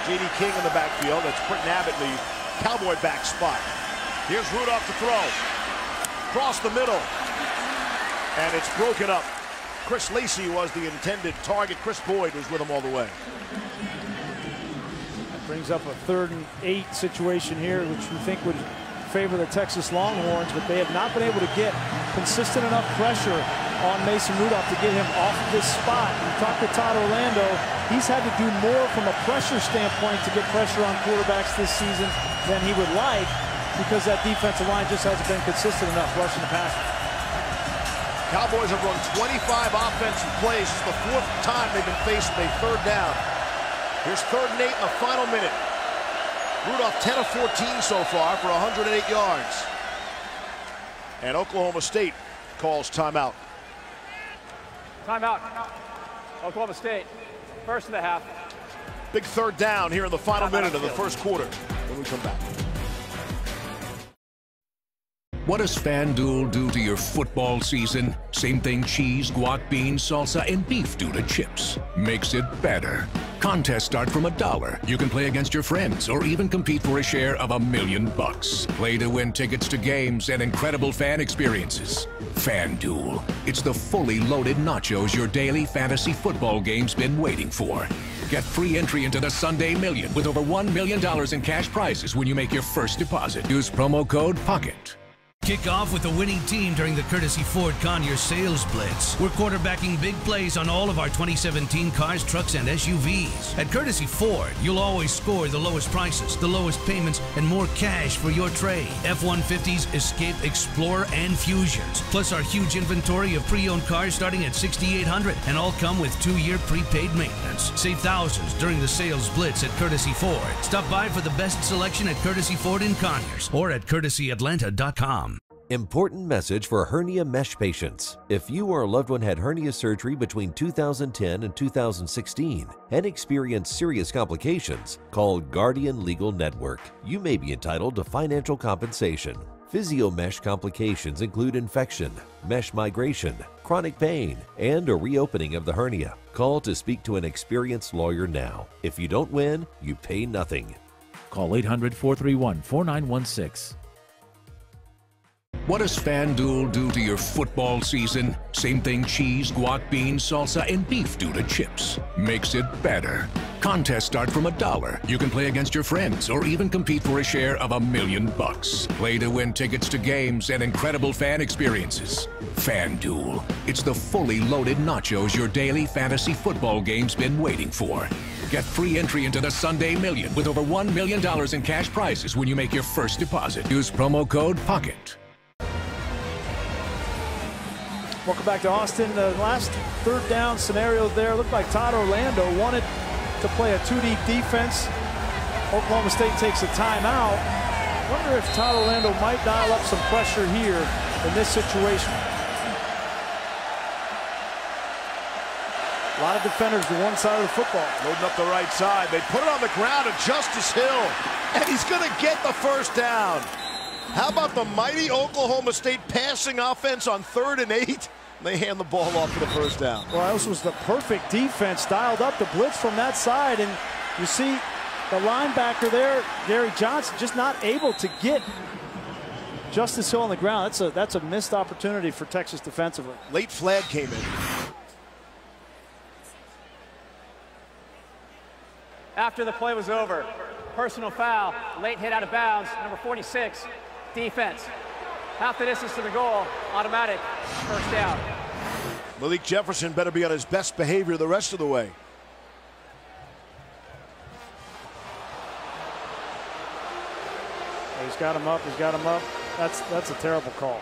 J.D. King in the backfield. That's Britton Abbott in the Cowboy back spot. Here's Rudolph to throw. Across the middle. And it's broken up. Chris Lacey was the intended target. Chris Boyd was with him all the way. That brings up a 3rd and 8 situation here, which we think would favor the Texas Longhorns, but they have not been able to get consistent enough pressure on Mason Rudolph to get him off of this spot. You talk to Todd Orlando, he's had to do more from a pressure standpoint to get pressure on quarterbacks this season than he would like, because that defensive line just hasn't been consistent enough rushing the passer. Cowboys have run 25 offensive plays. It's the 4th time they've been faced with a 3rd down. Here's 3rd and 8 in the final minute. Rudolph 10 of 14 so far for 108 yards. And Oklahoma State calls timeout. Timeout. Oklahoma State. 1st of the half. Big 3rd down here in the final minute of the 1st quarter when we come back. What does FanDuel do to your football season? Same thing cheese, guac, beans, salsa, and beef do to chips. Makes it better. Contests start from $1. You can play against your friends or even compete for a share of $1 million. Play to win tickets to games and incredible fan experiences. FanDuel. It's the fully loaded nachos your daily fantasy football game's been waiting for. Get free entry into the Sunday Million with over $1 million in cash prizes when you make your first deposit. Use promo code POCKET. Kick off with a winning team during the Courtesy Ford Conyers Sales Blitz. We're quarterbacking big plays on all of our 2017 cars, trucks, and SUVs. At Courtesy Ford, you'll always score the lowest prices, the lowest payments, and more cash for your trade. F-150s, Escape, Explorer, and Fusions. Plus our huge inventory of pre-owned cars starting at $6,800, and all come with 2-year prepaid maintenance. Save thousands during the Sales Blitz at Courtesy Ford. Stop by for the best selection at Courtesy Ford in Conyers or at courtesyatlanta.com. Important message for hernia mesh patients. If you or a loved one had hernia surgery between 2010 and 2016 and experienced serious complications, call Guardian Legal Network. You may be entitled to financial compensation. Physio-mesh complications include infection, mesh migration, chronic pain, and a reopening of the hernia. Call to speak to an experienced lawyer now. If you don't win, you pay nothing. Call 800-431-4916. What does FanDuel do to your football season? Same thing cheese, guac, beans, salsa, and beef do to chips. Makes it better. Contests start from $1. You can play against your friends or even compete for a share of $1 million. Play to win tickets to games and incredible fan experiences. FanDuel. It's the fully loaded nachos your daily fantasy football game's been waiting for. Get free entry into the Sunday Million with over $1 million in cash prizes when you make your first deposit. Use promo code POCKET. Welcome back to Austin. The last 3rd down scenario there looked like Todd Orlando wanted to play a 2-deep defense. Oklahoma State takes a timeout. Wonder if Todd Orlando might dial up some pressure here in this situation. A lot of defenders to one side of the football. Loading up the right side. They put it on the ground to Justice Hill, and he's going to get the 1st down. How about the mighty Oklahoma State passing offense on 3rd and 8? They hand the ball off for the 1st down. Well, this was the perfect defense, dialed up the blitz from that side, and you see the linebacker there, Gary Johnson, just not able to get Justice Hill on the ground. That's a missed opportunity for Texas defensively. Late flag came in. After the play was over, personal foul, late hit out of bounds, number 46, defense. Half the distance to the goal, automatic, 1st down. Malik Jefferson better be on his best behavior the rest of the way. He's got him up, he's got him up. That's a terrible call.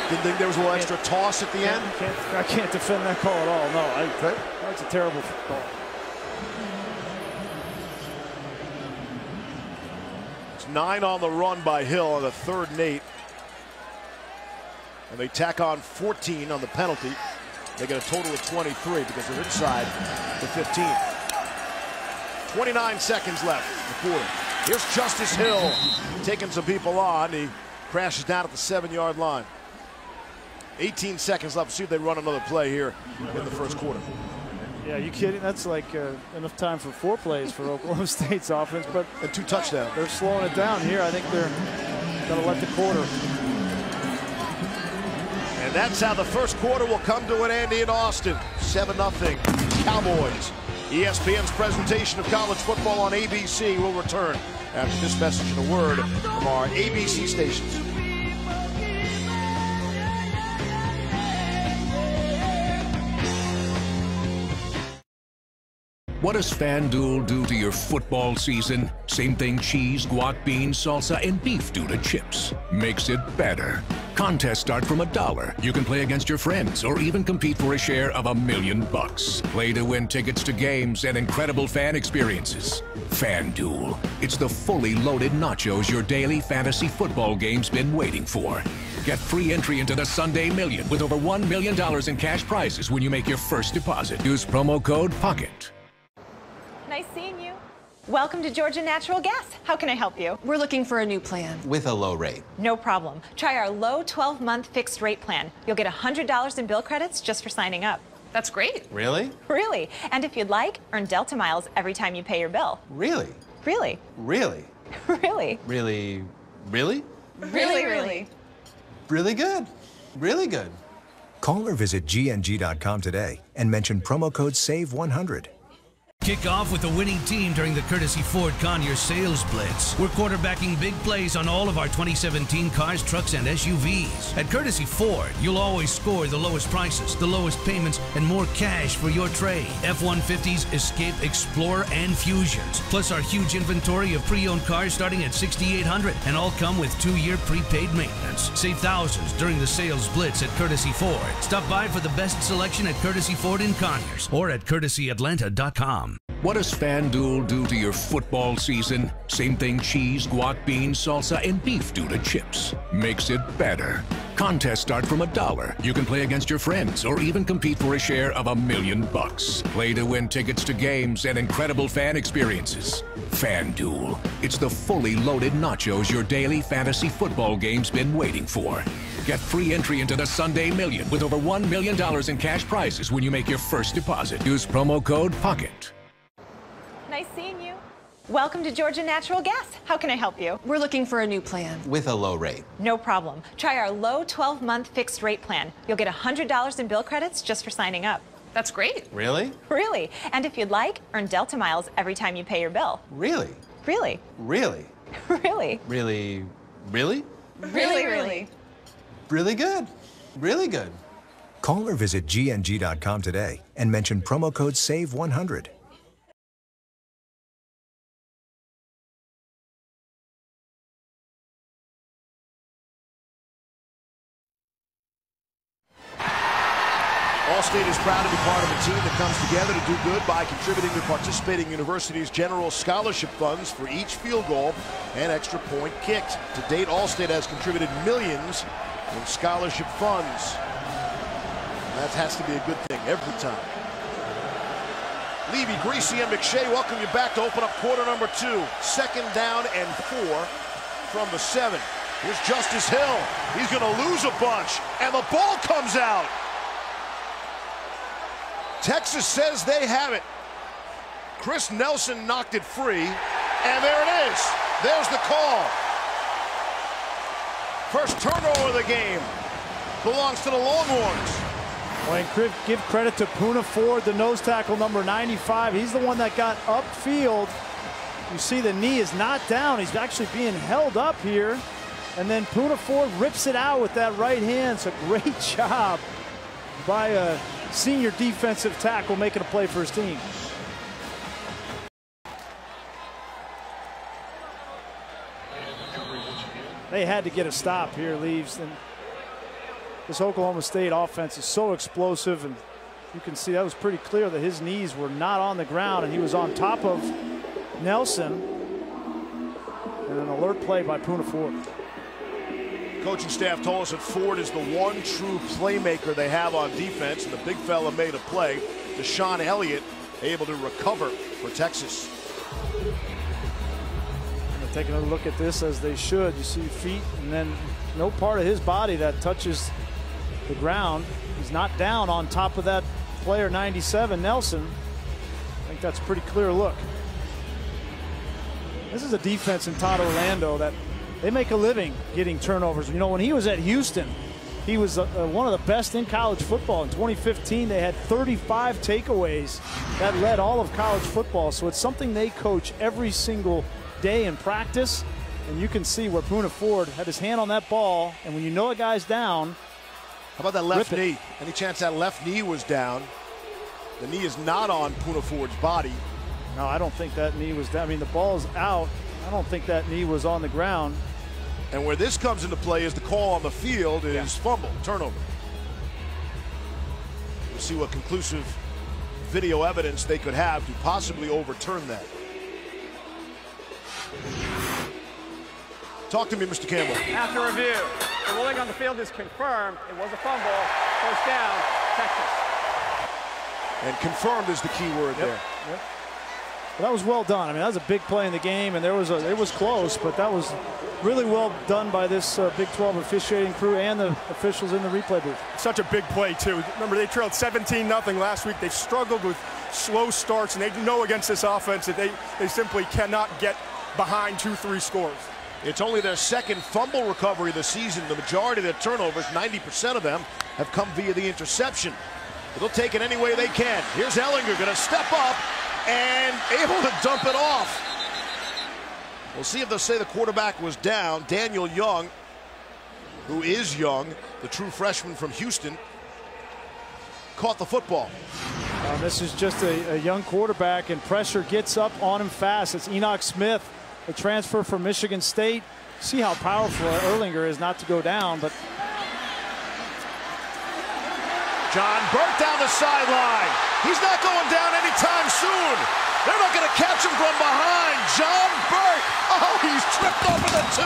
Didn't think there was a little extra toss at the end? I can't defend that call at all, no. That's a terrible call. It's 9 on the run by Hill on the 3rd and 8. And they tack on 14 on the penalty. They get a total of 23 because they're inside the 15. 29 seconds left in the quarter. Here's Justice Hill taking some people on. He crashes down at the 7-yard line. 18 seconds left. See if they run another play here in the 1st quarter. Yeah, you kidding? That's like enough time for 4 plays for Oklahoma State's offense, but and 2 touchdowns. They're slowing it down here. I think they're going to let the quarter. And that's how the first quarter will come to an end in Austin. 7-0 Cowboys. ESPN's presentation of college football on ABC will return after this message and a word from our ABC stations. What does FanDuel do to your football season? Same thing cheese, guac beans, salsa, and beef do to chips. Makes it better. Contests start from $1. You can play against your friends or even compete for a share of $1 million. Play to win tickets to games and incredible fan experiences. FanDuel. It's the fully loaded nachos your daily fantasy football game's been waiting for. Get free entry into the Sunday Million with over $1 million in cash prizes when you make your first deposit. Use promo code POCKET. Nice seeing you. Welcome to Georgia Natural Gas. How can I help you? We're looking for a new plan. With a low rate. No problem. Try our low 12-month fixed rate plan. You'll get $100 in bill credits just for signing up. That's great. Really? Really. And if you'd like, earn Delta miles every time you pay your bill. Really? Really. Really? Really. Really? Really? Really. Really good. Really good. Call or visit gng.com today and mention promo code SAVE100. Kick off with the winning team during the Courtesy Ford Conyers Sales Blitz. We're quarterbacking big plays on all of our 2017 cars, trucks, and SUVs. At Courtesy Ford, you'll always score the lowest prices, the lowest payments, and more cash for your trade. F-150s, Escape, Explorer, and Fusions. Plus our huge inventory of pre-owned cars starting at $6,800, and all come with 2-year prepaid maintenance. Save thousands during the Sales Blitz at Courtesy Ford. Stop by for the best selection at Courtesy Ford in Conyers or at courtesyatlanta.com. What does FanDuel do to your football season? Same thing cheese, guac beans, salsa, and beef do to chips. Makes it better. Contests start from $1. You can play against your friends or even compete for a share of $1 million. Play to win tickets to games and incredible fan experiences. FanDuel. It's the fully loaded nachos your daily fantasy football game's been waiting for. Get free entry into the Sunday Million with over $1 million in cash prizes when you make your first deposit. Use promo code POCKET. Nice seeing you. Welcome to Georgia Natural Gas. How can I help you? We're looking for a new plan. With a low rate. No problem. Try our low 12-month fixed rate plan. You'll get $100 in bill credits just for signing up. That's great. Really? Really. And if you'd like, earn Delta miles every time you pay your bill. Really? Really. Really? Really. Really? Really? Really. Really good. Really good. Call or visit gng.com today and mention promo code SAVE100. Allstate is proud to be part of a team that comes together to do good by contributing to participating universities' general scholarship funds for each field goal and extra point kicked. To date, Allstate has contributed millions in scholarship funds. That has to be a good thing every time. Levy, Greasy, and McShay welcome you back to open up quarter number 2. 2nd down and 4 from the 7. Here's Justice Hill. He's going to lose a bunch, and the ball comes out. Texas says they have it. Chris Nelson knocked it free, and there it is. There's the call. First turnover of the game belongs to the Longhorns. Well, and give credit to Poona Ford, the nose tackle, number 95. He's the one that got upfield. You see the knee is not down. He's actually being held up here. And then Poona Ford rips it out with that right hand. So great job by a senior defensive tackle making a play for his team. They had to get a stop here, Leaves. And this Oklahoma State offense is so explosive, and you can see that was pretty clear that his knees were not on the ground, and he was on top of Nelson. And an alert play by Poona Ford. Coaching staff told us that Ford is the one true playmaker they have on defense, and the big fella made a play. Deshaun Elliott able to recover for Texas. And taking a look at this as they should. You see feet, and then no part of his body that touches the ground. He's not down on top of that player 97, Nelson. I think that's a pretty clear look. This is a defense in Todd Orlando that they make a living getting turnovers. You know, when he was at Houston, he was one of the best in college football. In 2015, they had 35 takeaways that led all of college football. So it's something they coach every single day in practice. And you can see where Poona Ford had his hand on that ball. And when you know a guy's down, how about that left knee? Any chance that left knee was down? The knee is not on Poona Ford's body. No, I don't think that knee was down. I mean, the ball's out. I don't think that knee was on the ground. And where this comes into play is the call on the field is fumble, turnover. We'll see what conclusive video evidence they could have to possibly overturn that. Talk to me, Mr. Campbell. After review, the ruling on the field is confirmed. It was a fumble. First down, Texas. And confirmed is the key word there. Yep. But that was well done. I mean, that was a big play in the game, and it was close, but that was really well done by this Big 12 officiating crew and the officials in the replay booth. Such a big play, too. Remember, they trailed 17-0 last week. They've struggled with slow starts, and they know against this offense that they simply cannot get behind 2-3 scores. It's only their second fumble recovery this season. The majority of their turnovers, 90% of them, have come via the interception. But they'll take it any way they can. Here's Ehlinger going to step up and able to dump it off. We'll see if they'll say the quarterback was down. Daniel Young, who is young, the true freshman from Houston, caught the football. This is just a young quarterback, and pressure gets up on him fast. It's Enoch Smith, a transfer from Michigan State. See how powerful Ehlinger is not to go down, but John Burt down the sideline. He's not going down anytime soon. They're not going to catch him from behind. John Burt. Oh, he's tripped over the 2.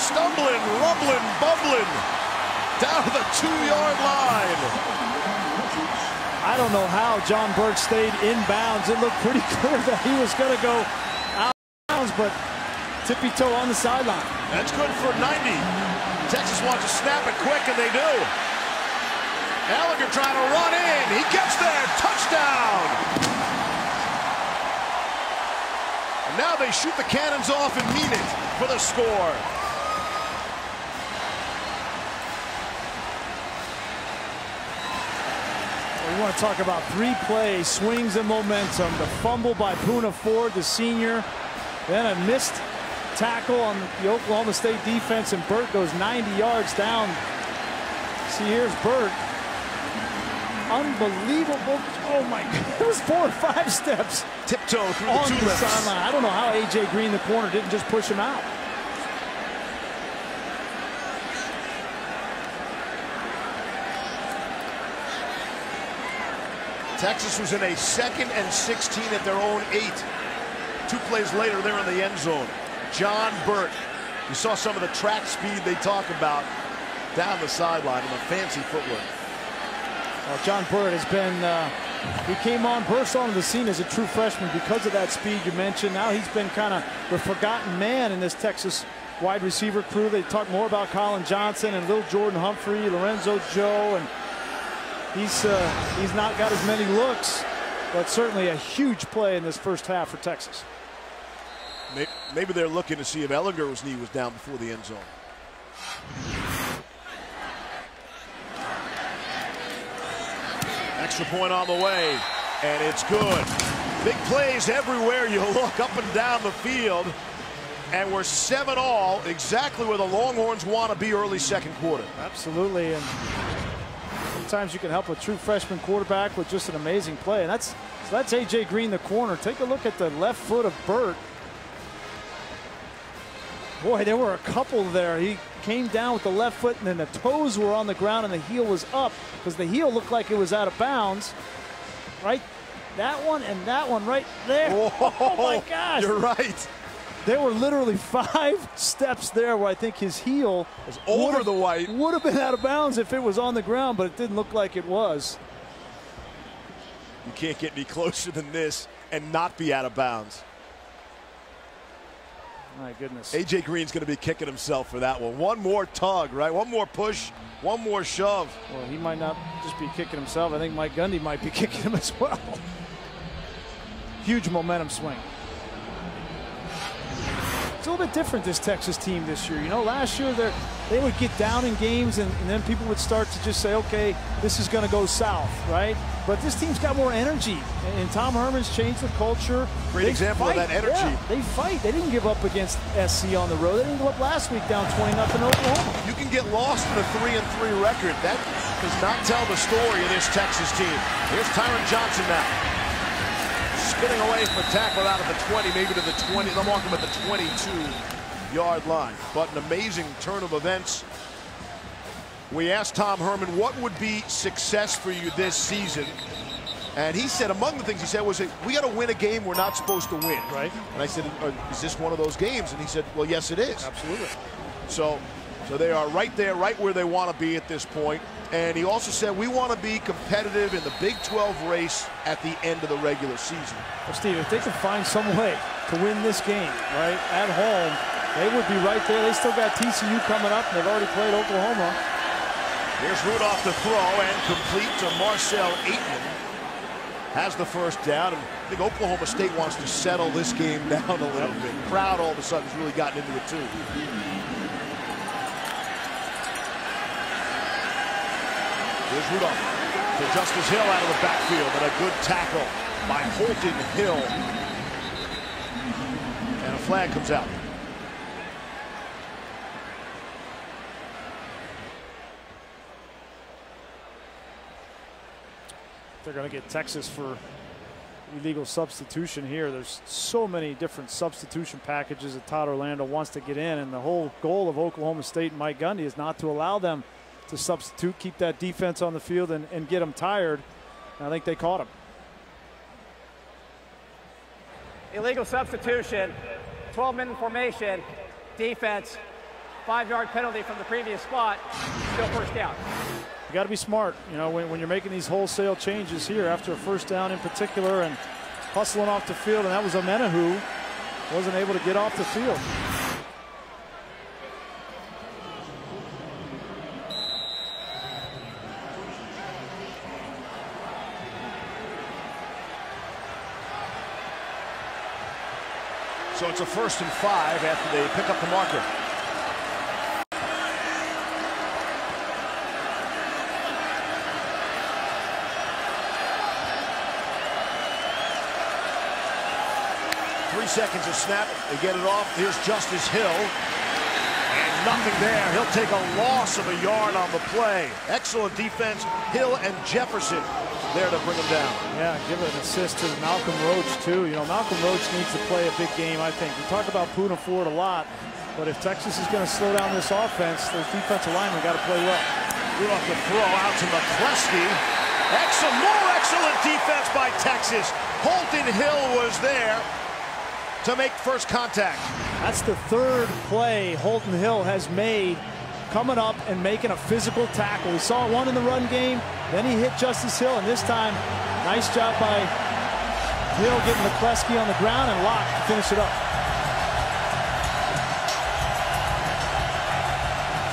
Stumbling, rumbling, bumbling down to the 2-yard line. I don't know how John Burt stayed inbounds. It looked pretty clear that he was going to go out of bounds, but tippy-toe on the sideline. That's good for 90. Texas wants to snap it quick, and they do. Ehlinger trying to run in. He gets there. Touchdown. And now they shoot the cannons off and mean it for the score. We want to talk about 3 plays, swings and momentum. The fumble by Poona Ford, the senior. Then a missed tackle on the Oklahoma State defense, and Burt goes 90 yards down. See, here's Burt. Unbelievable. Oh my God. It was 4 or 5 steps. Tiptoe through on the tulips. Sideline. I don't know how A.J. Green, the corner, didn't just push him out. Texas was in a 2nd and 16 at their own 8. 2 plays later, they're in the end zone. John Burt. You saw some of the track speed they talk about down the sideline and the fancy footwork. Well, John Burt has been, he burst onto the scene as a true freshman because of that speed you mentioned. Now he's been kind of the forgotten man in this Texas wide receiver crew. They talk more about Colin Johnson and Lil Jordan Humphrey, Lorenzo Joe, and he's not got as many looks, but certainly a huge play in this first half for Texas. Maybe they're looking to see if Ehlinger's knee was down before the end zone. Extra point on the way, and it's good. Big plays everywhere you look, up and down the field. And we're 7-all, exactly where the Longhorns want to be early second quarter. Absolutely, and sometimes you can help a true freshman quarterback with just an amazing play. And that's A.J. Green, the corner. Take a look at the left foot of Burt. Boy, there were a couple there. He came down with the left foot, and then the toes were on the ground, and the heel was up because the heel looked like it was out of bounds. Right, that one and that one right there. Oh my gosh. You're right. There were literally 5 steps there where I think his heel was over the white. Would have been out of bounds if it was on the ground, but it didn't look like it was. You can't get any closer than this and not be out of bounds. My goodness. A.J. Green's going to be kicking himself for that one. One more tug, right? One more push, one more shove. Well, he might not just be kicking himself. I think Mike Gundy might be kicking him as well. Huge momentum swing. It's a little bit different, this Texas team this year. You know, last year they would get down in games and then people would start to just say, okay, this is going to go south, right? But this team's got more energy, and Tom Herman's changed the culture. Great example of that energy. Yeah, they fight. They didn't give up against SC on the road. They didn't give up last week down 20-0 Oklahoma. You can get lost in a 3-3 record. That does not tell the story of this Texas team. Here's Tyron Johnson now. Spinning away from a tackle out of the 20, maybe to the 20. They'll mark him at the 22-yard line. But an amazing turn of events. We asked Tom Herman what would be success for you this season. And he said, among the things he said was, we got to win a game we're not supposed to win. Right. And I said, is this one of those games? And he said, well, yes, it is. Absolutely. So they are right there, right where they want to be at this point. And he also said, we want to be competitive in the Big 12 race at the end of the regular season. Well, Steve, if they can find some way to win this game, right, at home, they would be right there. They still got TCU coming up, and they've already played Oklahoma. Here's Rudolph to throw and complete to Marcel Aitman. Has the first down, and I think Oklahoma State wants to settle this game down a little bit. Crowd all of a sudden has really gotten into it too. Here's Rudolph to Justice Hill out of the backfield, and a good tackle by Holton Hill. And a flag comes out. They're going to get Texas for illegal substitution here. There's so many different substitution packages that Todd Orlando wants to get in, and the whole goal of Oklahoma State and Mike Gundy is not to allow them to substitute, keep that defense on the field and get them tired. And I think they caught him. Illegal substitution, 12-minute formation, defense, 5-yard penalty from the previous spot, still first down. You got to be smart, you know, when you're making these wholesale changes here after a first down in particular and hustling off the field, and that was Amena who wasn't able to get off the field. So it's a 1st and 5 after they pick up the marker. Three seconds of snap. They get it off. Here's Justice Hill. And nothing there. He'll take a loss of a yard on the play. Excellent defense. Hill and Jefferson there to bring him down. Yeah, give an assist to Malcolm Roach, too. You know, Malcolm Roach needs to play a big game, I think. We talk about Poona Ford a lot, but if Texas is going to slow down this offense, those defensive linemen got to play well. Rudolph the throw out to McCleskey. Excellent defense by Texas. Holton Hill was there to make first contact. That's the third play Holton Hill has made, coming up and making a physical tackle. We saw one in the run game, then he hit Justice Hill, and this time, nice job by Hill getting McCleskey on the ground and Locke to finish it up.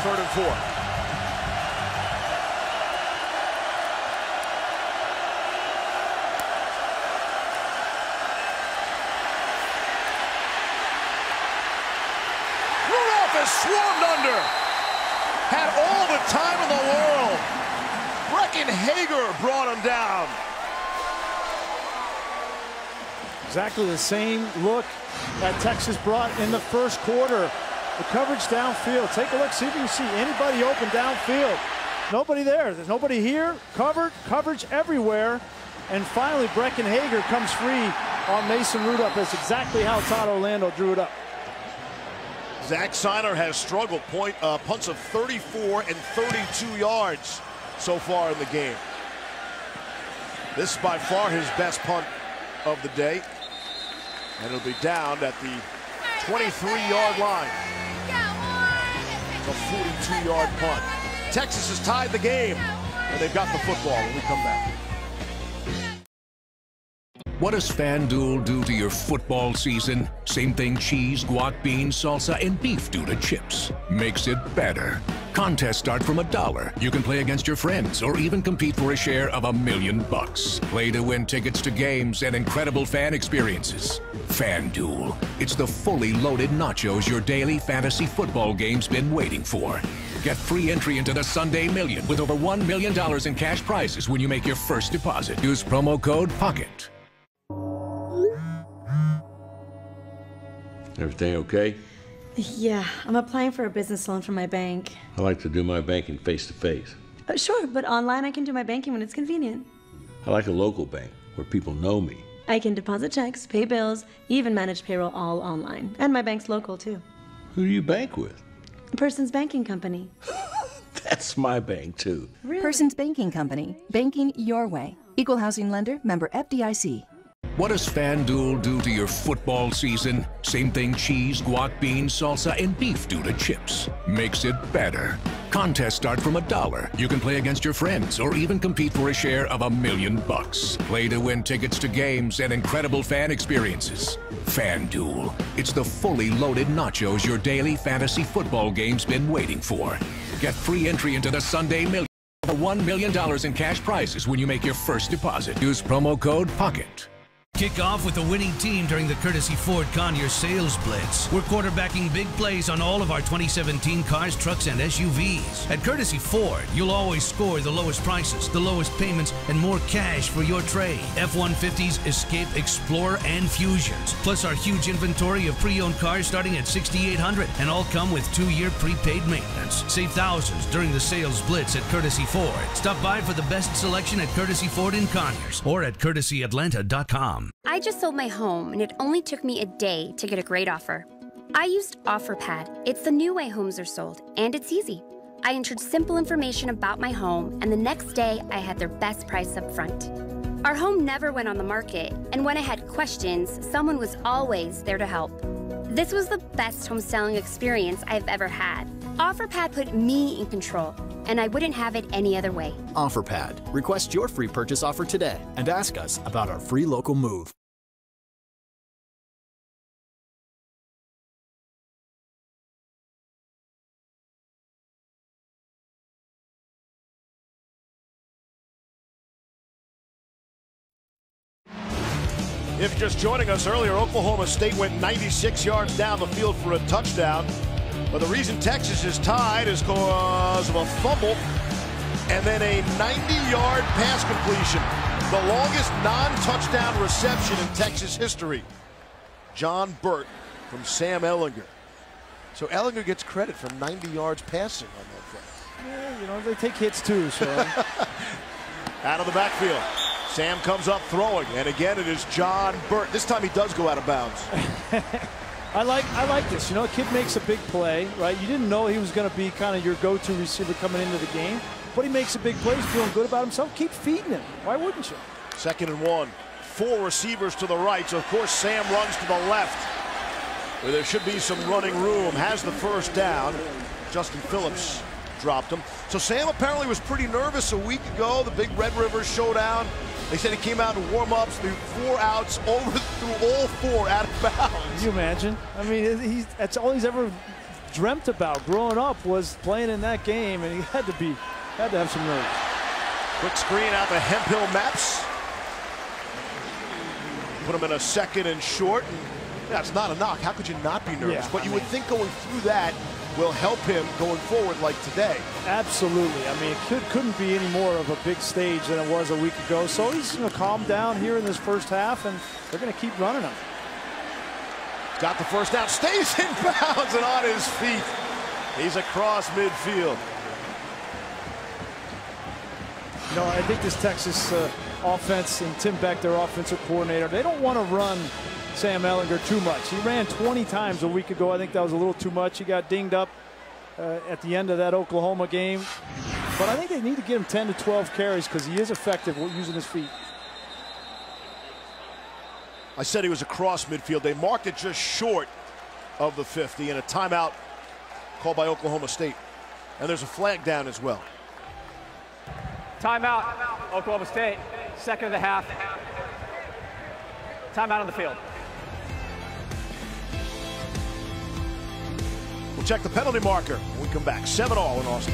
3rd and 4. Swarmed under, had all the time in the world. Brecken Hager brought him down. Exactly the same look that Texas brought in the first quarter. The coverage downfield. Take a look, see if you can see anybody open downfield. Nobody there. There's nobody here. Coverage everywhere. And finally, Brecken Hager comes free on Mason Rudolph. That's exactly how Todd Orlando drew it up. Zach Seiner has struggled. Punts of 34 and 32 yards so far in the game. This is by far his best punt of the day. And it'll be down at the 23-yard line. A 42-yard punt. Texas has tied the game, and they've got the football when we come back. What does FanDuel do to your football season? Same thing cheese, guac beans, salsa, and beef do to chips. Makes it better. Contests start from $1. You can play against your friends or even compete for a share of $1 million. Play to win tickets to games and incredible fan experiences. FanDuel. It's the fully loaded nachos your daily fantasy football game's been waiting for. Get free entry into the Sunday Million with over $1 million in cash prizes when you make your first deposit. Use promo code POCKET. Everything okay? Yeah, I'm applying for a business loan from my bank. I like to do my banking face-to-face. Sure, but online I can do my banking when it's convenient. I like a local bank where people know me. I can deposit checks, pay bills, even manage payroll all online. And my bank's local, too. Who do you bank with? Person's Banking Company. That's my bank, too. Really? Person's Banking Company. Banking your way. Equal housing lender, member FDIC. What does FanDuel do to your football season? Same thing cheese, guac beans, salsa, and beef do to chips. Makes it better. Contests start from $1. You can play against your friends or even compete for a share of $1 million. Play to win tickets to games and incredible fan experiences. FanDuel. It's the fully loaded nachos your daily fantasy football game's been waiting for. Get free entry into the Sunday Million. Over $1 million in cash prizes when you make your first deposit. Use promo code POCKET. Kick off with the winning team during the Courtesy Ford Conyers Sales Blitz. We're quarterbacking big plays on all of our 2017 cars, trucks, and SUVs. At Courtesy Ford, you'll always score the lowest prices, the lowest payments, and more cash for your trade. F-150s, Escape, Explorer, and Fusions. Plus our huge inventory of pre-owned cars starting at $6,800, and all come with 2-year prepaid maintenance. Save thousands during the Sales Blitz at Courtesy Ford. Stop by for the best selection at Courtesy Ford in Conyers or at CourtesyAtlanta.com. I just sold my home, and it only took me a day to get a great offer. I used OfferPad. It's the new way homes are sold, and it's easy. I entered simple information about my home, and the next day, I had their best price up front. Our home never went on the market, and when I had questions, someone was always there to help. This was the best home selling experience I've ever had. OfferPad put me in control, and I wouldn't have it any other way. OfferPad. Request your free purchase offer today and ask us about our free local move. If just joining us earlier, Oklahoma State went 96 yards down the field for a touchdown. But the reason Texas is tied is because of a fumble and then a 90-yard pass completion. The longest non-touchdown reception in Texas history. John Burt from Sam Ehlinger. So Ehlinger gets credit for 90 yards passing on that thing. Yeah, you know, they take hits too, so. Out of the backfield. Sam comes up throwing, and again it is John Burt. This time he does go out of bounds. I like this. You know, a kid makes a big play, right? You didn't know he was going to be kind of your go-to receiver coming into the game, but he makes a big play. He's feeling good about himself. Keep feeding him. Why wouldn't you? 2nd and 1. 4 receivers to the right. So, of course, Sam runs to the left, where there should be some running room. Has the first down. Justin Phillips dropped him. So Sam apparently was pretty nervous a week ago. The big Red River showdown. They said he came out in warm-ups, threw 4 outs, through all 4 out of bounds. Can you imagine? I mean, that's all he's ever dreamt about growing up was playing in that game, and he had to have some nerves. Quick screen out the Hemphill Maps. Put him in a 2nd and short. And that's not a knock. How could you not be nervous? Yeah, but you would think going through that will help him going forward like today. Absolutely. I mean, it couldn't be any more of a big stage than it was a week ago. So he's calmed down here in this first half, and they're going to keep running him. Got the first down, stays in bounds and on his feet. He's across midfield. You know, I think this Texas offense and Tim Beck, their offensive coordinator, they don't want to run Sam Ehlinger too much. He ran 20 times a week ago. I think that was a little too much. He got dinged up at the end of that Oklahoma game. But I think they need to get him 10 to 12 carries because he is effective using his feet. I said he was across midfield. They marked it just short of the 50, and a timeout called by Oklahoma State. And there's a flag down as well. Timeout, Oklahoma State, 2nd of the half. Timeout on the field. We'll check the penalty marker when we come back. 7-all in Austin.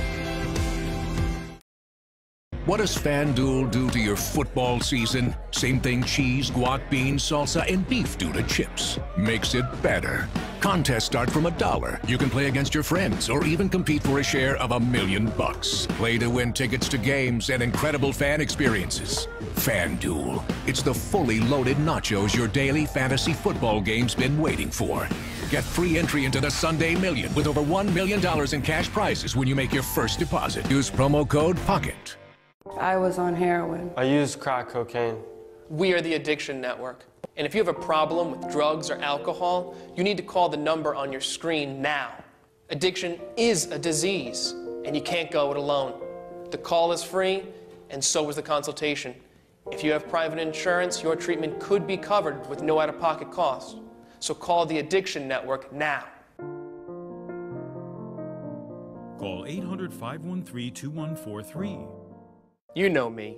What does FanDuel do to your football season? Same thing cheese, guac, beans, salsa, and beef do to chips. Makes it better. Contests start from $1. You can play against your friends or even compete for a share of $1 million. Play to win tickets to games and incredible fan experiences. FanDuel. It's the fully loaded nachos your daily fantasy football game's been waiting for. Get free entry into the Sunday Million with over $1 million in cash prizes when you make your first deposit. Use promo code POCKET. I was on heroin. I used crack cocaine. We are the Addiction Network. And if you have a problem with drugs or alcohol, you need to call the number on your screen now. Addiction is a disease, and you can't go it alone. The call is free, and so is the consultation. If you have private insurance, your treatment could be covered with no out-of-pocket cost. So call the Addiction Network now. Call 800-513-2143. You know me.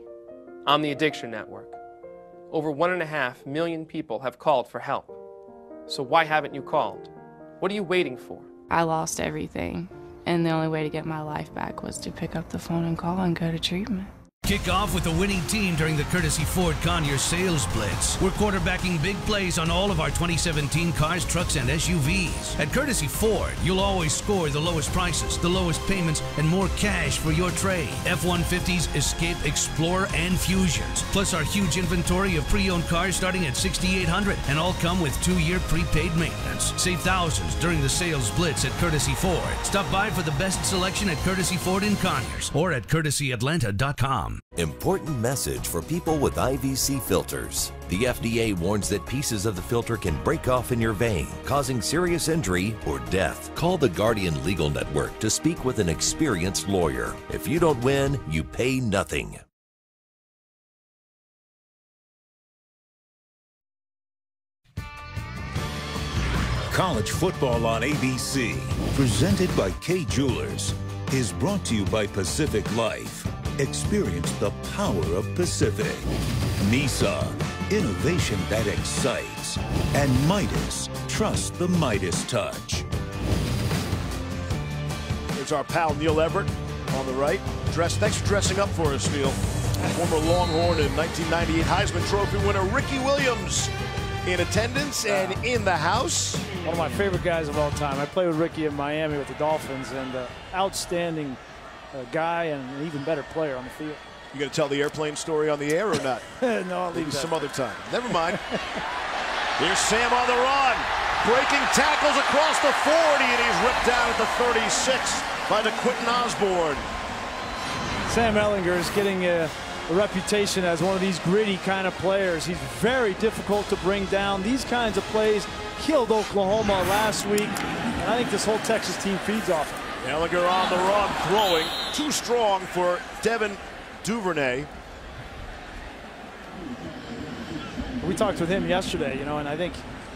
I'm the Addiction Network. Over 1.5 million people have called for help. So why haven't you called? What are you waiting for? I lost everything, and the only way to get my life back was to pick up the phone and call and go to treatment. Kick off with the winning team during the Courtesy Ford Conyers Sales Blitz. We're quarterbacking big plays on all of our 2017 cars, trucks, and SUVs. At Courtesy Ford, you'll always score the lowest prices, the lowest payments, and more cash for your trade. F-150s, Escape, Explorer, and Fusions. Plus our huge inventory of pre-owned cars starting at $6,800, and all come with 2-year prepaid maintenance. Save thousands during the Sales Blitz at Courtesy Ford. Stop by for the best selection at Courtesy Ford in Conyers or at courtesyatlanta.com. Important message for people with IVC filters. The FDA warns that pieces of the filter can break off in your vein, causing serious injury or death. Call the Guardian Legal Network to speak with an experienced lawyer. If you don't win, you pay nothing. College football on ABC, presented by Kay Jewelers, is brought to you by Pacific Life. Experience the power of Pacific. Nissan, innovation that excites. And Midas, trust the Midas touch. There's our pal Neil Everett on the right. Thanks for dressing up for us, Neil. Former Longhorn and 1998 Heisman Trophy winner Ricky Williams in attendance and in the house. One of my favorite guys of all time. I played with Ricky in Miami with the Dolphins, and outstanding guy and an even better player on the field. You going to tell the airplane story on the air or not? No, I'll leave maybe that some other time. Never mind. Here's Sam on the run. Breaking tackles across the 40, and he's ripped down at the 36 by DeQuinton Osborne. Sam Ehlinger is getting a reputation as one of these gritty kind of players. He's very difficult to bring down. These kinds of plays killed Oklahoma last week, and I think this whole Texas team feeds off him. Ehlinger on the run, throwing too strong for Devin Duvernay. We talked with him yesterday, and I think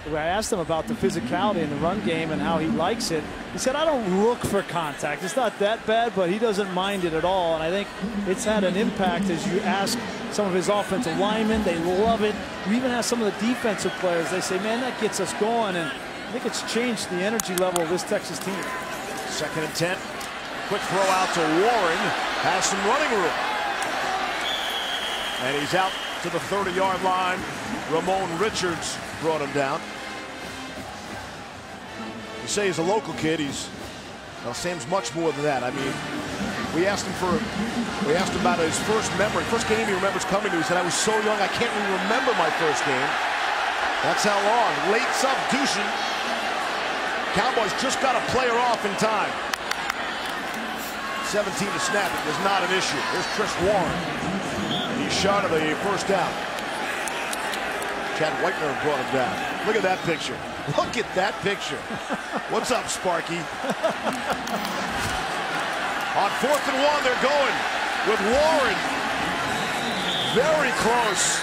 I asked him about the physicality in the run game and how he likes it. He said, I don't look for contact. It's not that bad, but he doesn't mind it at all. And I think it's had an impact as you ask some of his offensive linemen. They love it. You even have some of the defensive players. They say, man, that gets us going. And I think it's changed the energy level of this Texas team. 2nd and 10. Quick throw out to Warren. Has some running room. And he's out to the 30-yard line. Ramon Richards brought him down. You say he's a local kid. Well, Sam's much more than that. I mean, we asked him about his first game he remembers coming to. He said, I was so young, I can't even remember my first game. That's how long. Late substitution. Cowboys just got a player off in time. 17 to snap. It was not an issue. There's Chris Warren. He shot at the first down. Chad Whitener brought him down. Look at that picture. Look at that picture. What's up, Sparky? On 4th and 1, they're going with Warren. Very close.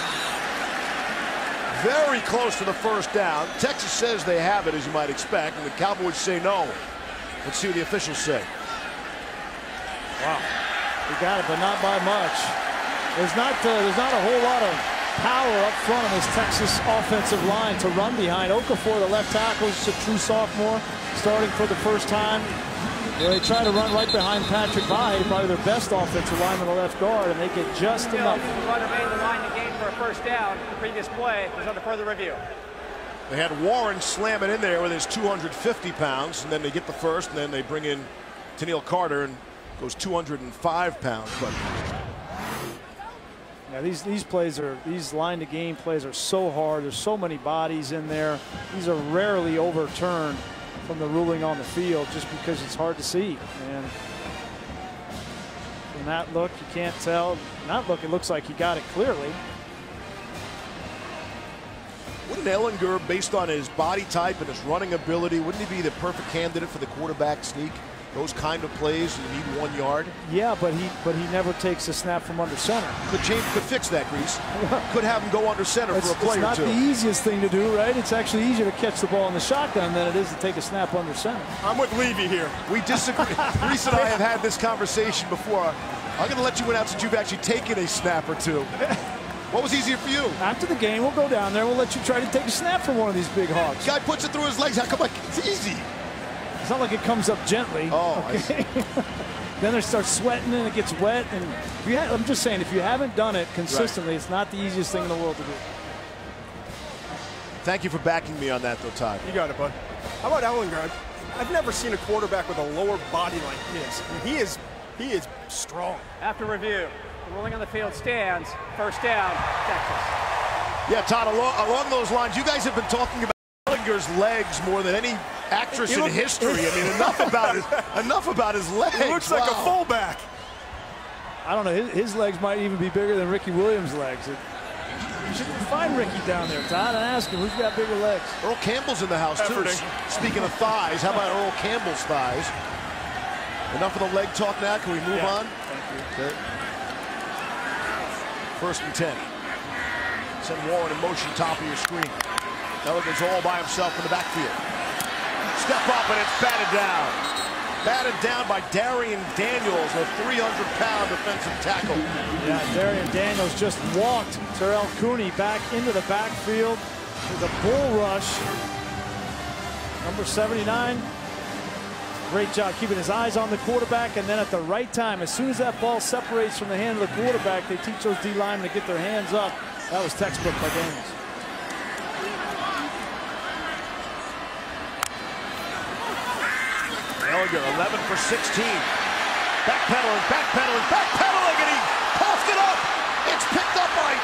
Very close to the first down. Texas says they have it, as you might expect, and the Cowboys say no. Let's see what the officials say. Wow. He got it, but not by much. There's not a whole lot of power up front on this Texas offensive line to run behind. Okafor, the left tackle, is a true sophomore, starting for the first time. They try to run right behind Patrick Vahe, probably their best offensive lineman, the left guard, and they get just enough. Run remained the line to gain for a first down. The previous play was under further review. They had Warren slamming in there with his 250 pounds, and then they get the first, and then they bring in Tennille Carter and goes 205 pounds. But yeah, these line to gain plays are so hard. There's so many bodies in there. These are rarely overturned from the ruling on the field just because it's hard to see. And from that look, you can't tell. That look, it looks like he got it clearly. Wouldn't Ehlinger, based on his body type and his running ability, wouldn't he be the perfect candidate for the quarterback sneak? Those kind of plays, you need 1 yard. Yeah, but he never takes a snap from under center. Could fix that, Grease. Could have him go under center for a play or two. It's not the easiest thing to do, right? It's actually easier to catch the ball in the shotgun than it is to take a snap under center. I'm with Levy here. We disagree. Grease and I have had this conversation before. I'm going to let you win out since you've actually taken a snap or two. What was easier for you? After the game, we'll go down there. We'll let you try to take a snap from one of these big hogs. Guy puts it through his legs. How come it's easy? It's not like it comes up gently. Oh, okay. Then they start sweating and it gets wet. And I'm just saying, if you haven't done it consistently, It's not the easiest thing in the world to do. Thank you for backing me on that, though, Todd. You got it, bud. How about Ehlinger? I've never seen a quarterback with a lower body like his. I mean, he is strong. After review, the ruling on the field stands. First down, Texas. Yeah, Todd, along those lines, you guys have been talking about Ehlinger's legs more than any actress in history. I mean, enough about his legs. He looks like a fullback. I don't know. His legs might even be bigger than Ricky Williams' legs. You should find Ricky down there, Todd, and ask him who's got bigger legs. Earl Campbell's in the house, too. Speaking of thighs, how about Earl Campbell's thighs? Enough of the leg talk now. Can we move on? Thank you. Okay. 1st and 10. Send Warren in motion, top of your screen. Ehlinger's all by himself in the backfield. Step up and it's batted down. Batted down by Darian Daniels, a 300-pound defensive tackle. Yeah, Darian Daniels just walked Terrell Cooney back into the backfield with a bull rush. Number 79. Great job keeping his eyes on the quarterback, and then at the right time, as soon as that ball separates from the hand of the quarterback, they teach those D linemen to get their hands up. That was textbook by Daniels. Ehlinger, 11 for 16. Backpedaling, and he puffed it up. It's picked up by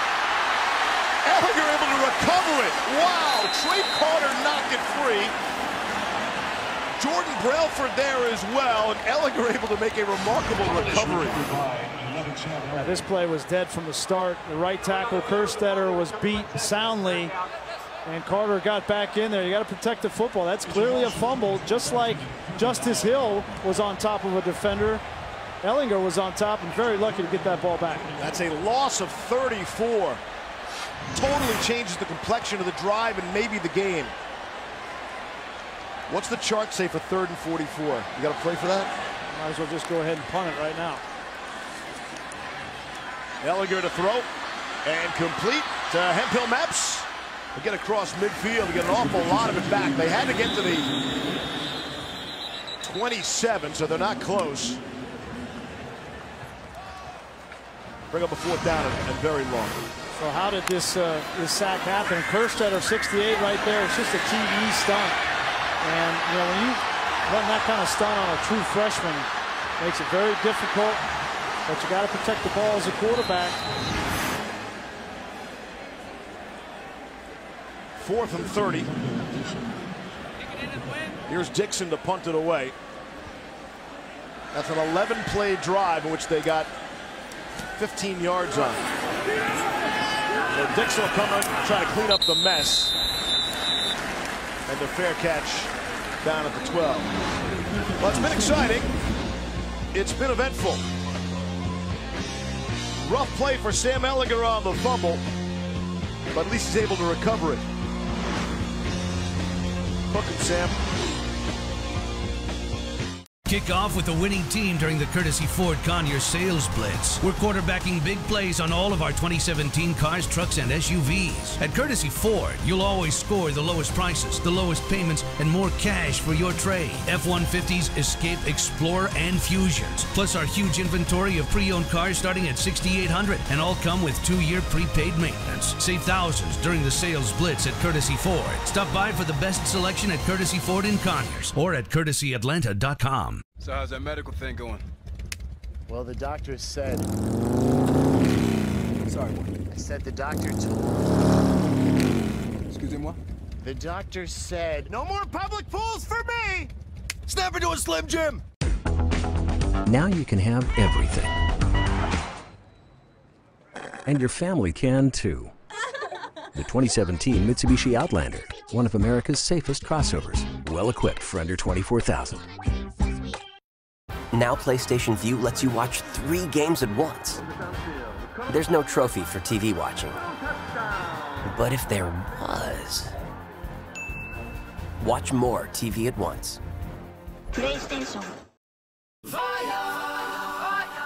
Ehlinger, able to recover it. Wow, Trey Carter knocked it free. Jordan Brailford there as well, and Ehlinger able to make a remarkable recovery. Yeah, this play was dead from the start. The right tackle, Kerstetter, was beat soundly, and Carter got back in there. You got to protect the football. That's clearly a fumble, just like Justice Hill was on top of a defender. Ehlinger was on top and very lucky to get that ball back. That's a loss of 34. Totally changes the complexion of the drive and maybe the game. What's the chart say for 3rd and 44? You got to play for that? Might as well just go ahead and punt it right now. Ehlinger to throw and complete to Hemphill Mepps. They get across midfield. They get an awful lot of it back. They had to get to the 27, so they're not close. Bring up a 4th down and very long. So how did this sack happen? Kerstetter, 68 right there. It's just a TV stunt. And, you know, when you run that kind of stunt on a true freshman, it makes it very difficult, but you got to protect the ball as a quarterback. 4th and 30. Here's Dixon to punt it away. That's an 11-play drive in which they got 15 yards on. So Dixon will come out and try to clean up the mess. And the fair catch down at the 12. Well, it's been exciting. It's been eventful. Rough play for Sam Ehlinger on the fumble, but at least he's able to recover it. Hook him, Sam. Kick off with the winning team during the Courtesy Ford Conyers Sales Blitz. We're quarterbacking big plays on all of our 2017 cars, trucks, and SUVs. At Courtesy Ford, you'll always score the lowest prices, the lowest payments, and more cash for your trade. F-150s, Escape, Explorer, and Fusions. Plus our huge inventory of pre-owned cars starting at $6,800, and all come with 2-year prepaid maintenance. Save thousands during the Sales Blitz at Courtesy Ford. Stop by for the best selection at Courtesy Ford in Conyers or at CourtesyAtlanta.com. So how's that medical thing going? Well, the doctor said... Sorry, what? I said the doctor told... Excusez-moi? The doctor said... No more public pools for me! Snap into a Slim Jim! Now you can have everything. And your family can too. The 2017 Mitsubishi Outlander, one of America's safest crossovers, well equipped for under $24,000. Now PlayStation Vue lets you watch 3 games at once. There's no trophy for TV watching. But if there was... Watch more TV at once. PlayStation.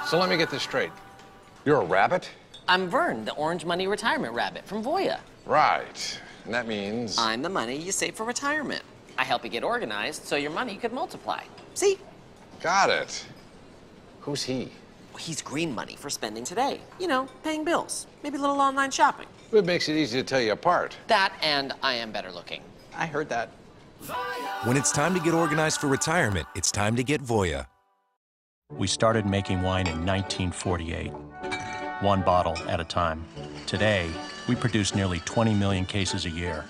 So let me get this straight. You're a rabbit? I'm Vern, the Orange Money Retirement Rabbit from Voya. Right. And that means... I'm the money you save for retirement. I help you get organized so your money could multiply. See? Got it. Who's he? He's green money for spending today. You know, paying bills. Maybe a little online shopping. It makes it easy to tell you apart. That and I am better looking. I heard that. When it's time to get organized for retirement, it's time to get Voya. We started making wine in 1948, one bottle at a time. Today, we produce nearly 20 million cases a year.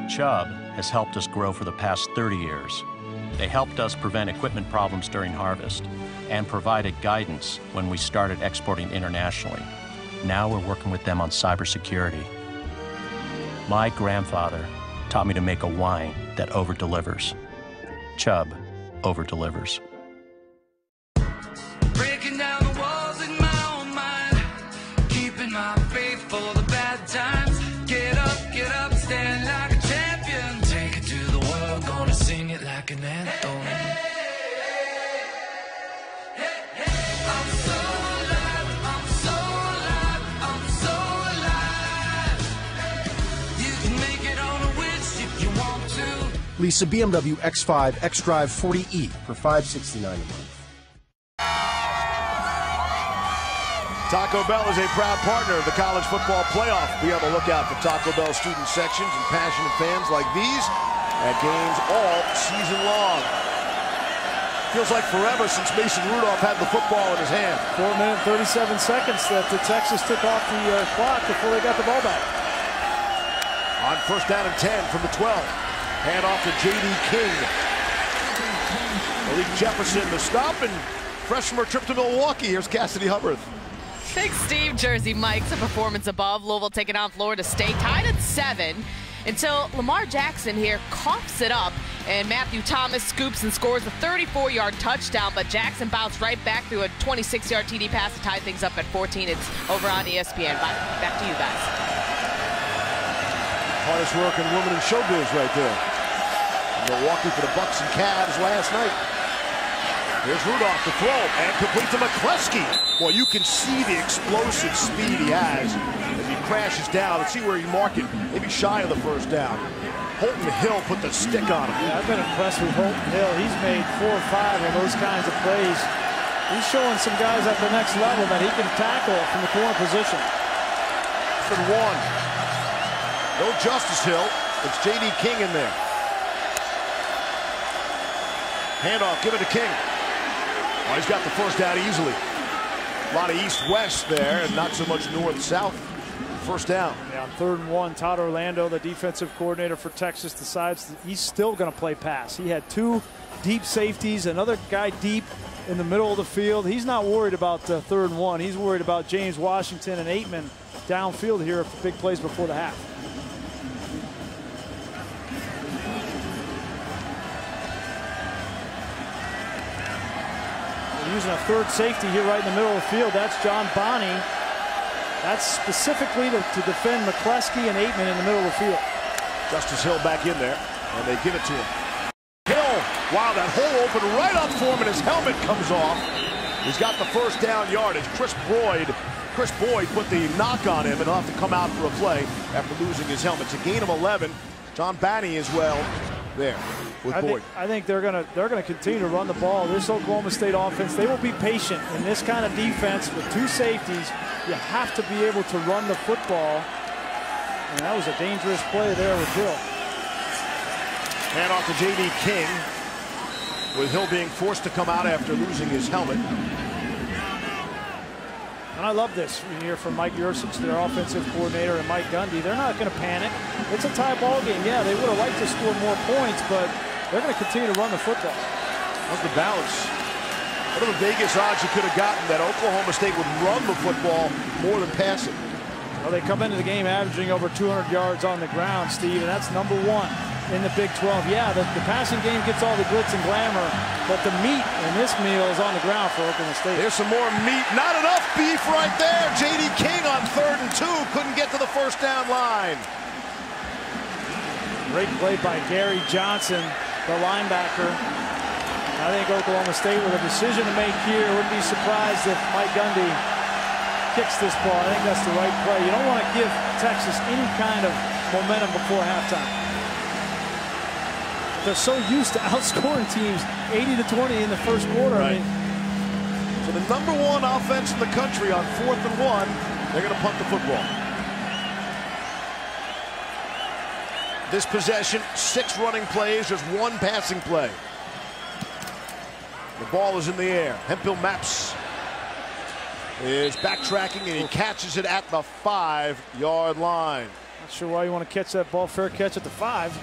Chubb has helped us grow for the past 30 years. They helped us prevent equipment problems during harvest and provided guidance when we started exporting internationally. Now we're working with them on cybersecurity. My grandfather taught me to make a wine that over-delivers. Chubb over-delivers. Breaking down the walls in my own mind, keeping my faith for the bad times. Get up, stand like a champion. Take it to the world, gonna sing it like an anthem. I'm so alive, I'm so alive, I'm so alive. You can make it on a wish if you want to. Lease a BMW X5 xDrive 40e for $569 a month. Taco Bell is a proud partner of the College Football Playoff. Be on the lookout for Taco Bell student sections and passionate fans like these at games all season long. Feels like forever since Mason Rudolph had the football in his hand. 4 minutes, 37 seconds that the Texas took off the clock before they got the ball back. On first down and 10 from the 12. Hand off to J.D. King. Malik Jefferson the stop, and fresh from her trip to Milwaukee, here's Cassidy Hubbard. Big Steve, Jersey Mike's a performance above. Louisville taking on Florida State, tied at 7 until Lamar Jackson here coughs it up, and Matthew Thomas scoops and scores a 34-yard touchdown, but Jackson bounced right back through a 26-yard TD pass to tie things up at 14. It's over on ESPN. Back to you guys. Hardest working woman in showbiz right there. Milwaukee for the Bucks and Cavs last night. Here's Rudolph to throw, and complete to McCleskey. Boy, you can see the explosive speed he has as he crashes down. Let's see where he marked it. Maybe shy of the first down. Holton Hill put the stick on him. Yeah, I've been impressed with Holton Hill. He's made 4 or 5 of those kinds of plays. He's showing some guys at the next level that he can tackle from the corner position. For one. No Justice Hill. It's J.D. King in there. Handoff, give it to King. Oh, he's got the first down easily. A lot of east-west there, and not so much north-south. First down. Yeah, on 3rd and 1, Todd Orlando, the defensive coordinator for Texas, decides that he's still going to play pass. He had 2 deep safeties, another guy deep in the middle of the field. He's not worried about 3rd and 1. He's worried about James Washington and Aitman downfield here for big plays before the half. Using a 3rd safety here right in the middle of the field. That's John Bonney. That's specifically to defend McCleskey and Aitman in the middle of the field. Justice Hill back in there, and they give it to him. Hill Wow, that hole opened right up for him, and his helmet comes off. He's got the first down yardage. Chris Boyd put the knock on him, and he'll have to come out for a play after losing his helmet. It's a gain of 11. John Banney as well there with Boyd. I think they're gonna continue to run the ball. This Oklahoma State offense, they will be patient in this kind of defense with two safeties. You have to be able to run the football, and that was a dangerous play there with Hill. Hand off to J.D. King, with Hill being forced to come out after losing his helmet. And I love this. You hear from Mike Yurcich, their offensive coordinator, and Mike Gundy. They're not going to panic. It's a tie ball game. Yeah, they would have liked to score more points, but they're going to continue to run the football. How's the balance? What are the Vegas odds you could have gotten that Oklahoma State would run the football more than pass it? Well, they come into the game averaging over 200 yards on the ground, Steve, and that's #1 in the Big 12. Yeah, the passing game gets all the glitz and glamour, but the meat in this meal is on the ground for Oklahoma State. There's some more meat. Not enough beef right there. J.D. King on 3rd and 2. Couldn't get to the first down line. Great play by Gary Johnson, the linebacker. I think Oklahoma State with a decision to make here. Wouldn't be surprised if Mike Gundy kicks this ball. I think that's the right play. You don't want to give Texas any kind of momentum before halftime. They're so used to outscoring teams 80-20 in the first quarter. Right. I mean, so the #1 offense in the country on 4th and 1, they're going to punt the football. This possession, 6 running plays, there's 1 passing play. The ball is in the air. Hemphill Maps is backtracking, and he catches it at the 5-yard line. Not sure why you want to catch that ball. Fair catch at the 5.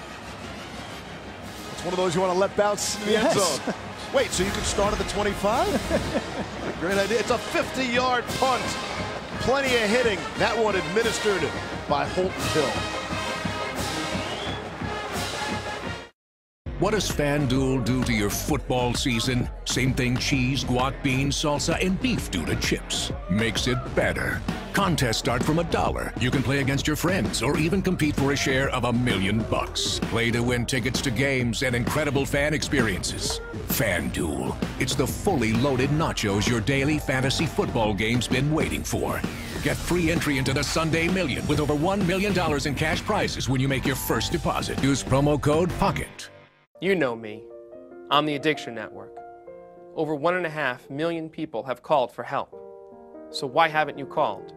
It's one of those you want to let bounce in the end zone. Wait, so you can start at the 25? Great idea. It's a 50-yard punt. Plenty of hitting. That one administered by Holton Hill. What does FanDuel do to your football season? Same thing cheese, guac, beans, salsa, and beef do to chips. Makes it better. Contests start from $1. You can play against your friends or even compete for a share of $1 million. Play to win tickets to games and incredible fan experiences. FanDuel. It's the fully loaded nachos your daily fantasy football game's been waiting for. Get free entry into the Sunday Million with over $1 million in cash prizes when you make your first deposit. Use promo code POCKET. You know me. I'm the Addiction Network. Over 1.5 million people have called for help. So why haven't you called?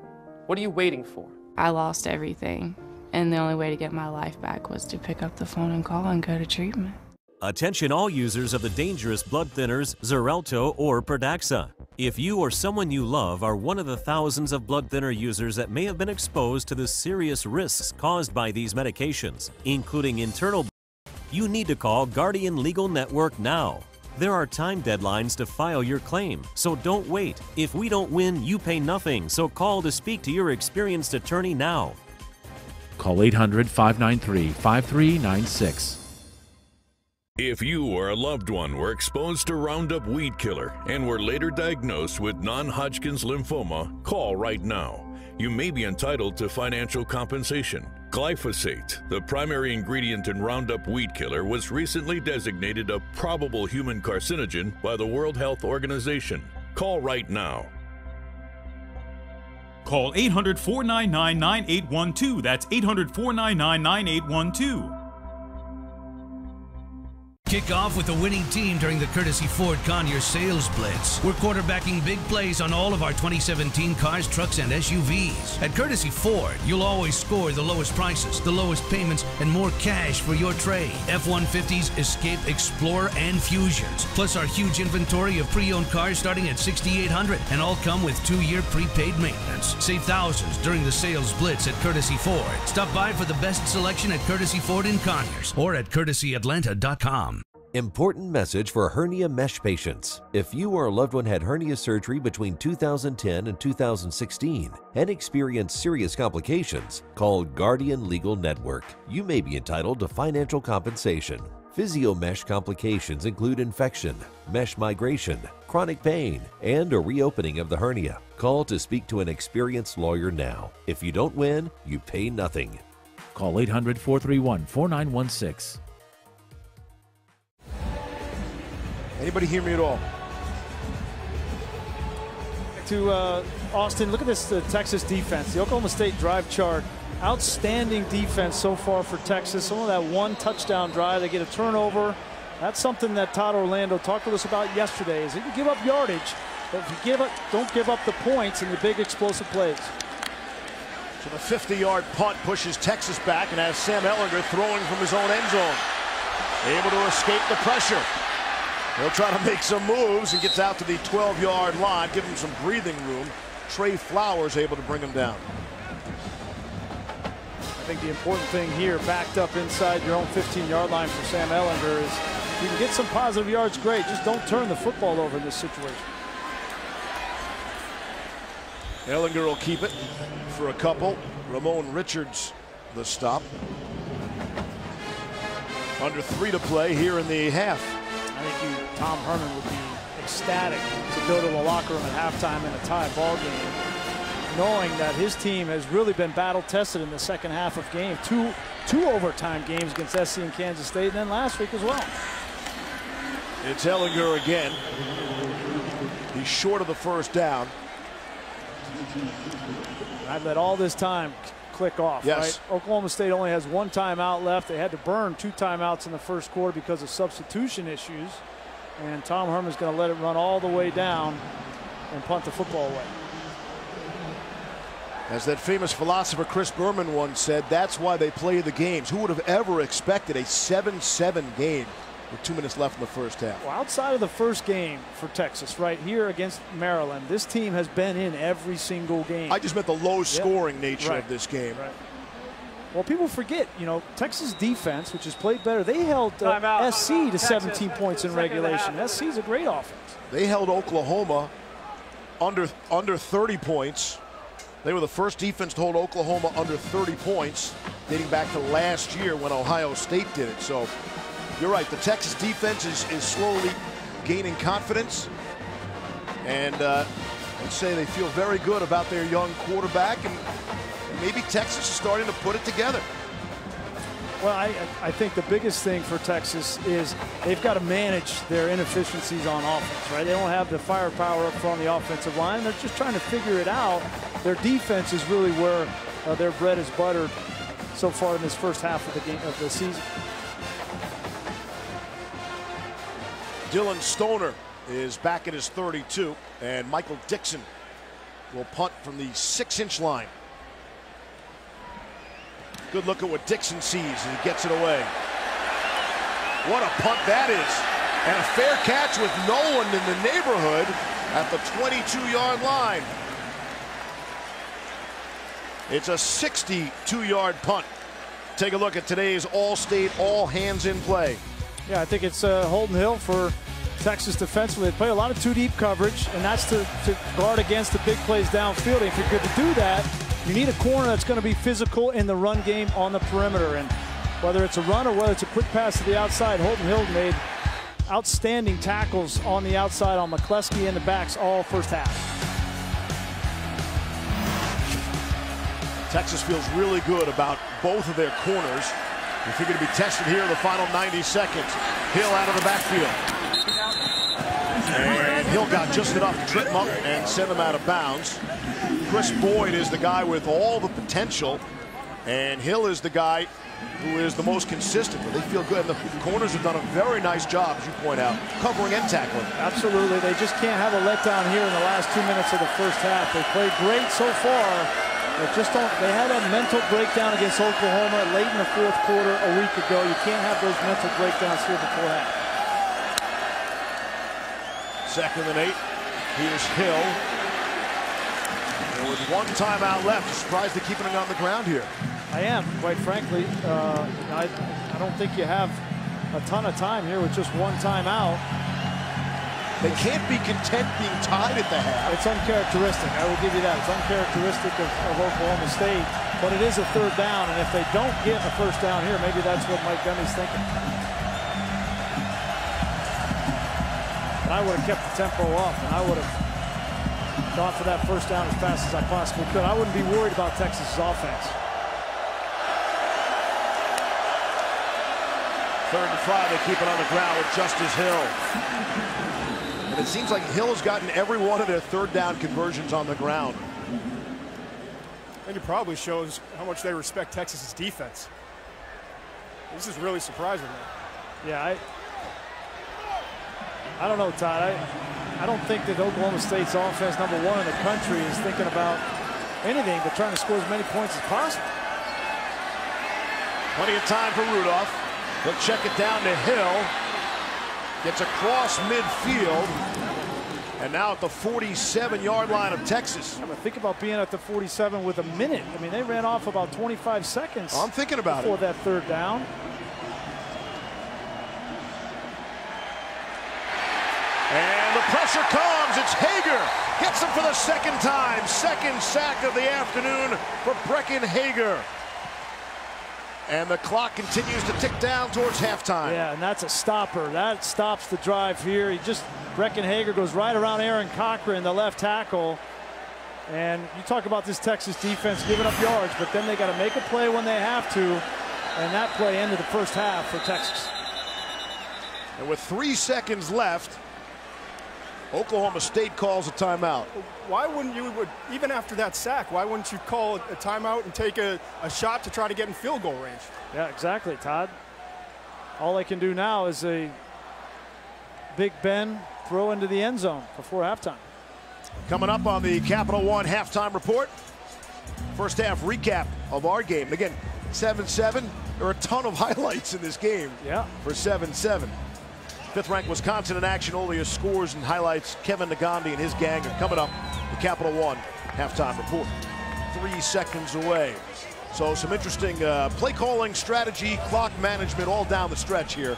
What are you waiting for? I lost everything, and the only way to get my life back was to pick up the phone and call and go to treatment. Attention all users of the dangerous blood thinners Xarelto or Pradaxa. If you or someone you love are one of the thousands of blood thinner users that may have been exposed to the serious risks caused by these medications, including internal, you need to call Guardian Legal Network now. There are time deadlines to file your claim, so don't wait. If we don't win, you pay nothing, so call to speak to your experienced attorney now. Call 800-593-5396. If you or a loved one were exposed to Roundup Weed Killer and were later diagnosed with non-Hodgkin's lymphoma, call right now. You may be entitled to financial compensation. Glyphosate, the primary ingredient in Roundup Weed Killer, was recently designated a probable human carcinogen by the World Health Organization. Call right now. Call 800-499-9812. That's 800-499-9812. Kick off with the winning team during the Courtesy Ford Conyers Sales Blitz. We're quarterbacking big plays on all of our 2017 cars, trucks, and SUVs. At Courtesy Ford, you'll always score the lowest prices, the lowest payments, and more cash for your trade. F-150s, Escape, Explorer, and Fusions. Plus our huge inventory of pre-owned cars starting at $6,800, and all come with 2-year prepaid maintenance. Save thousands during the Sales Blitz at Courtesy Ford. Stop by for the best selection at Courtesy Ford in Conyers or at courtesyatlanta.com. Important message for hernia mesh patients. If you or a loved one had hernia surgery between 2010 and 2016 and experienced serious complications, call Guardian Legal Network. You may be entitled to financial compensation. Physio-mesh complications include infection, mesh migration, chronic pain, and a reopening of the hernia. Call to speak to an experienced lawyer now. If you don't win, you pay nothing. Call 800-431-4916. Anybody hear me at all? To Austin, look at this Texas defense. The Oklahoma State drive chart. Outstanding defense so far for Texas. Some of that one touchdown drive, they get a turnover. That's something that Todd Orlando talked to us about yesterday. Is that you give up yardage, but if you don't give up the points and the big explosive plays. So the 50-yard punt pushes Texas back and has Sam Ehlinger throwing from his own end zone. Able to escape the pressure. He'll try to make some moves and gets out to the 12-yard line, give him some breathing room. Trey Flowers able to bring him down. I think the important thing here, backed up inside your own 15-yard line for Sam Ehlinger, is if you can get some positive yards, great. Just don't turn the football over in this situation. Ehlinger will keep it for a couple. Ramon Richards the stop. Under 3 to play here in the half. I think Tom Herman would be ecstatic to go to the locker room at halftime in a tie ball game, knowing that his team has really been battle tested in the second half of game. Two overtime games against SC and Kansas State, and then last week as well. It's Ehlinger again. He's short of the first down. I've let all this time click off. Yes. Right? Oklahoma State only has 1 timeout left. They had to burn 2 timeouts in the first quarter because of substitution issues. And Tom Herman's going to let it run all the way down and punt the football away. As that famous philosopher Chris Berman once said, that's why they play the games. Who would have ever expected a 7-7 game with 2 minutes left in the first half? Well, outside of the first game for Texas, right here against Maryland, this team has been in every single game. I just meant the low-scoring nature of this game. Right. Well, people forget, you know, Texas defense, which has played better, they held SC to 17 points in regulation. SC's a great offense. They held Oklahoma under 30 points. They were the first defense to hold Oklahoma under 30 points dating back to last year when Ohio State did it. So you're right, the Texas defense is slowly gaining confidence. And let's say they feel very good about their young quarterback, and maybe Texas is starting to put it together. Well, I think the biggest thing for Texas is they've got to manage their inefficiencies on offense, right? They don't have the firepower up front on the offensive line. They're just trying to figure it out. Their defense is really where their bread is buttered so far in this first half of the game of the season. Dylan Stoner is back at his 32, and Michael Dixon will punt from the 6-inch line. Good look at what Dixon sees, and he gets it away. What a punt that is. And a fair catch with no one in the neighborhood at the 22-yard line. It's a 62-yard punt. Take a look at today's All-State, all-hands-in play. Yeah, I think it's Holden Hill for Texas defensively. They play a lot of 2-deep coverage, and that's to guard against the big plays downfield. And if you're good to do that, you need a corner that's going to be physical in the run game on the perimeter. And whether it's a run or whether it's a quick pass to the outside, Holden Hill made outstanding tackles on the outside on McCleskey and the backs all first half. Texas feels really good about both of their corners. They figure to be tested here in the final 90 seconds. Hill out of the backfield. And Hill got just enough to trip him up and send him out of bounds. Chris Boyd is the guy with all the potential, and Hill is the guy who is the most consistent. But they feel good, and the corners have done a very nice job, as you point out, covering and tackling. Absolutely. They just can't have a letdown here in the last 2 minutes of the first half. They played great so far. They just don't. They had a mental breakdown against Oklahoma late in the fourth quarter a week ago. You can't have those mental breakdowns here before half. 2nd and 8. Here's Hill. And with 1 timeout left, surprised they're keeping it on the ground here. I am, quite frankly. I don't think you have a ton of time here with just 1 timeout. They can't be content being tied at the half. It's uncharacteristic. I will give you that. It's uncharacteristic of Oklahoma State. But it is a 3rd down, and if they don't get a 1st down here, maybe that's what Mike Gundy's thinking. And I would have kept the tempo up, and I would have gone for that 1st down as fast as I possibly could. I wouldn't be worried about Texas's offense. 3rd and 5, they keep it on the ground with Justice Hill. And it seems like Hill has gotten every one of their 3rd down conversions on the ground. And it probably shows how much they respect Texas's defense. This is really surprising. Yeah, I don't know, Todd. I don't think that Oklahoma State's offense, number 1 in the country, is thinking about anything but trying to score as many points as possible. Plenty of time for Rudolph. He'll check it down to Hill. Gets across midfield. And now at the 47-yard line of Texas. I mean, think about being at the 47 with a minute. I mean, they ran off about 25 seconds. I'm thinking about before that 3rd down. And the pressure comes. It's Hager. Gets him for the 2nd time. 2nd sack of the afternoon for Brecken Hager. And the clock continues to tick down towards halftime. Yeah, and that's a stopper. That stops the drive here. Brecken Hager goes right around Aaron Cochran, the left tackle. And you talk about this Texas defense giving up yards, but then they got to make a play when they have to. And that play ended the 1st half for Texas. And with 3 seconds left, Oklahoma State calls a timeout. Why wouldn't you, even after that sack, why wouldn't you call a timeout and take a shot to try to get in field goal range? Yeah, exactly, Todd. All they can do now is a Big Ben throw into the end zone before halftime. Coming up on the Capital One halftime report, 1st half recap of our game. Again, 7-7. There are a ton of highlights in this game. Yeah. For 7-7. 5th-ranked Wisconsin in action. All the scores and highlights. Kevin Nagandi and his gang are coming up. The Capital One halftime report. 3 seconds away. So some interesting play calling, strategy, clock management all down the stretch here,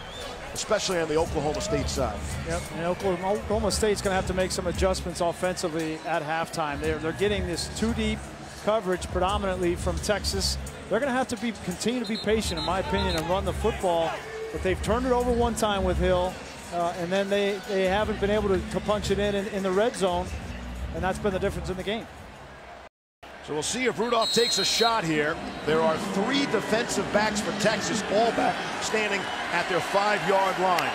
especially on the Oklahoma State side. Yep, and Oklahoma State's going to have to make some adjustments offensively at halftime. They're getting this 2-deep coverage predominantly from Texas. They're going to have to continue to be patient, in my opinion, and run the football. But they've turned it over one time with Hill, and then they haven't been able to punch it in the red zone, and that's been the difference in the game. So we'll see if Rudolph takes a shot here. There are 3 defensive backs for Texas, all back standing at their 5-yard line.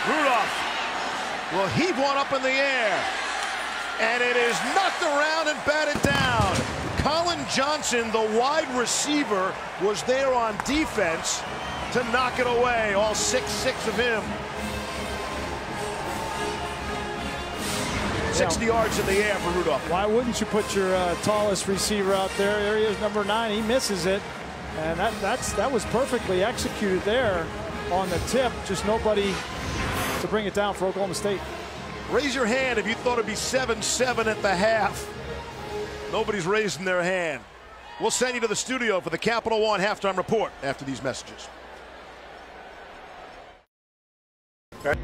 Rudolph will heave one up in the air, and it is knocked around and batted down. Colin Johnson, the wide receiver, was there on defense to knock it away. All 6'6" of him. 60 yards in the air for Rudolph. Why wouldn't you put your tallest receiver out there? There he is, number 9. He misses it, and that was perfectly executed there on the tip. Just nobody to bring it down for Oklahoma State. Raise your hand if you thought it'd be 7-7 at the half. Nobody's raising their hand. We'll send you to the studio for the Capital One halftime report after these messages.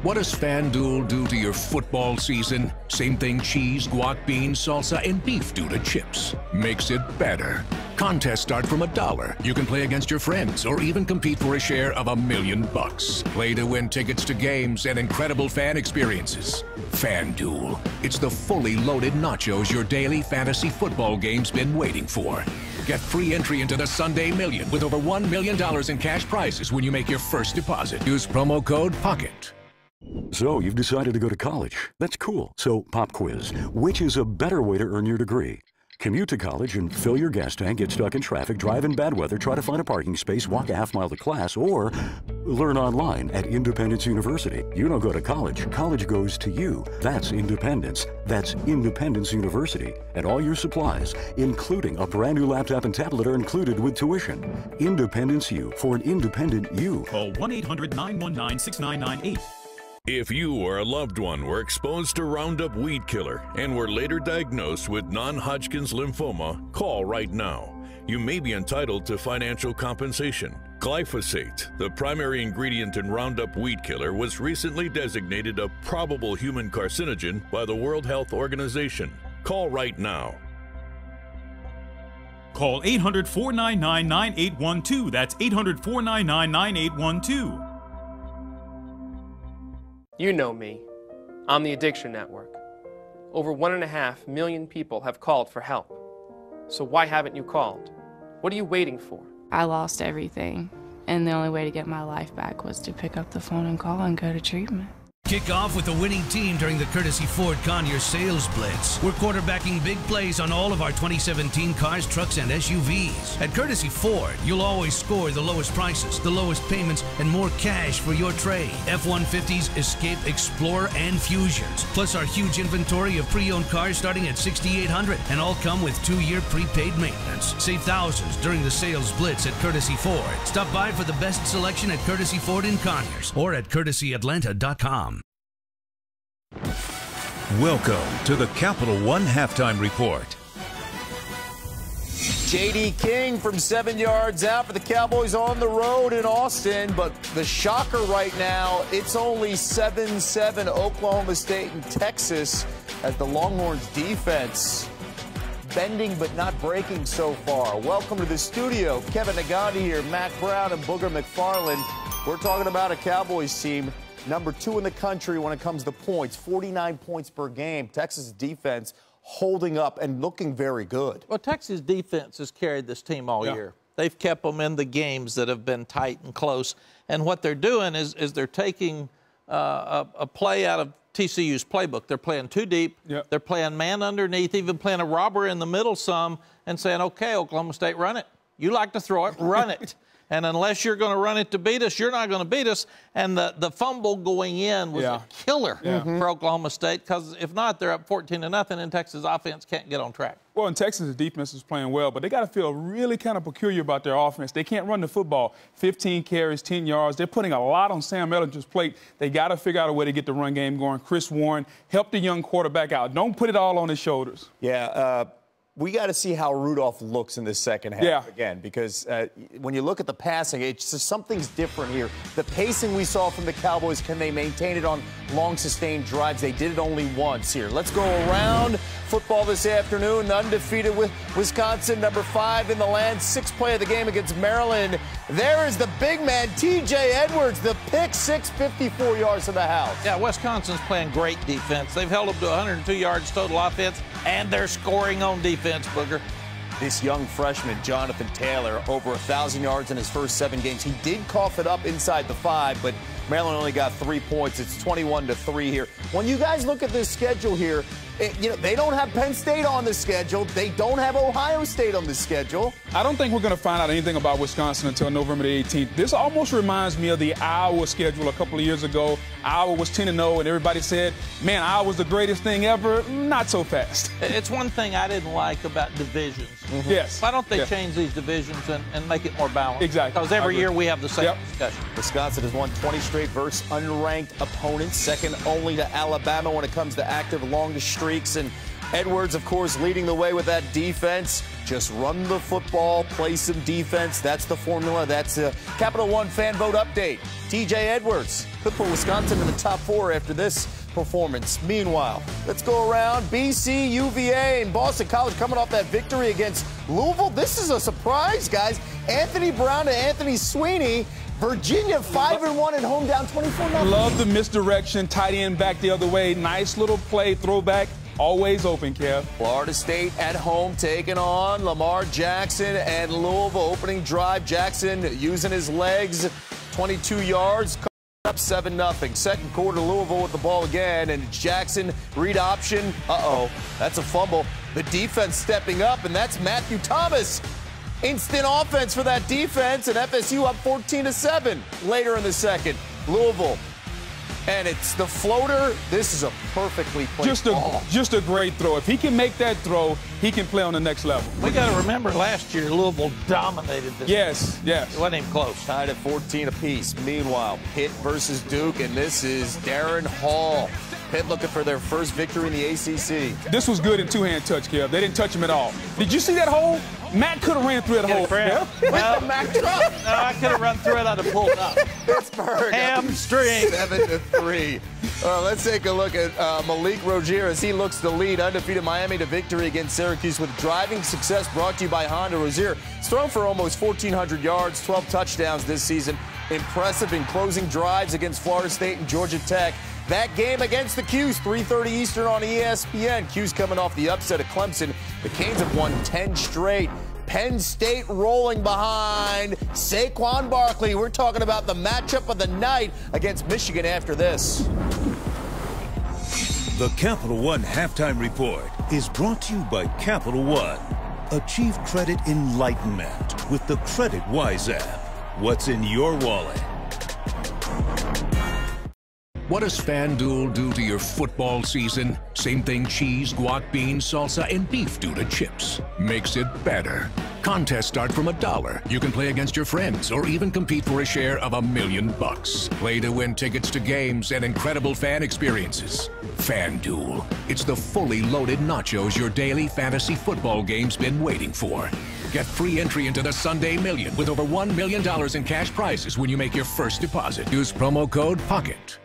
What does FanDuel do to your football season? Same thing cheese, guac, beans, salsa, and beef do to chips. Makes it better. Contests start from $1. You can play against your friends or even compete for a share of $1 million. Play to win tickets to games and incredible fan experiences. FanDuel. It's the fully loaded nachos your daily fantasy football game's been waiting for. Get free entry into the Sunday Million with over $1 million in cash prizes when you make your first deposit. Use promo code POCKET. So, you've decided to go to college. That's cool. So, pop quiz. Which is a better way to earn your degree? Commute to college and fill your gas tank, get stuck in traffic, drive in bad weather, try to find a parking space, walk a half-mile to class, or learn online at Independence University. You don't go to college. College goes to you. That's independence. That's Independence University. And all your supplies, including a brand new laptop and tablet, are included with tuition. Independence U for an independent you. Call 1-800-919-6998. If you or a loved one were exposed to Roundup Weed Killer and were later diagnosed with non-Hodgkin's lymphoma, call right now. You may be entitled to financial compensation. Glyphosate, the primary ingredient in Roundup Weed Killer, was recently designated a probable human carcinogen by the World Health Organization. Call right now. Call 800-499-9812. That's 800-499-9812. You know me. I'm the Addiction Network. Over 1.5 million people have called for help. So why haven't you called? What are you waiting for? I lost everything, and the only way to get my life back was to pick up the phone and call and go to treatment. Kick off with the winning team during the Courtesy Ford Conyers Sales Blitz. We're quarterbacking big plays on all of our 2017 cars, trucks, and SUVs. At Courtesy Ford, you'll always score the lowest prices, the lowest payments, and more cash for your trade. F-150s, Escape, Explorer, and Fusions. Plus our huge inventory of pre-owned cars starting at $6,800, and all come with 2-year prepaid maintenance. Save thousands during the Sales Blitz at Courtesy Ford. Stop by for the best selection at Courtesy Ford in Conyers or at CourtesyAtlanta.com. Welcome to the Capital One Halftime Report. J.D. King from 7 yards out for the Cowboys on the road in Austin. But the shocker right now, it's only 7-7 Oklahoma State and Texas as the Longhorns defense bending but not breaking so far. Welcome to the studio. Kevin Negandhi here, Matt Brown and Booger McFarland. We're talking about a Cowboys team number 2 in the country when it comes to points, 49 points per game. Texas defense holding up and looking very good. Well, Texas defense has carried this team all year. They've kept them in the games that have been tight and close. And what they're doing is they're taking a play out of TCU's playbook. They're playing too deep. They're playing man underneath, even playing a robber in the middle some, and saying, okay, Oklahoma State, run it. You like to throw it, run it. And unless you're going to run it to beat us, you're not going to beat us. And the fumble going in was a killer for Oklahoma State, because if not, they're up 14-0, and Texas offense can't get on track. Well, and Texas' defense is playing well, but they got to feel really kind of peculiar about their offense. They can't run the football. 15 carries, 10 yards. They're putting a lot on Sam Ehlinger's plate. They got to figure out a way to get the run game going. Chris Warren, help the young quarterback out. Don't put it all on his shoulders. Yeah, we got to see how Rudolph looks in this second half again, because when you look at the passing, it's just something's different here. The pacing we saw from the Cowboys, can they maintain it on long sustained drives? They did it only once here. Let's go around football this afternoon. Undefeated with Wisconsin, number 5 in the land. 6th play of the game against Maryland. There is the big man, T.J. Edwards, the pick 6, 54 yards to the house. Yeah, Wisconsin's playing great defense. They've held them to 102 yards total offense, and they're scoring on defense, Booger. This young freshman, Jonathan Taylor, over 1,000 yards in his first 7 games. He did cough it up inside the 5, but Maryland only got 3 points. It's 21-3 here. When you guys look at this schedule here, they don't have Penn State on the schedule. They don't have Ohio State on the schedule. I don't think we're going to find out anything about Wisconsin until November the 18th. This almost reminds me of the Iowa schedule a couple of years ago. Iowa was 10-0, and everybody said, man, Iowa's the greatest thing ever. Not so fast. It's one thing I didn't like about divisions. Yes. Why don't they change these divisions and make it more balanced? Exactly. Because every year we have the same discussion. Wisconsin has won 20 straight versus unranked opponents, second only to Alabama when it comes to active longest streaks. And Edwards, of course, leading the way with that defense. Just run the football, play some defense. That's the formula. That's a Capital One fan vote update. T.J. Edwards could put Wisconsin in the top 4 after this performance. Meanwhile, let's go around. BC, UVA, and Boston College coming off that victory against Louisville. This is a surprise, guys. Anthony Brown and Anthony Sweeney. Virginia 5-1 at home, down 24-0. Love the misdirection, tight end back the other way. Nice little play, throwback. Always open, Kev. Florida State at home taking on Lamar Jackson and Louisville. Opening drive, Jackson using his legs, 22 yards, up 7-0. Second quarter, Louisville with the ball again, and Jackson, read option. That's a fumble. The defense stepping up, and that's Matthew Thomas. Instant offense for that defense, and FSU up 14-7 later in the second. Louisville. And it's the floater. This is a perfectly placed ball. Just a great throw. If he can make that throw, he can play on the next level. We got to remember last year Louisville dominated this. Yes. It wasn't even close. Tied at 14 apiece. Meanwhile, Pitt versus Duke, and this is Darren Hall. Pitt looking for their first victory in the ACC. This was good in two-hand touch, Kev. They didn't touch him at all. Did you see that hole? Matt could have ran through that hole. Well, no, I could have run through it. I'd have pulled up. Pittsburgh. Hamstring. 7-3. Let's take a look at Malik Rozier as he looks to lead undefeated Miami to victory against Syracuse with driving success brought to you by Honda. Rozier has thrown for almost 1,400 yards, 12 touchdowns this season. Impressive in closing drives against Florida State and Georgia Tech. That game against the Cuse, 3:30 Eastern on ESPN. Cuse coming off the upset of Clemson. The Canes have won 10 straight. Penn State rolling behind Saquon Barkley. We're talking about the matchup of the night against Michigan after this. The Capital One Halftime Report is brought to you by Capital One. Achieve credit enlightenment with the Credit Wise app. What's in your wallet? What does FanDuel do to your football season? Same thing cheese, guac, beans, salsa, and beef do to chips. Makes it better. Contests start from $1. You can play against your friends or even compete for a share of $1 million. Play to win tickets to games and incredible fan experiences. FanDuel. It's the fully loaded nachos your daily fantasy football game's been waiting for. Get free entry into the Sunday Million with over $1 million in cash prizes when you make your first deposit. Use promo code POCKET.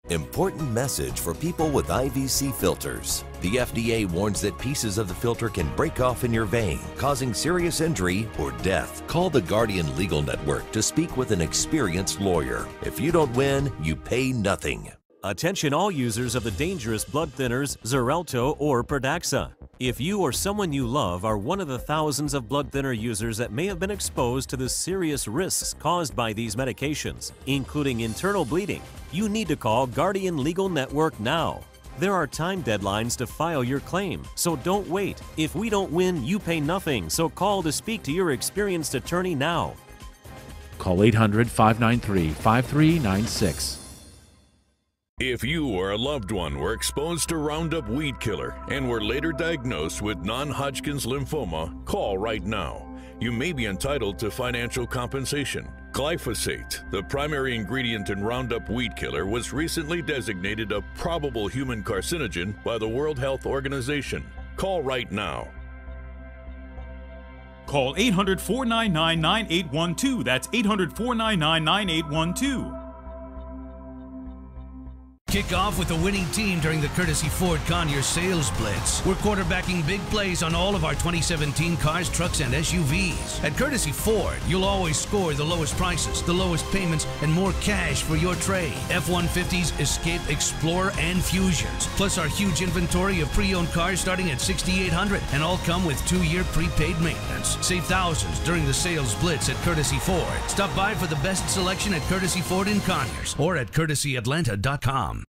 Important message for people with IVC filters. The FDA warns that pieces of the filter can break off in your vein, causing serious injury or death. Call the Guardian Legal Network to speak with an experienced lawyer. If you don't win, you pay nothing. Attention all users of the dangerous blood thinners Xarelto or Pradaxa. If you or someone you love are one of the thousands of blood thinner users that may have been exposed to the serious risks caused by these medications, including internal bleeding, you need to call Guardian Legal Network now. There are time deadlines to file your claim, so don't wait. If we don't win, you pay nothing, so call to speak to your experienced attorney now. Call 800-593-5396. If you or a loved one were exposed to Roundup Weed Killer and were later diagnosed with non-Hodgkin's lymphoma, call right now. You may be entitled to financial compensation. Glyphosate, the primary ingredient in Roundup Weed Killer, was recently designated a probable human carcinogen by the World Health Organization. Call right now. Call 800-499-9812. That's 800-499-9812. Kick off with the winning team during the Courtesy Ford Conyers Sales Blitz. We're quarterbacking big plays on all of our 2017 cars, trucks, and SUVs. At Courtesy Ford, you'll always score the lowest prices, the lowest payments, and more cash for your trade. F-150s, Escape, Explorer, and Fusions. Plus our huge inventory of pre-owned cars starting at $6,800, and all come with 2-year prepaid maintenance. Save thousands during the Sales Blitz at Courtesy Ford. Stop by for the best selection at Courtesy Ford in Conyers or at CourtesyAtlanta.com.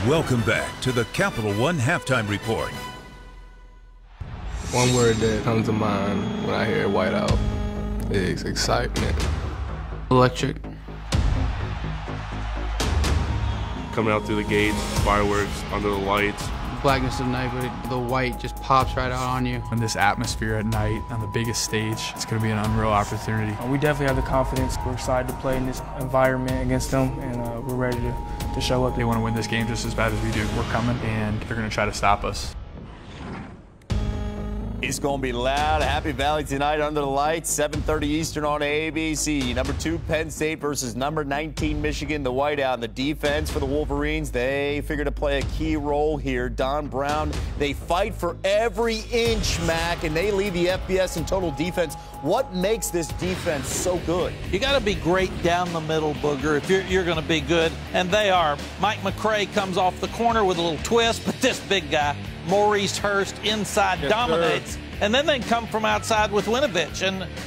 Welcome back to the Capital One Halftime Report. One word that comes to mind when I hear whiteout is excitement. Electric. Coming out through the gates, fireworks, under the lights. Blackness of night, but the white just pops right out on you. In this atmosphere at night, on the biggest stage, it's going to be an unreal opportunity. We definitely have the confidence. We're excited to play in this environment against them, and we're ready to show up. They want to win this game just as bad as we do. We're coming, and they're going to try to stop us. It's going to be loud. Happy Valley tonight under the lights, 7:30 Eastern on ABC. Number 2 Penn State versus number 19 Michigan. The whiteout, the defense for the Wolverines. They figure to play a key role here. Don Brown, they fight for every inch, Mac, and they lead the FBS in total defense. What makes this defense so good? You got to be great down the middle, Booger, if you're going to be good, and they are. Mike McCray comes off the corner with a little twist, but this big guy, Maurice Hurst, inside dominates. Sir. And then they come from outside with Winovich,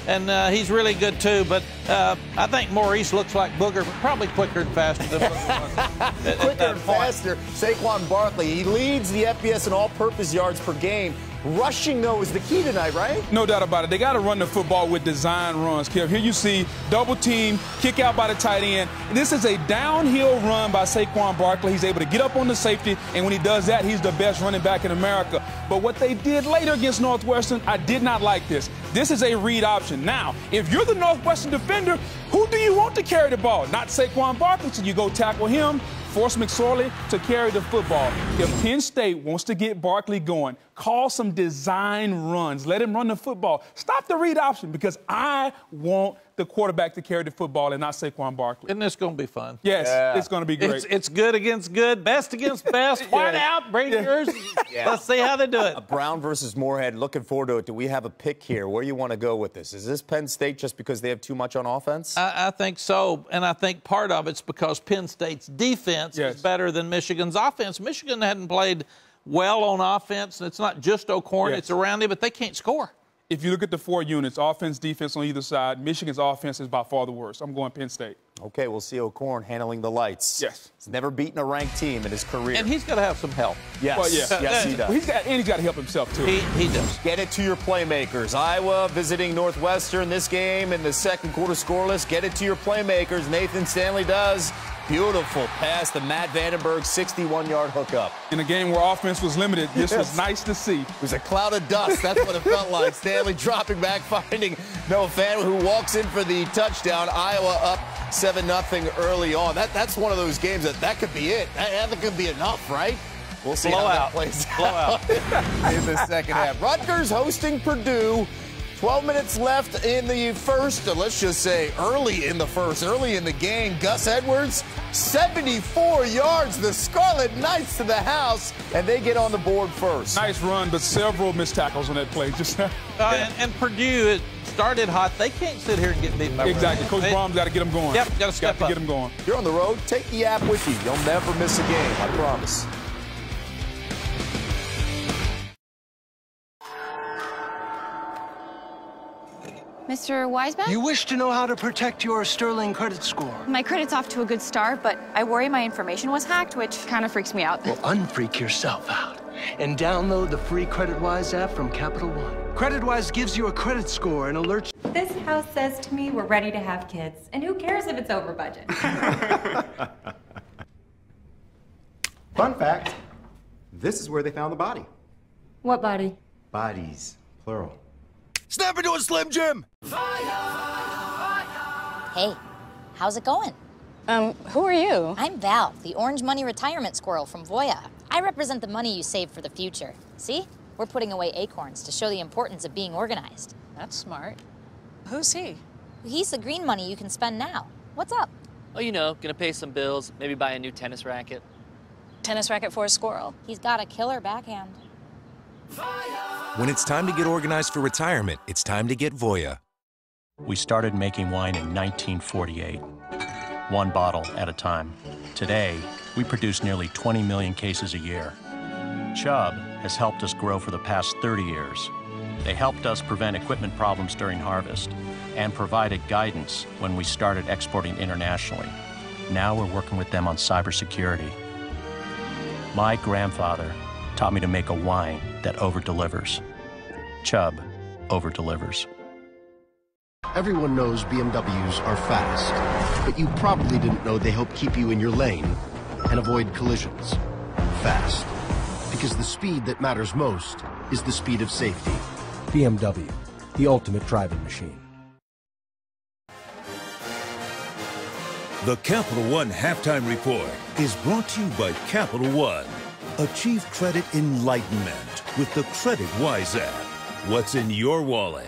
and he's really good too. But I think Maurice looks like Booger, but probably quicker and faster than Booger. Quicker and faster. Saquon Barkley, he leads the FBS in all-purpose yards per game. Rushing, though, is the key tonight, right? No doubt about it. They got to run the football with design runs, Kev. Here you see double team, kick out by the tight end. This is a downhill run by Saquon Barkley. He's able to get up on the safety, and when he does that, he's the best running back in America. But what they did later against Northwestern, I did not like this. This is a read option. Now, if you're the Northwestern defender, who do you want to carry the ball? Not Saquon Barkley, so you go tackle him. Force McSorley to carry the football. If Penn State wants to get Barkley going, call some design runs. Let him run the football. Stop the read option because I want the quarterback to carry the football and not Saquon Barkley. Isn't this going to be fun? Yes, it's going to be great. It's good against good, best against best. White out, Brady jersey. Let's see how they do it. Brown versus Moorhead. Looking forward to it. Do we have a pick here? Where do you want to go with this? Is this Penn State just because they have too much on offense? I think so, and I think part of it's because Penn State's defense is better than Michigan's offense. Michigan hadn't played well on offense, and it's not just O'Korn, Yes. it's around him, but they can't score. If you look at the 4 units, offense, defense on either side, Michigan's offense is by far the worst. I'm going Penn State. Okay, we'll see O'Korn handling the lights. Yes. He's never beaten a ranked team in his career. And he's got to have some help. Yes, Well, yeah. yes, he does. He's got to help himself, too. He does. Get it to your playmakers. Iowa visiting Northwestern this game in the second quarter scoreless. Get it to your playmakers. Nathan Stanley does. Beautiful pass to Matt Vandenberg, 61-yard hookup. In a game where offense was limited, this was nice to see. It was a cloud of dust. That's what it felt like. Stanley dropping back, finding Noah Fan, who walks in for the touchdown. Iowa up 7-0 early on. That's one of those games that could be it. That could be enough, right? We'll see how that plays out in the second half. Rutgers hosting Purdue. 12 minutes left in the first, let's just say early in the game. Gus Edwards, 74 yards. The Scarlet Knights to the house, and they get on the board first. Nice run, but several missed tackles on that play. And Purdue, it started hot. They can't sit here and get beat by Exactly. Coach Brom's got to get them going. Yep, got to step up. Get them going. If you're on the road, take the app with you. You'll never miss a game, I promise. Mr. Weisbach? You wish to know how to protect your Sterling credit score. My credit's off to a good start, but I worry my information was hacked, which kind of freaks me out. Well, unfreak yourself out and download the free CreditWise app from Capital One. CreditWise gives you a credit score and alerts. This house says to me we're ready to have kids, and who cares if it's over budget? Fun fact, this is where they found the body. What body? Bodies, plural. Snap into a Slim Jim! Hey, how's it going? Who are you? I'm Val, the Orange Money Retirement Squirrel from Voya. I represent the money you save for the future. See? We're putting away acorns to show the importance of being organized. That's smart. Who's he? He's the green money you can spend now. What's up? Oh, you know, gonna pay some bills, maybe buy a new tennis racket. Tennis racket for a squirrel. He's got a killer backhand. When it's time to get organized for retirement, it's time to get Voya. We started making wine in 1948, one bottle at a time. Today, we produce nearly 20 million cases a year. Chubb has helped us grow for the past 30 years. They helped us prevent equipment problems during harvest and provided guidance when we started exporting internationally. Now we're working with them on cybersecurity. My grandfather taught me to make a wine that over-delivers. Chubb over-delivers. Everyone knows BMWs are fast, but you probably didn't know they help keep you in your lane and avoid collisions. Fast, because the speed that matters most is the speed of safety. BMW, the ultimate driving machine. The Capital One Halftime Report is brought to you by Capital One. Achieve credit enlightenment with the CreditWise app. What's in your wallet?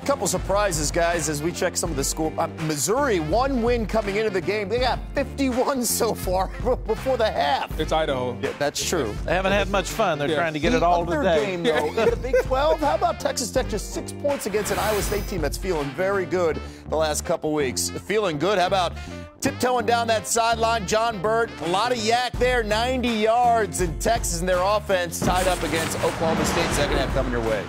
Couple surprises, guys, as we check some of the score. Missouri, one win coming into the game. They got 51 so far before the half. It's Idaho. Yeah, that's true. They haven't had much fun. They're trying to get it all today. Game, though, in the Big 12, how about Texas Tech just 6 points against an Iowa State team that's feeling very good the last couple weeks? Feeling good. How about tiptoeing down that sideline, John Burt? A lot of yak there, 90 yards in Texas, and their offense tied up against Oklahoma State. Second half coming your way.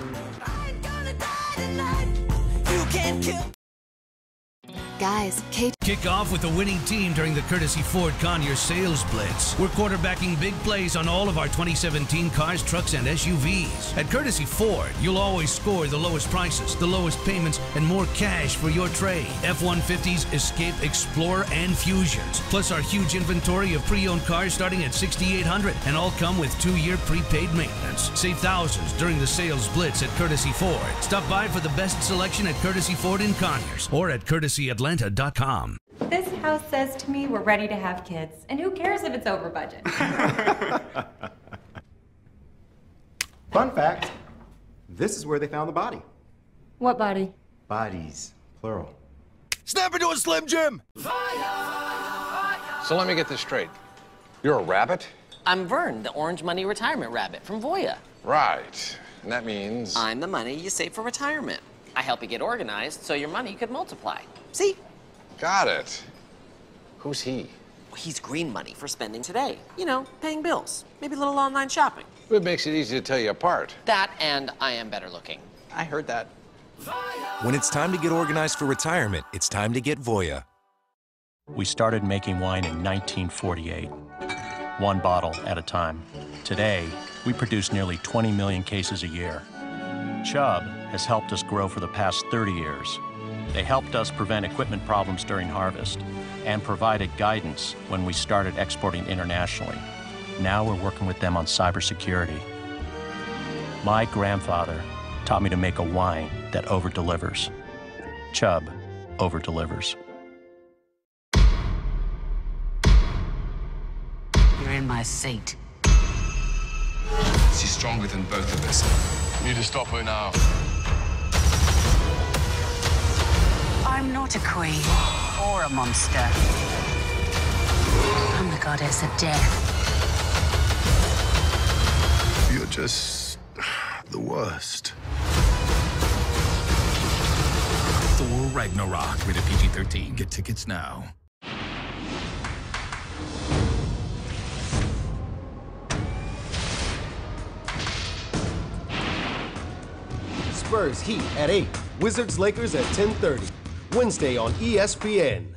Guys, Kick off with the winning team during the Courtesy Ford Conyers Sales Blitz. We're quarterbacking big plays on all of our 2017 cars, trucks, and SUVs. At Courtesy Ford, you'll always score the lowest prices, the lowest payments, and more cash for your trade. F-150s, Escape, Explorer, and Fusions. Plus our huge inventory of pre-owned cars starting at $6,800, and all come with 2-year prepaid maintenance. Save thousands during the Sales Blitz at Courtesy Ford. Stop by for the best selection at Courtesy Ford in Conyers or at CourtesyAtlanta.com. This house says to me we're ready to have kids, and who cares if it's over budget? Fun fact, this is where they found the body. What body? Bodies, plural. Snap into a Slim Jim! So let me get this straight. You're a rabbit? I'm Vern, the Orange Money Retirement Rabbit from Voya. Right. And that means... I'm the money you save for retirement. I help you get organized so your money could multiply. See? Got it. Who's he? He's green money for spending today. You know, paying bills. Maybe a little online shopping. It makes it easy to tell you apart. That and I am better looking. I heard that. When it's time to get organized for retirement, it's time to get Voya. We started making wine in 1948, one bottle at a time. Today, we produce nearly 20 million cases a year. Chubb has helped us grow for the past 30 years. They helped us prevent equipment problems during harvest and provided guidance when we started exporting internationally. Now we're working with them on cybersecurity. My grandfather taught me to make a wine that over-delivers. Chubb over-delivers. You're in my seat. She's stronger than both of us. You need to stop her now. I'm not a queen or a monster. I'm the goddess of death. You're just the worst. Thor Ragnarok, rated PG-13. Get tickets now. Spurs Heat at 8. Wizards Lakers at 10:30. Wednesday on ESPN.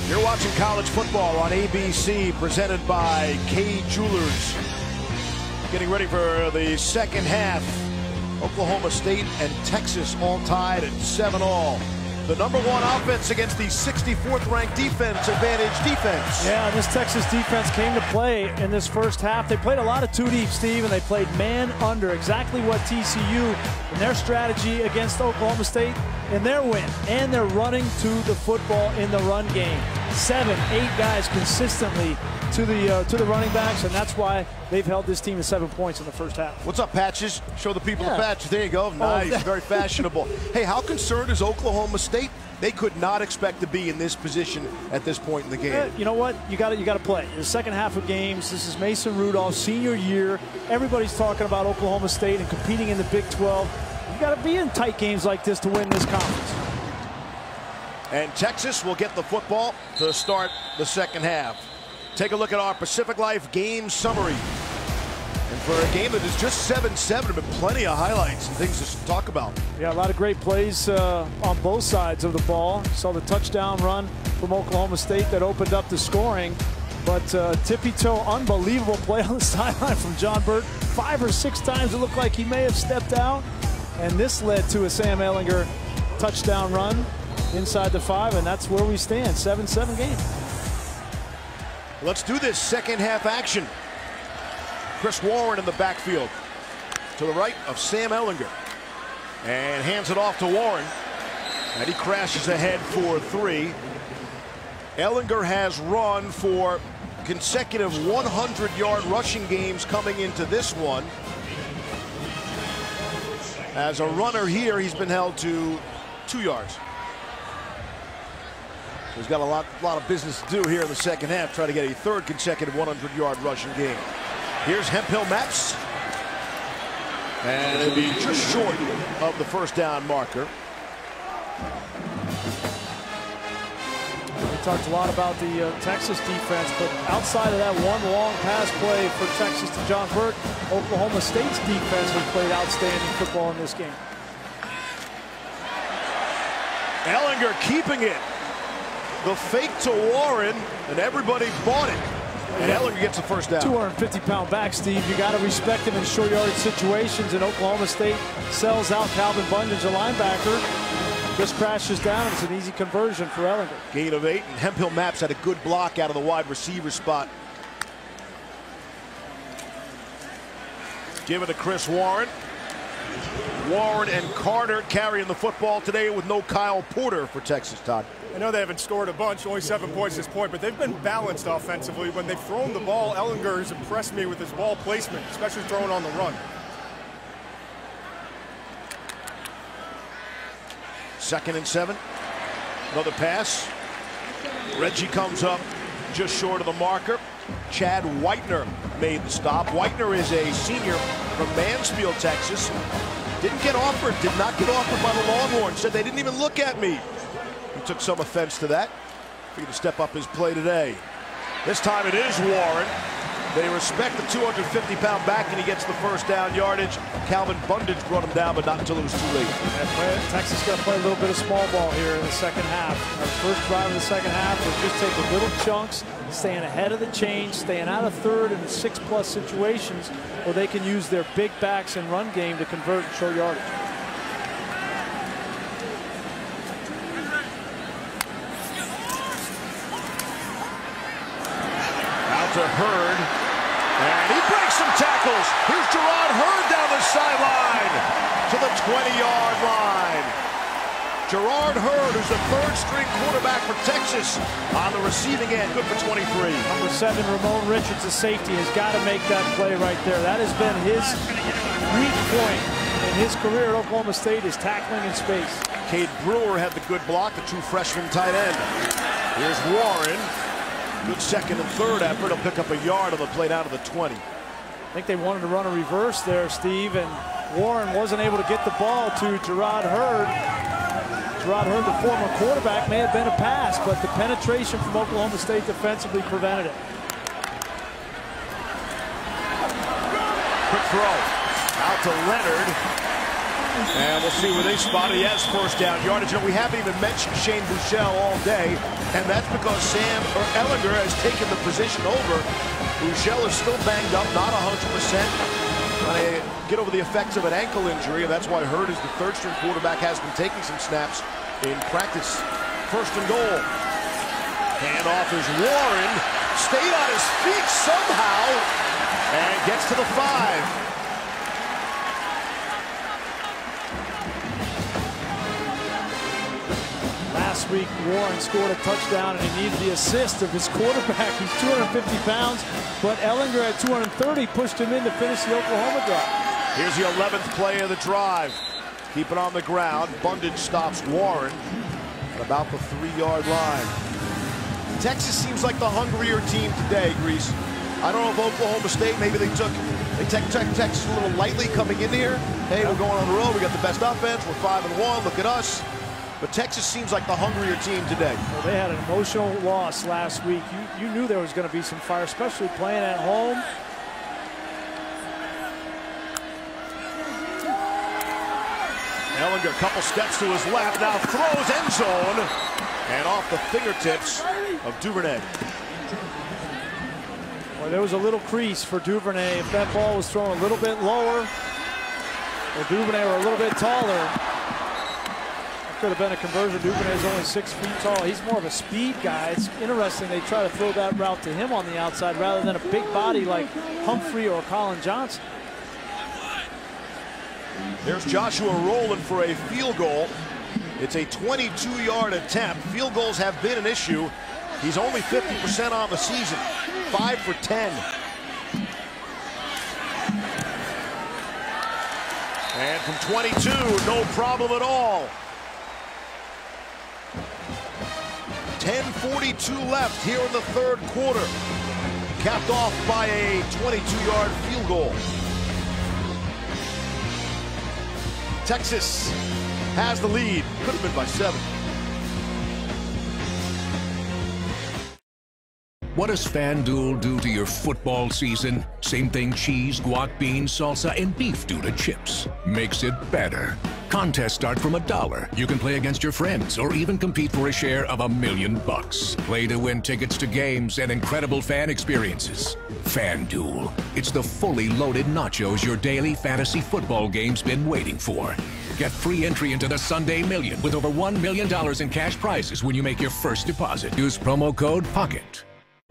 You're watching college football on ABC, presented by Kay Jewelers. Getting ready for the second half. Oklahoma State and Texas all tied at 7-all. The number one offense against the 64th ranked defense, advantage defense. Yeah, this Texas defense came to play in this first half. They played a lot of two deep, Steve, and they played man under, exactly what TCU in their strategy against Oklahoma State in their win. And they're running to the football in the run game. 7, 8 guys consistently to the running backs, and that's why they've held this team to 7 points in the first half. What's up, Patches? Show the people the patches. There you go. Nice. Very fashionable. Hey, how concerned is Oklahoma State? They could not expect to be in this position at this point in the game. You know what? You got to play. The second half of games, this is Mason Rudolph, senior year. Everybody's talking about Oklahoma State and competing in the Big 12. You got to be in tight games like this to win this conference. And Texas will get the football to start the second half. Take a look at our Pacific Life game summary. And for a game that is just 7-7, there have been plenty of highlights and things to talk about. Yeah, a lot of great plays on both sides of the ball. Saw the touchdown run from Oklahoma State that opened up the scoring. But tippy-toe, unbelievable play on the sideline from John Burt. 5 or 6 times it looked like he may have stepped out. And this led to a Sam Ehlinger touchdown run inside the 5, and that's where we stand, 7-7 game. Let's do this second half action. Chris Warren in the backfield to the right of Sam Ehlinger, and hands it off to Warren, and he crashes ahead for 3. Ehlinger has run for consecutive 100-yard rushing games coming into this one. As a runner here, he's been held to 2 yards. He's got a lot of business to do here in the second half, try to get a 3rd consecutive 100-yard rushing game. Here's Hemphill Maps. And it'll be just short of the first down marker. We talked a lot about the Texas defense, but outside of that one long pass play for Texas to John Burt, Oklahoma State's defense has played outstanding football in this game. Ehlinger keeping it. The fake to Warren, and everybody bought it. And Ehlinger gets the first down. 250-pound back, Steve. You got to respect him in short yardage situations, and Oklahoma State sells out Calvin Bundage, a linebacker. Just crashes down. It's an easy conversion for Ehlinger. Gain of 8, and Hemphill Maps had a good block out of the wide receiver spot. Give it to Chris Warren. Warren and Carter carrying the football today with no Kyle Porter for Texas, Todd. I know they haven't scored a bunch, only 7 points at this point, but they've been balanced offensively. When they've thrown the ball, Ehlinger has impressed me with his ball placement, especially throwing on the run. Second and 7. Another pass. Reggie comes up just short of the marker. Chad Whitener made the stop. Whitener is a senior from Mansfield, Texas. Did not get offered by the Longhorns. Said they didn't even look at me. He took some offense to that. Figured to step up his play today. This time it is Warren. They respect the 250-pound back, and he gets the first down yardage. Calvin Bundage brought him down, but not until it was too late. Texas got to play a little bit of small ball here in the second half. Our first drive of the second half was just taking little chunks, staying ahead of the chain, staying out of third in 6+ situations where they can use their big backs and run game to convert and short yardage. Out to Hurd, and he breaks some tackles. Here's Gerard Hurd down the sideline to the 20-yard line. Gerard Hurd, who's the third-string quarterback for Texas, on the receiving end, good for 23. Number 7, Ramon Richards, the safety, has got to make that play right there. That has been his weak point in his career at Oklahoma State, is tackling in space. Cade Brewer had the good block, the true freshman tight end. Here's Warren. Good second and third effort. He'll pick up a yard on the play down to the 20. I think they wanted to run a reverse there, Steve, and Warren wasn't able to get the ball to Gerard Hurd. Gerard Hurd, the former quarterback, may have been a pass, but the penetration from Oklahoma State defensively prevented it. Quick throw out to Leonard. And we'll see where they spot it. He has first down yardage. You know, we haven't even mentioned Shane Buechele all day, and that's because Ehlinger has taken the position over. Buechele is still banged up, not 100%. Trying to get over the effects of an ankle injury, and that's why Hurd is the third-string quarterback, has been taking some snaps in practice. First and goal. Handoff is Warren. Stayed on his feet somehow, and gets to the 5. Last week, Warren scored a touchdown, and he needed the assist of his quarterback. He's 250 pounds, but Ehlinger at 230 pushed him in to finish the Oklahoma drive. Here's the 11th play of the drive. Keep it on the ground. Bundage stops Warren at about the 3-yard line. Texas seems like the hungrier team today, Grease. I don't know if Oklahoma State, maybe they took Texas a little lightly coming in here. Hey, we're going on the road. We got the best offense. We're 5-1. Look at us. But Texas seems like the hungrier team today. Well, they had an emotional loss last week. You knew there was going to be some fire, especially playing at home. Ehlinger, a couple steps to his left, now throws end zone, and off the fingertips of Duvernay. Well, there was a little crease for Duvernay. If that ball was thrown a little bit lower, or Duvernay were a little bit taller, could have been a conversion. Duvernay is only 6 feet tall. He's more of a speed guy. It's interesting they try to throw that route to him on the outside rather than a big body like Humphrey or Colin Johnson. There's Joshua Rowland for a field goal. It's a 22-yard attempt. Field goals have been an issue. He's only 50% on the season. 5 for 10. And from 22, no problem at all. 10:42 left here in the third quarter. Capped off by a 22-yard field goal. Texas has the lead. Could have been by 7. What does FanDuel do to your football season? Same thing cheese, guac, beans, salsa, and beef do to chips. Makes it better. Contests start from $1. You can play against your friends or even compete for a share of $1 million. Play to win tickets to games and incredible fan experiences. FanDuel. It's the fully loaded nachos your daily fantasy football game's been waiting for. Get free entry into the Sunday Million with over $1 million in cash prizes when you make your first deposit. Use promo code POCKET.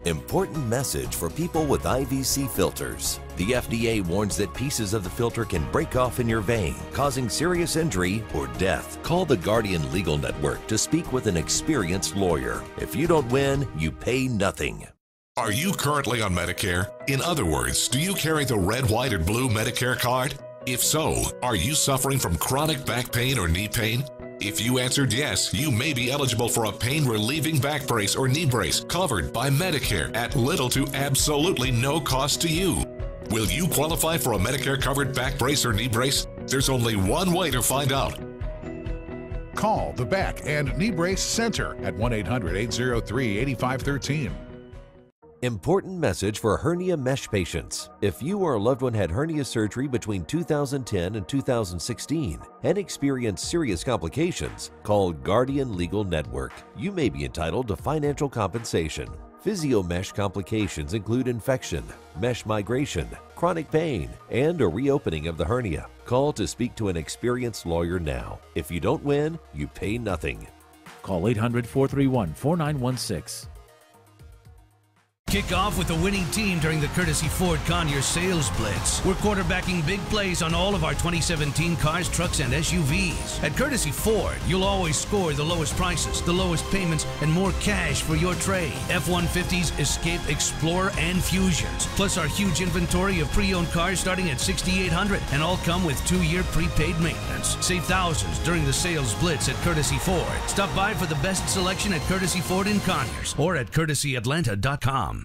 Important message for people with IVC filters. The FDA warns that pieces of the filter can break off in your vein, causing serious injury or death. Call the Guardian Legal Network to speak with an experienced lawyer. If you don't win, you pay nothing. Are you currently on Medicare? In other words, do you carry the red, white, and blue Medicare card? If so, are you suffering from chronic back pain or knee pain? If you answered yes, you may be eligible for a pain-relieving back brace or knee brace covered by Medicare at little to absolutely no cost to you. Will you qualify for a Medicare-covered back brace or knee brace? There's only one way to find out. Call the Back and Knee Brace Center at 1-800-803-8513. Important message for hernia mesh patients. If you or a loved one had hernia surgery between 2010 and 2016 and experienced serious complications, call Guardian Legal Network. You may be entitled to financial compensation. Physio-mesh complications include infection, mesh migration, chronic pain, and a reopening of the hernia. Call to speak to an experienced lawyer now. If you don't win, you pay nothing. Call 800-431-4916. Kick off with the winning team during the Courtesy Ford Conyers Sales Blitz. We're quarterbacking big plays on all of our 2017 cars, trucks, and SUVs. At Courtesy Ford, you'll always score the lowest prices, the lowest payments, and more cash for your trade. F-150s, Escape, Explorer, and Fusions. Plus our huge inventory of pre-owned cars starting at $6,800 and all come with 2-year prepaid maintenance. Save thousands during the Sales Blitz at Courtesy Ford. Stop by for the best selection at Courtesy Ford in Conyers or at CourtesyAtlanta.com.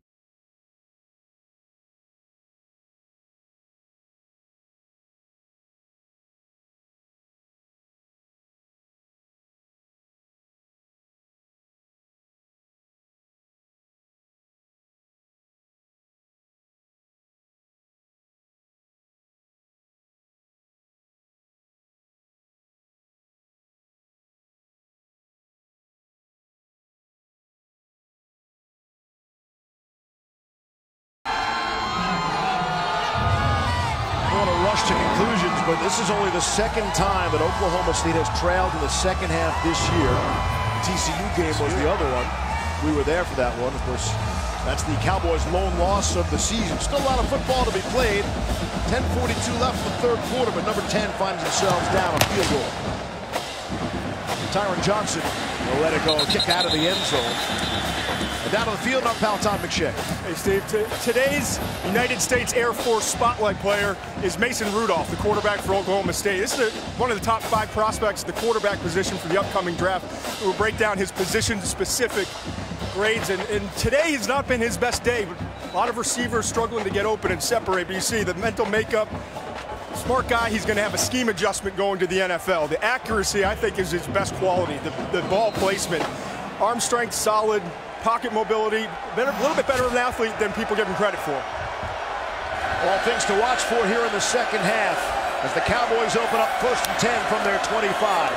Rush to conclusions, but this is only the second time that Oklahoma State has trailed in the second half this year. The TCU game was the other one. We were there for that one. Of course, that's the Cowboys' lone loss of the season. Still a lot of football to be played. 10:42 left in the third quarter, but number 10 finds themselves down a field goal. Tyron Johnson will let it go, kick out of the end zone. And down to the field, up pal Todd McShay. Hey, Steve, today's United States Air Force spotlight player is Mason Rudolph, the quarterback for Oklahoma State. This is one of the top 5 prospects at the quarterback position for the upcoming draft. We'll break down his position-specific grades, and today has not been his best day. But a lot of receivers struggling to get open and separate, but you see the mental makeup. Smart guy, he's going to have a scheme adjustment going to the NFL. The accuracy, I think, is his best quality. The ball placement, arm strength, solid. Pocket mobility, a little bit better of an athlete than people give him credit for. All things to watch for here in the second half as the Cowboys open up 1st and 10 from their 25.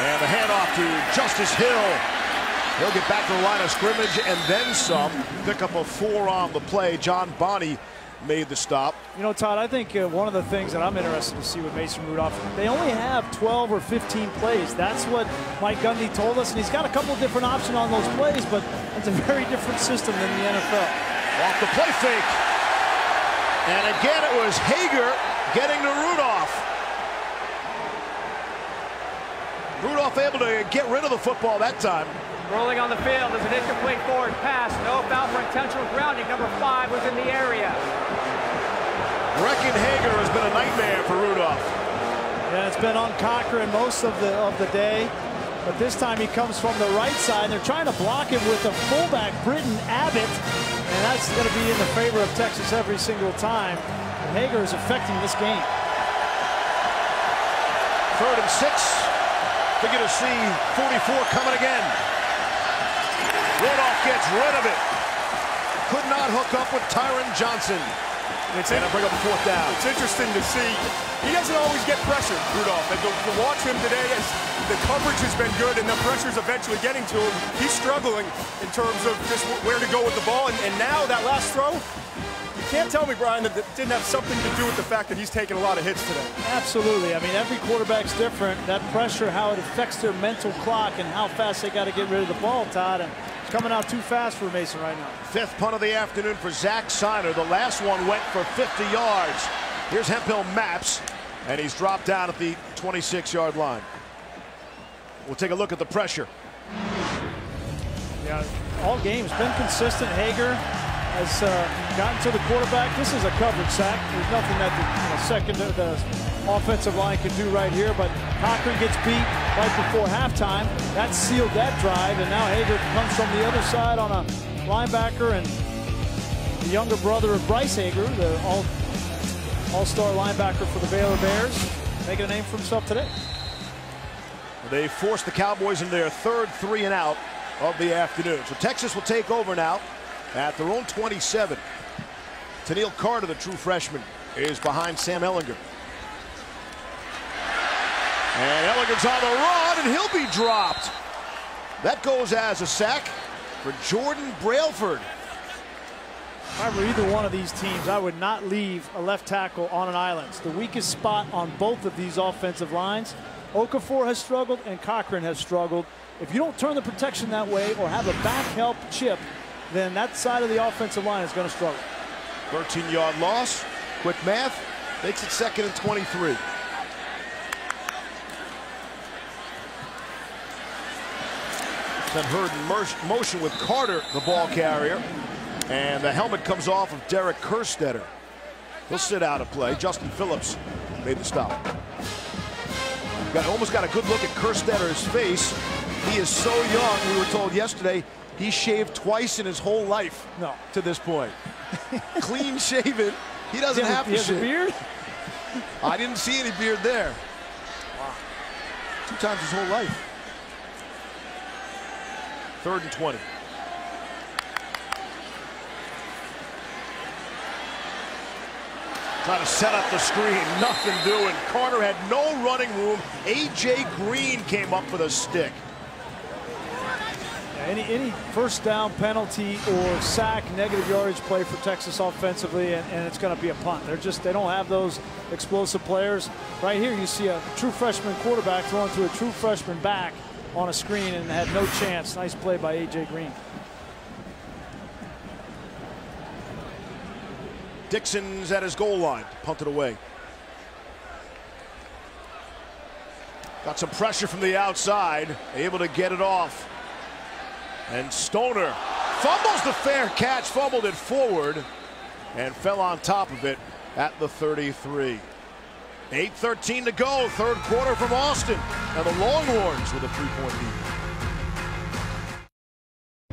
And the handoff to Justice Hill. He'll get back to the line of scrimmage and then some. Pick up a 4 on the play. John Bonney made the stop. You know, Todd, I think one of the things that I'm interested to see with Mason Rudolph, they only have 12 or 15 plays. That's what Mike Gundy told us, and he's got a couple of different options on those plays, but it's a very different system than the NFL. Off the play fake. And again, it was Hager getting to Rudolph. Rudolph able to get rid of the football that time. Rolling on the field is an incomplete forward pass. No foul for intentional grounding. Number 5 was in the area. Brecken Hager has been a nightmare for Rudolph. Yeah, it's been on Cochran most of the day, but this time he comes from the right side. They're trying to block him with the fullback, Britton Abbott, and that's going to be in the favor of Texas every single time. And Hager is affecting this game. 3rd and 6. Figure to see 44 coming again. Rudolph gets rid of it. Could not hook up with Tyron Johnson. And bring up the 4th down. It's interesting to see. He doesn't always get pressure, Rudolph. And to watch him today, as the coverage has been good and the pressure's eventually getting to him, he's struggling in terms of just where to go with the ball. And now that last throw, you can't tell me, Brian, that it didn't have something to do with the fact that he's taking a lot of hits today. Absolutely. I mean, every quarterback's different. That pressure, how it affects their mental clock and how fast they got to get rid of the ball, Todd. And coming out too fast for Mason right now. Fifth punt of the afternoon for Zach Siner. The last one went for 50 yards. Here's Hemphill Maps, and he's dropped down at the 26-yard line. We'll take a look at the pressure. Yeah, all games been consistent. Hager has gotten to the quarterback. This is a coverage sack. There's nothing that the offensive line can do right here, but Cochran gets beat right before halftime. That sealed that drive, and now Hager comes from the other side on a linebacker, and the younger brother of Bryce Hager, the all-star linebacker for the Baylor Bears, making a name for himself today. They forced the Cowboys into their third 3-and-out of the afternoon. So Texas will take over now at their own 27. Tennille Carter, the true freshman, is behind Sam Ehlinger. And Ellinger's on the run, and he'll be dropped. That goes as a sack for Jordan Brailford. If I were either one of these teams, I would not leave a left tackle on an island. It's the weakest spot on both of these offensive lines. Okafor has struggled and Cochran has struggled. If you don't turn the protection that way or have a back help chip, then that side of the offensive line is going to struggle. 13-yard loss. Quick math makes it 2nd and 23. Then Hurd in motion with Carter, the ball carrier. And the helmet comes off of Derek Kerstetter. He'll sit out of play. Justin Phillips made the stop. Almost got a good look at Kerstetter's face. He is so young. We were told yesterday he shaved twice in his whole life. No. To this point. Clean shaven. He doesn't have to shave. He has a beard? I didn't see any beard there. Wow. 2 times his whole life. 3rd and 20. Trying to set up the screen, nothing doing. Carter had no running room. A.J. Green came up with a stick. Yeah, any first down penalty or sack, negative yardage play for Texas offensively, and it's going to be a punt. They don't have those explosive players. Right here, you see a true freshman quarterback throwing to a true freshman back on a screen and had no chance. Nice play by A.J. Green. Dixon's at his goal line, punted away. Got some pressure from the outside, able to get it off. And Stoner fumbles the fair catch, fumbled it forward, and fell on top of it at the 33. 8:13 to go, 3rd quarter from Austin. Now the Longhorns with a 3-point lead.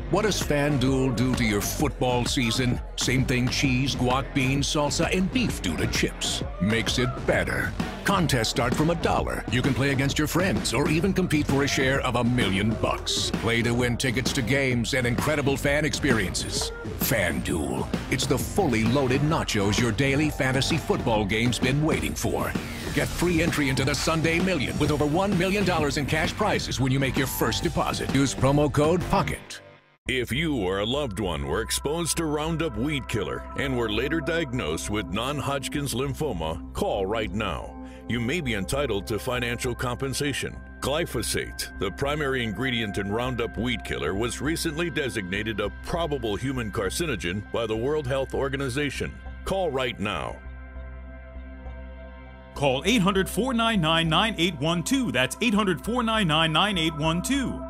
What does FanDuel do to your football season? Same thing cheese, guac, beans, salsa, and beef do to chips. Makes it better. Contests start from $1. You can play against your friends or even compete for a share of $1 million. Play to win tickets to games and incredible fan experiences. FanDuel. It's the fully loaded nachos your daily fantasy football game's been waiting for. Get free entry into the Sunday Million with over $1 million in cash prizes when you make your first deposit. Use promo code POCKET. If you or a loved one were exposed to Roundup Weed Killer and were later diagnosed with non-Hodgkin's lymphoma, call right now. You may be entitled to financial compensation. Glyphosate, the primary ingredient in Roundup Weed Killer, was recently designated a probable human carcinogen by the World Health Organization. Call right now. Call 800-499-9812. That's 800-499-9812.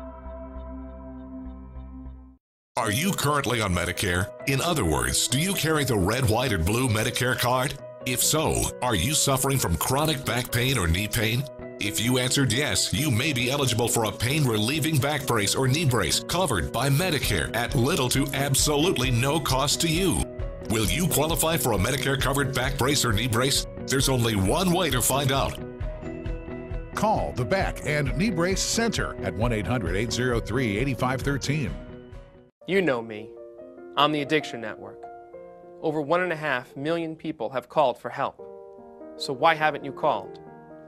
Are you currently on Medicare? In other words, do you carry the red, white, or blue Medicare card? If so, are you suffering from chronic back pain or knee pain? If you answered yes, you may be eligible for a pain-relieving back brace or knee brace covered by Medicare at little to absolutely no cost to you. Will you qualify for a Medicare-covered back brace or knee brace? There's only one way to find out. Call the Back and Knee Brace Center at 1-800-803-8513. You know me. I'm the Addiction Network. Over 1.5 million people have called for help. So why haven't you called?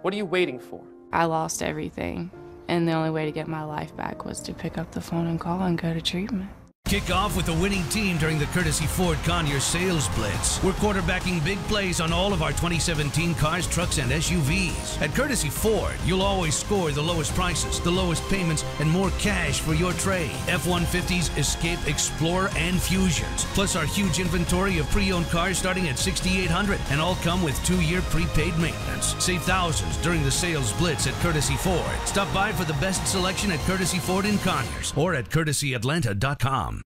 What are you waiting for? I lost everything, and the only way to get my life back was to pick up the phone and call and go to treatment. Kick off with the winning team during the Courtesy Ford Conyers Sales Blitz. We're quarterbacking big plays on all of our 2017 cars, trucks, and SUVs. At Courtesy Ford, you'll always score the lowest prices, the lowest payments, and more cash for your trade. F-150s, Escape, Explorer, and Fusions. Plus our huge inventory of pre-owned cars starting at $6,800, and all come with 2-year prepaid maintenance. Save thousands during the Sales Blitz at Courtesy Ford. Stop by for the best selection at Courtesy Ford in Conyers or at CourtesyAtlanta.com.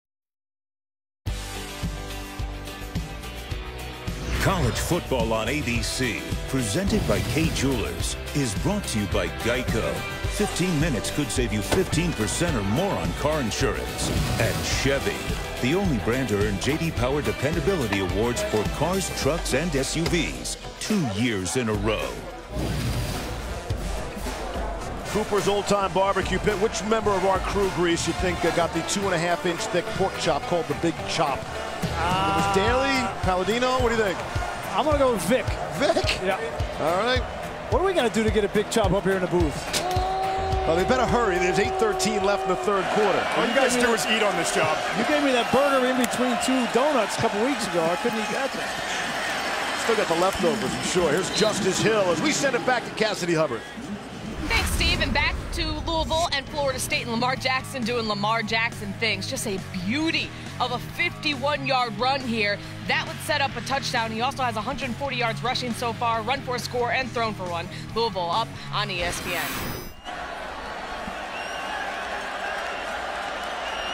College football on ABC, presented by Kay Jewelers, is brought to you by Geico. 15 minutes could save you 15% or more on car insurance. And Chevy, the only brand to earn J.D. Power Dependability Awards for cars, trucks, and SUVs 2 years in a row. Cooper's Old Time Barbecue Pit. Which member of our crew, Grease, you think got the 2.5-inch thick pork chop called the Big Chop? It was Daly, Palladino. What do you think? I'm going to go with Vic. Vic? Yeah. All right. What are we going to do to get a big chop up here in the booth? Well, they better hurry. There's 8:13 left in the third quarter. All you guys do is eat on this job. You gave me that burger in between 2 donuts a couple weeks ago. I couldn't eat that. Still got the leftovers, I'm sure. Here's Justice Hill as we send it back to Cassidy Hubbard. Thanks, Steve. And back to Louisville and Florida State and Lamar Jackson doing Lamar Jackson things. Just a beauty of a 51-yard run here. That would set up a touchdown. He also has 140 yards rushing so far, run for a score, and thrown for one. Louisville up on ESPN.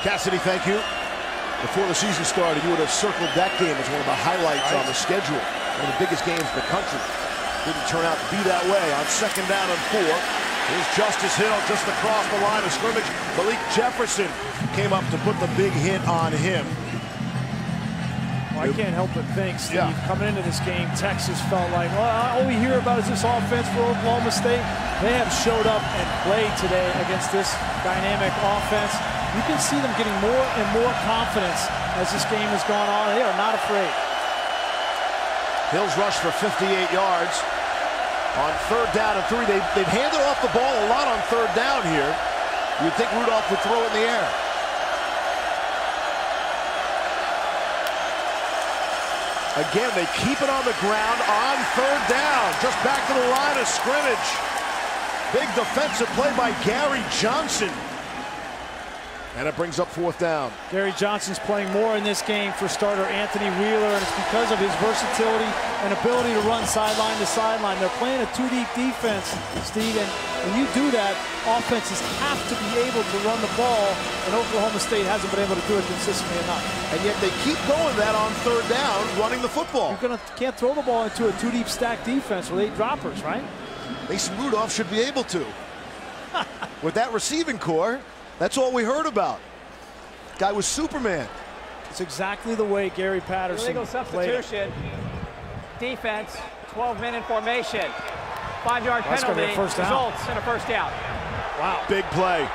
Cassidy, thank you. Before the season started, you would have circled that game as one of the highlights on the schedule. One of the biggest games in the country. Didn't turn out to be that way. On 2nd down and 4, here's Justice Hill just across the line of scrimmage. Malik Jefferson came up to put the big hit on him. Well, I can't help but think, Steve, coming into this game, Texas felt like, well, all we hear about is this offense for Oklahoma State. They have showed up and played today against this dynamic offense. You can see them getting more and more confidence as this game has gone on. They are not afraid. Hill's rush for 58 yards. On 3rd down and 3, they've handed off the ball a lot on 3rd down here. You'd think Rudolph would throw it in the air. Again, they keep it on the ground on 3rd down. Just back to the line of scrimmage. Big defensive play by Gary Johnson. And it brings up 4th down. Gary Johnson's playing more in this game for starter Anthony Wheeler, and it's because of his versatility and ability to run sideline to sideline. They're playing a 2-deep defense, Steve, and when you do that, offenses have to be able to run the ball, and Oklahoma State hasn't been able to do it consistently enough. And yet they keep going that on 3rd down, running the football. You can't throw the ball into a 2-deep stack defense with 8 droppers, right? Mason Rudolph should be able to. With that receiving core, that's all we heard about. Guy was Superman. It's exactly the way Gary Patterson Illegal substitution. Defense, 12-minute formation. 5-yard penalty results in a first down. Wow. Big play.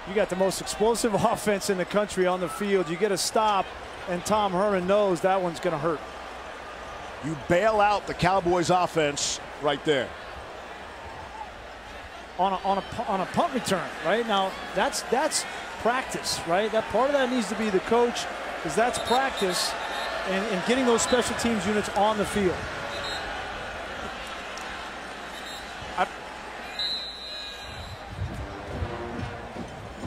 You got the most explosive offense in the country on the field. You get a stop, and Tom Herman knows that one's going to hurt. You bail out the Cowboys offense right there. On a punt return, right? Now, that's practice, right? That part of that needs to be the coach, because that's practice and getting those special teams units on the field.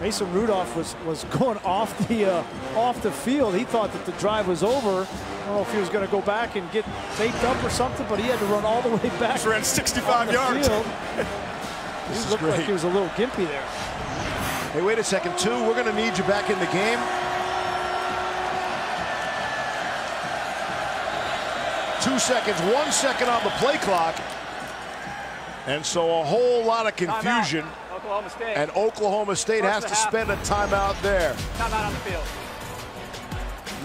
Mason Rudolph was going off the field. He thought that the drive was over. I don't know if he was going to go back and get taped up or something, but he had to run all the way back. He ran 65 yards. He looked like he was a little gimpy there. Hey, wait a second, too. We're going to need you back in the game. 2 seconds, 1 second on the play clock. And so a whole lot of confusion. Oklahoma State. And Oklahoma State has to spend a timeout there. Timeout on the field.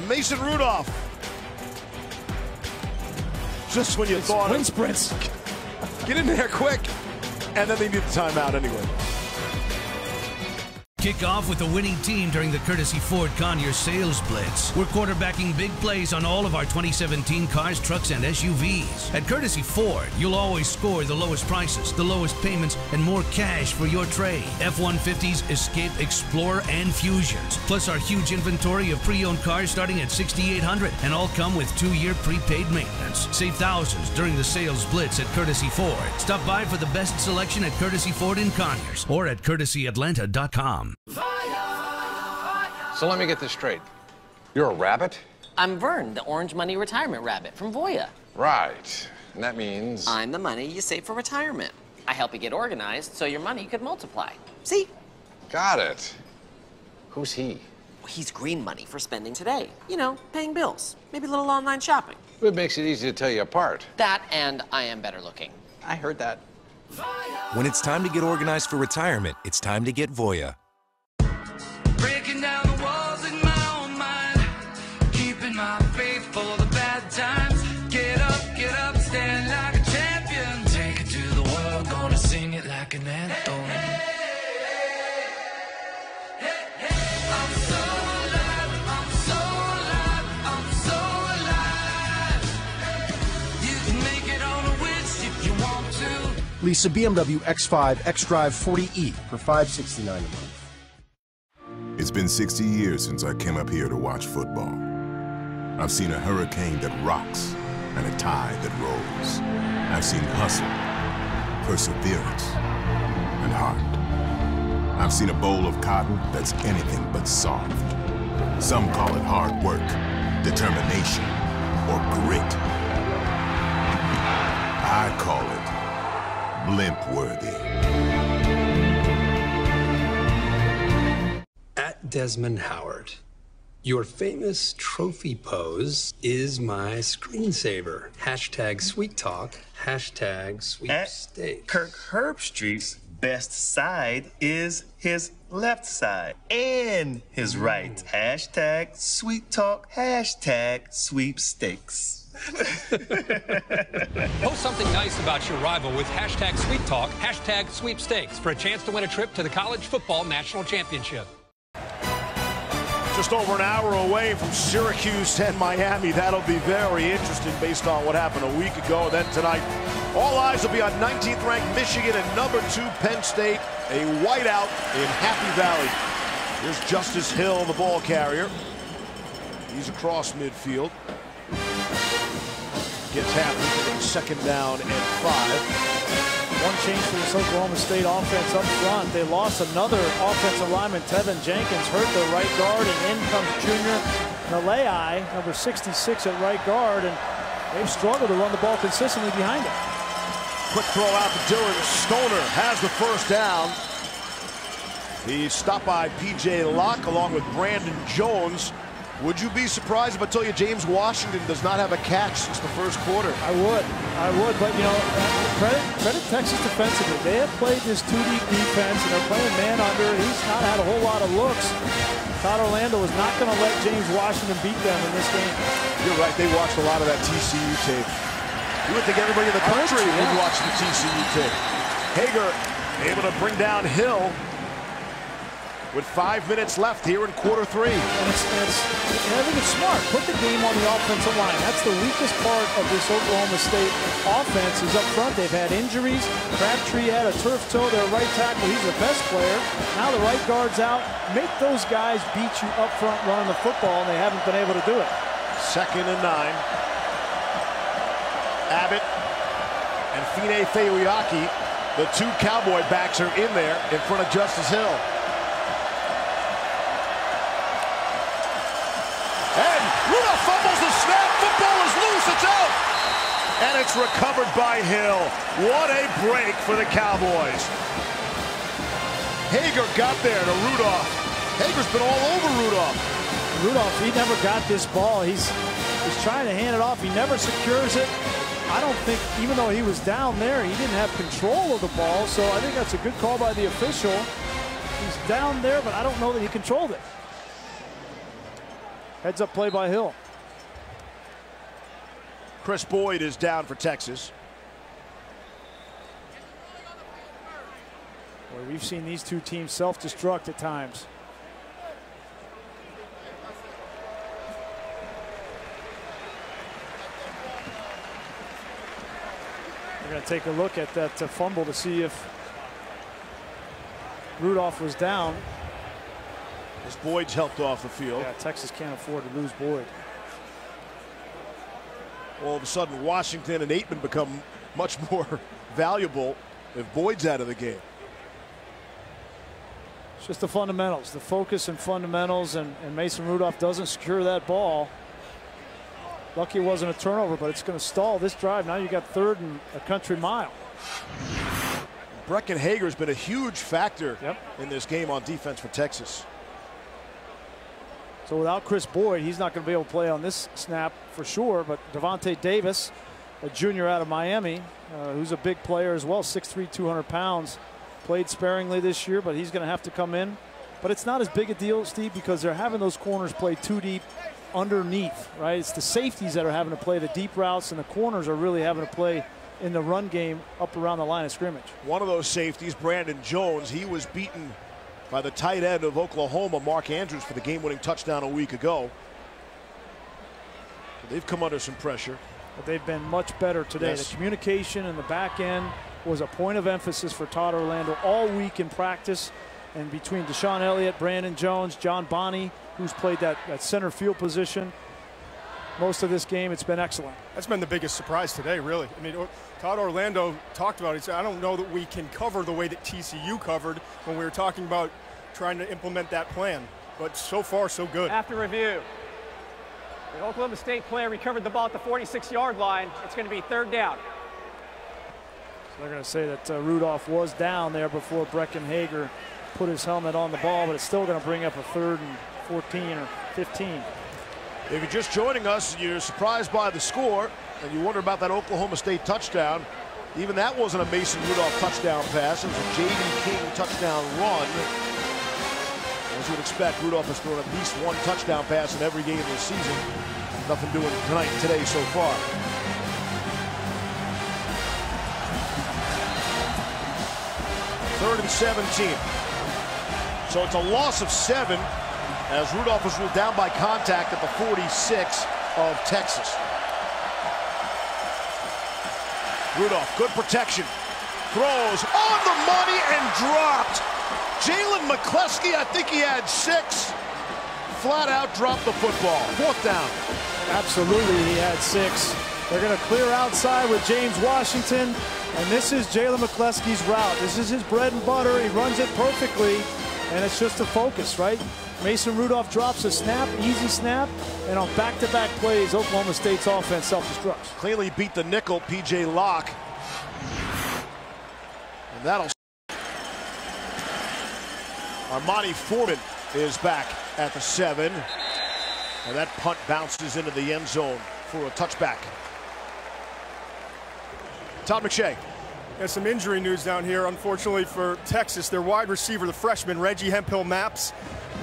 Mason Rudolph. Just when you thought. Wind sprints. Get in there quick. And then they need the timeout anyway. Kick off with the winning team during the Courtesy Ford Conyers Sales Blitz. We're quarterbacking big plays on all of our 2017 cars, trucks, and SUVs. At Courtesy Ford, you'll always score the lowest prices, the lowest payments, and more cash for your trade. F-150s, Escape, Explorer, and Fusions. Plus our huge inventory of pre-owned cars starting at $6,800, and all come with 2-year prepaid maintenance. Save thousands during the Sales Blitz at Courtesy Ford. Stop by for the best selection at Courtesy Ford in Conyers or at courtesyatlanta.com. So let me get this straight. You're a rabbit? I'm Vern, the Orange Money Retirement Rabbit from Voya. Right. And that means... I'm the money you save for retirement. I help you get organized so your money could multiply. See? Got it. Who's he? He's green money for spending today. You know, paying bills. Maybe a little online shopping. It makes it easy to tell you apart. That and I am better looking. I heard that. When it's time to get organized for retirement, it's time to get Voya. Breaking down the walls in my own mind, keeping my faith for the bad times. Get up, stand like a champion. Take it to the world, gonna sing it like an anthem. I'm so alive, I'm so alive, I'm so alive. You can make it on a wish if you want to. Lease a BMW X5 xDrive 40e for $569 a month. It's been 60 years since I came up here to watch football. I've seen a hurricane that rocks and a tide that rolls. I've seen hustle, perseverance, and heart. I've seen a bowl of cotton that's anything but soft. Some call it hard work, determination, or grit. I call it blimp-worthy. At Desmond Howard, your famous trophy pose is my screensaver. Hashtag sweet talk, hashtag sweepstakes. Kirk Herbstreit's best side is his left side and his right. Hashtag sweet talk, hashtag sweepstakes. Post something nice about your rival with hashtag sweet talk, hashtag sweepstakes for a chance to win a trip to the College Football National Championship. Just over an hour away from Syracuse and Miami. That'll be very interesting based on what happened a week ago. Then tonight, all eyes will be on 19th ranked Michigan and number 2 Penn State. A whiteout in Happy Valley. Here's Justice Hill, the ball carrier. He's across midfield. Gets Happy, second down and 5. One change for this Oklahoma State offense up front. They lost another offensive lineman, Tevin Jenkins, hurt their right guard, and in comes Junior Nalei, number 66 at right guard, and they've struggled to run the ball consistently behind him. Quick throw out to Dylan Stoner, has the first down. He's stopped by P.J. Locke along with Brandon Jones. Would you be surprised if I told you James Washington does not have a catch since the first quarter? I would, but you know, credit Texas defensively. They have played this 2-deep defense, and they're playing man under. He's not had a whole lot of looks. Todd Orlando is not going to let James Washington beat them in this game. You're right, they watched a lot of that TCU tape. You would think everybody in the country would watch the TCU tape. Hager able to bring down Hill with 5 minutes left here in quarter 3. And I think it's smart. Put the game on the offensive line. That's the weakest part of this Oklahoma State offense is up front. They've had injuries. Crabtree had a turf toe. Their right tackle, he's the best player. Now the right guard's out. Make those guys beat you up front running the football, and they haven't been able to do it. Second and 9. Abbott and Fine Fayuyaki, the 2 Cowboy backs, are in there in front of Justice Hill. And Rudolph fumbles the snap. Football is loose. It's out. And it's recovered by Hill. What a break for the Cowboys. Hager got there to Rudolph. Hager's been all over Rudolph. Rudolph, he never got this ball. He's trying to hand it off. He never secures it. I don't think, even though he was down there, he didn't have control of the ball. So I think that's a good call by the official. He's down there, but I don't know that he controlled it. Heads up play by Hill. Chris Boyd is down for Texas. Where we've seen these two teams self-destruct at times. We're going to take a look at that fumble to see if Rudolph was down. As Boyd's helped off the field. Yeah, Texas can't afford to lose Boyd. All of a sudden, Washington and Aitman become much more valuable if Boyd's out of the game. It's just the fundamentals, the focus and fundamentals, and Mason Rudolph doesn't secure that ball. Lucky it wasn't a turnover, but it's going to stall this drive. Now you got 3rd and a country mile. Brecken Hager's been a huge factor in this game on defense for Texas. So without Chris Boyd, he's not going to be able to play on this snap for sure. But Devontae Davis, a junior out of Miami, who's a big player as well, 6'3", 200 pounds, played sparingly this year, but he's going to have to come in. But it's not as big a deal, Steve, because they're having those corners play too deep underneath, right? It's the safeties that are having to play the deep routes, and the corners are really having to play in the run game up around the line of scrimmage. One of those safeties, Brandon Jones, he was beaten by the tight end of Oklahoma, Mark Andrews, for the game-winning touchdown a week ago. So they've come under some pressure. But they've been much better today. Yes. The communication in the back end was a point of emphasis for Todd Orlando all week in practice. And between Deshaun Elliott, Brandon Jones, John Bonney, who's played that center field position most of this game, it's been excellent. That's been the biggest surprise today, really. I mean, Todd Orlando talked about it. He said, I don't know that we can cover the way that TCU covered when we were talking about trying to implement that plan. But so far, so good. After review, the Oklahoma State player recovered the ball at the 46-yard line. It's going to be 3rd down. So they're going to say that Rudolph was down there before Brecken Hager put his helmet on the ball, but it's still going to bring up a 3rd and 14 or 15. If you're just joining us, you're surprised by the score, and you wonder about that Oklahoma State touchdown. Even that wasn't a Mason Rudolph touchdown pass. It was a J.D. King touchdown run. As you would expect, Rudolph has thrown at least one touchdown pass in every game this season. Nothing doing today so far. Third and 17. So it's a loss of 7 as Rudolph was ruled down by contact at the 46 of Texas. Rudolph, good protection. Throws on the money and dropped. Jalen McCleskey, I think he had 6. Flat out dropped the football. 4th down. Absolutely, he had 6. They're going to clear outside with James Washington. And this is Jalen McCleskey's route. This is his bread and butter. He runs it perfectly. And it's just a focus, right? Mason Rudolph drops a snap, easy snap, and on back-to-back plays, Oklahoma State's offense self-destructs. Cleanly beat the nickel, P.J. Locke. And that'll... Armani Foreman is back at the 7. And that punt bounces into the end zone for a touchback. Todd McShay. There's some injury news down here, unfortunately for Texas. Their wide receiver, the freshman, Reggie Hemphill-Maps,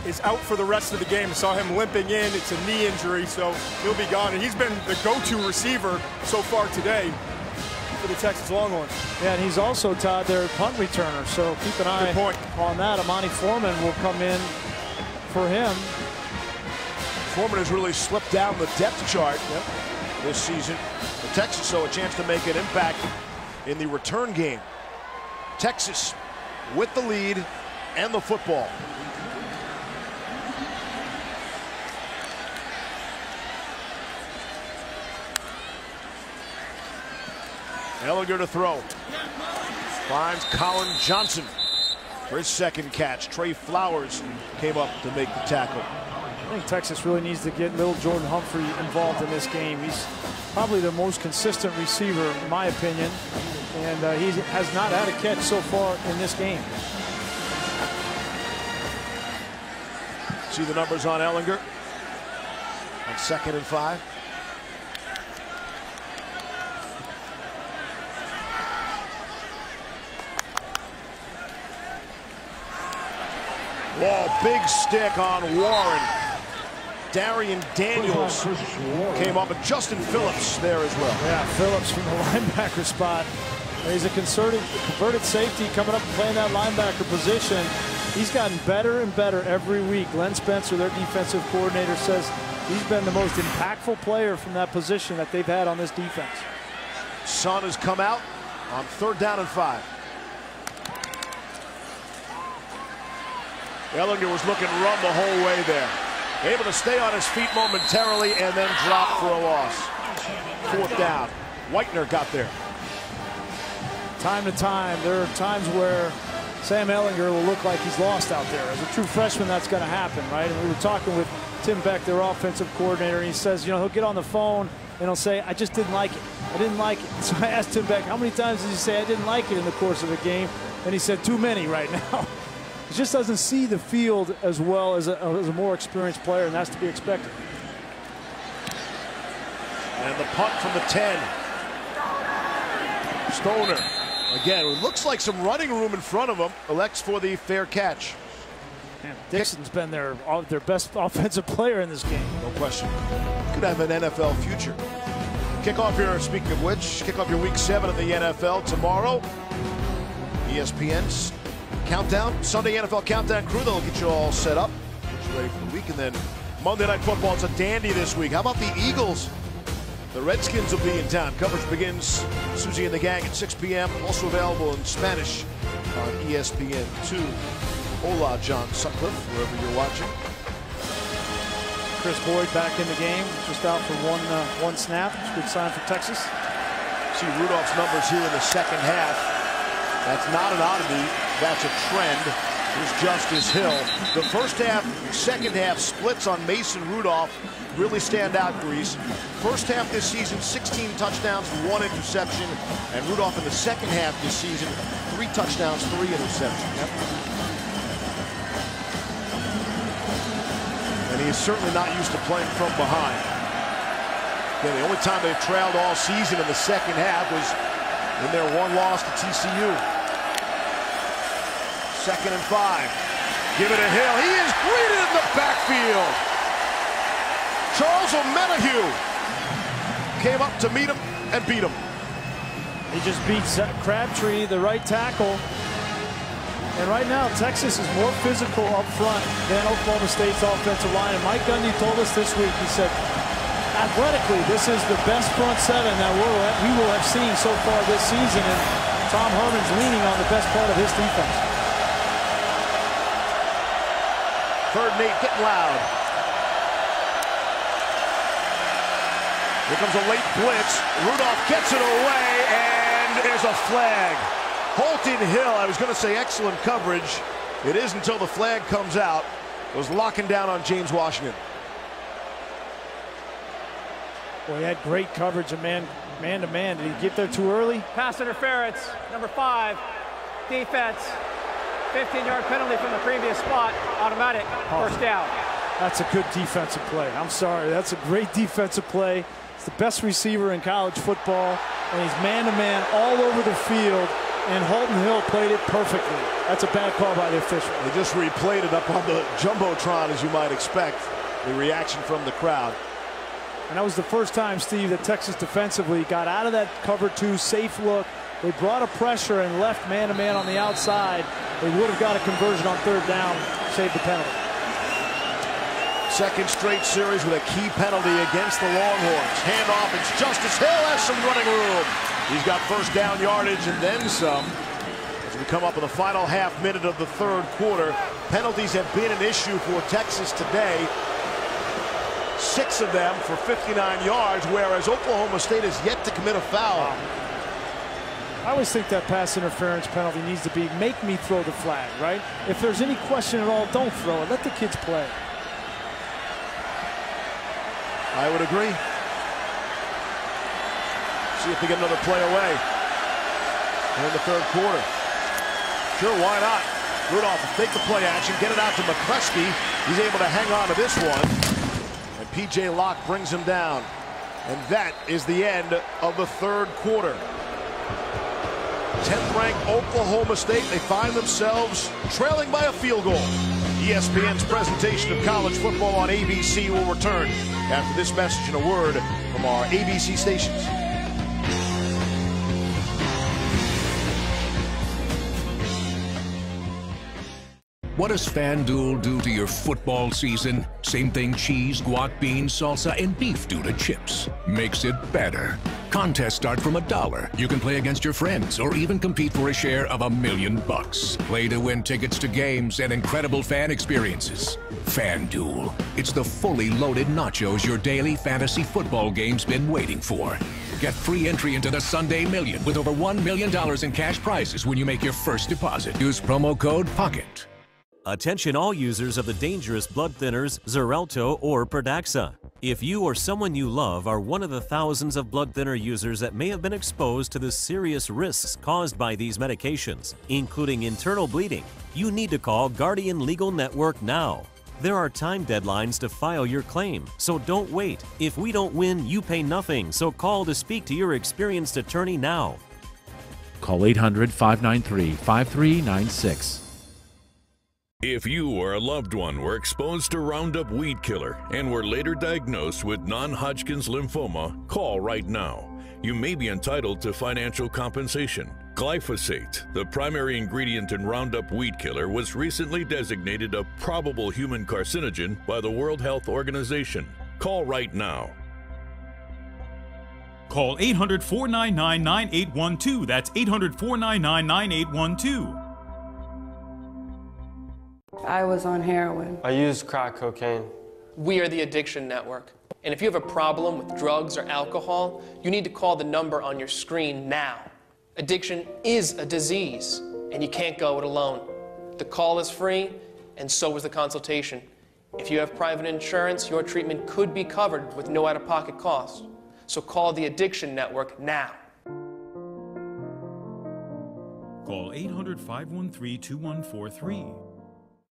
is out for the rest of the game. I saw him limping in. It's a knee injury, so he'll be gone. And he's been the go-to receiver so far today for the Texas Longhorns. Yeah, and he's also, Todd, their punt returner. So keep an eye on that. Amani Foreman will come in for him. Foreman has really slipped down the depth chart this season for Texas, so a chance to make an impact in the return game. Texas with the lead and the football. Ellinger to throw. Finds Colin Johnson for his 2nd catch. Trey Flowers came up to make the tackle. I think Texas really needs to get little Jordan Humphrey involved in this game. He's probably the most consistent receiver, in my opinion, and he has not had a catch so far in this game. See the numbers on Ellinger on 2nd and 5. Whoa, big stick on Warren. Darian Daniels came up, and Justin Phillips there as well. Yeah, Phillips from the linebacker spot. He's a converted safety coming up and playing that linebacker position. He's gotten better and better every week. Len Spencer, their defensive coordinator, says he's been the most impactful player from that position that they've had on this defense. Son has come out on 3rd down and 5. Ehlinger was looking to run the whole way there. Able to stay on his feet momentarily and then drop for a loss. 4th down. Whitener got there. Time to time, there are times where Sam Ehlinger will look like he's lost out there. As a true freshman, that's going to happen, right? And we were talking with Tim Beck, their offensive coordinator, and he says, you know, he'll get on the phone and he'll say, I just didn't like it. I didn't like it. So I asked Tim Beck, how many times did you say I didn't like it in the course of a game? And he said, too many right now. He just doesn't see the field as well as a more experienced player, and that's to be expected. And the punt from the 10. Stoner. Again, it looks like some running room in front of him. Elects for the fair catch. Man, Dixon's been their best offensive player in this game. No question. Could have an NFL future. Kickoff here, speaking of which, kickoff your week 7 of the NFL tomorrow. ESPN's countdown, Sunday NFL countdown crew. They'll get you all set up, get you ready for the week. And then Monday Night Football, it's a dandy this week. How about the Eagles? The Redskins will be in town. Coverage begins, Susie and the gang, at 6 p.m. Also available in Spanish on ESPN2. Hola, John Sutcliffe, wherever you're watching. Chris Boyd back in the game, just out for one snap. It's a good sign for Texas. See Rudolph's numbers here in the second half. That's not an oddity. That's a trend. Here's Justice Hill. The first half, second half splits on Mason Rudolph really stand out, Grease. First half this season, 16 touchdowns, 1 interception. And Rudolph in the second half this season, 3 touchdowns, 3 interceptions. Yep. And he is certainly not used to playing from behind. Again, the only time they've trailed all season in the second half was in their one loss to TCU. 2nd and 5. Give it to Hill. He is greeted in the backfield. Charles O'Menahue came up to meet him and beat him. He just beat Crabtree, the right tackle. And right now, Texas is more physical up front than Oklahoma State's offensive line. And Mike Gundy told us this week, he said, athletically, this is the best front 7 that we will have seen so far this season. And Tom Herman's leaning on the best part of his defense. 3rd and 8, getting loud. Here comes a late blitz. Rudolph gets it away, and there's a flag. Holton Hill, I was going to say excellent coverage. It is until the flag comes out. Was locking down on James Washington. Well, he had great coverage of man to man. Did he get there too early? Pass interference, number 5, defense. 15-yard penalty from the previous spot, automatic, first down. That's a good defensive play. I'm sorry, that's a great defensive play. It's the best receiver in college football, and he's man-to-man all over the field, and Holton Hill played it perfectly. That's a bad call by the official. They just replayed it up on the Jumbotron, as you might expect, the reaction from the crowd. And that was the first time, Steve, that Texas defensively got out of that cover 2 safe look. They brought a pressure and left man-to-man on the outside. They would have got a conversion on 3rd down, saved the penalty. Second straight series with a key penalty against the Longhorns. Handoff, it's Justice Hill has some running room. He's got first down yardage and then some. As we come up in the final half minute of the 3rd quarter, penalties have been an issue for Texas today. 6 of them for 59 yards, whereas Oklahoma State has yet to commit a foul. I always think that pass interference penalty needs to be make me throw the flag, right? If there's any question at all, don't throw it. Let the kids play. I would agree. See if they get another play away in the 3rd quarter. Sure, why not? Rudolph will take the play action, get it out to McCluskey. He's able to hang on to this one. And P.J. Locke brings him down. And that is the end of the 3rd quarter. 10th-ranked Oklahoma State, they find themselves trailing by a field goal. ESPN's presentation of college football on ABC will return after this message and a word from our ABC stations. What does FanDuel do to your football season? Same thing cheese, guac, beans, salsa, and beef do to chips. Makes it better. Contests start from $1. You can play against your friends or even compete for a share of $1 million. Play to win tickets to games and incredible fan experiences. FanDuel. It's the fully loaded nachos your daily fantasy football game's been waiting for. Get free entry into the Sunday Million with over $1 million in cash prizes when you make your first deposit. Use promo code POCKET. Attention all users of the dangerous blood thinners Xarelto or Pradaxa. If you or someone you love are one of the thousands of blood thinner users that may have been exposed to the serious risks caused by these medications, including internal bleeding, you need to call Guardian Legal Network now. There are time deadlines to file your claim, so don't wait. If we don't win, you pay nothing, so call to speak to your experienced attorney now. Call 800-593-5396. If you or a loved one were exposed to Roundup Weed Killer and were later diagnosed with non-Hodgkin's lymphoma, call right now. You may be entitled to financial compensation. Glyphosate, the primary ingredient in Roundup Weed Killer, was recently designated a probable human carcinogen by the World Health Organization. Call right now. Call 800-499-9812. That's 800-499-9812. I was on heroin. I used crack cocaine. We are the Addiction Network. And if you have a problem with drugs or alcohol, you need to call the number on your screen now. Addiction is a disease, and you can't go it alone. The call is free, and so is the consultation. If you have private insurance, your treatment could be covered with no out-of-pocket cost. So call the Addiction Network now. Call 800-513-2143.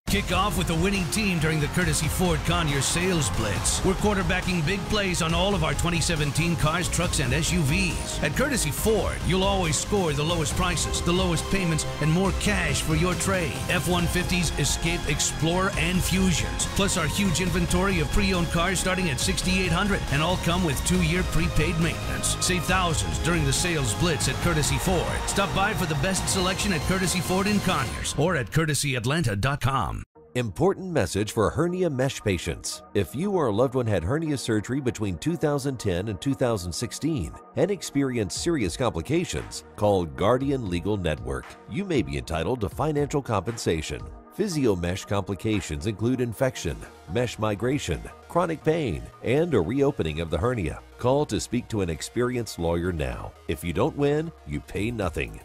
Kick off with the winning team during the Courtesy Ford Conyers Sales Blitz. We're quarterbacking big plays on all of our 2017 cars, trucks, and SUVs. At Courtesy Ford, you'll always score the lowest prices, the lowest payments, and more cash for your trade. F-150s, Escape, Explorer, and Fusions. Plus our huge inventory of pre-owned cars starting at $6,800, and all come with 2-year prepaid maintenance. Save thousands during the Sales Blitz at Courtesy Ford. Stop by for the best selection at Courtesy Ford in Conyers or at courtesyatlanta.com. Important message for hernia mesh patients. If you or a loved one had hernia surgery between 2010 and 2016 and experienced serious complications, call Guardian Legal Network. You may be entitled to financial compensation. Physio-mesh complications include infection, mesh migration, chronic pain, and a reopening of the hernia. Call to speak to an experienced lawyer now. If you don't win, you pay nothing.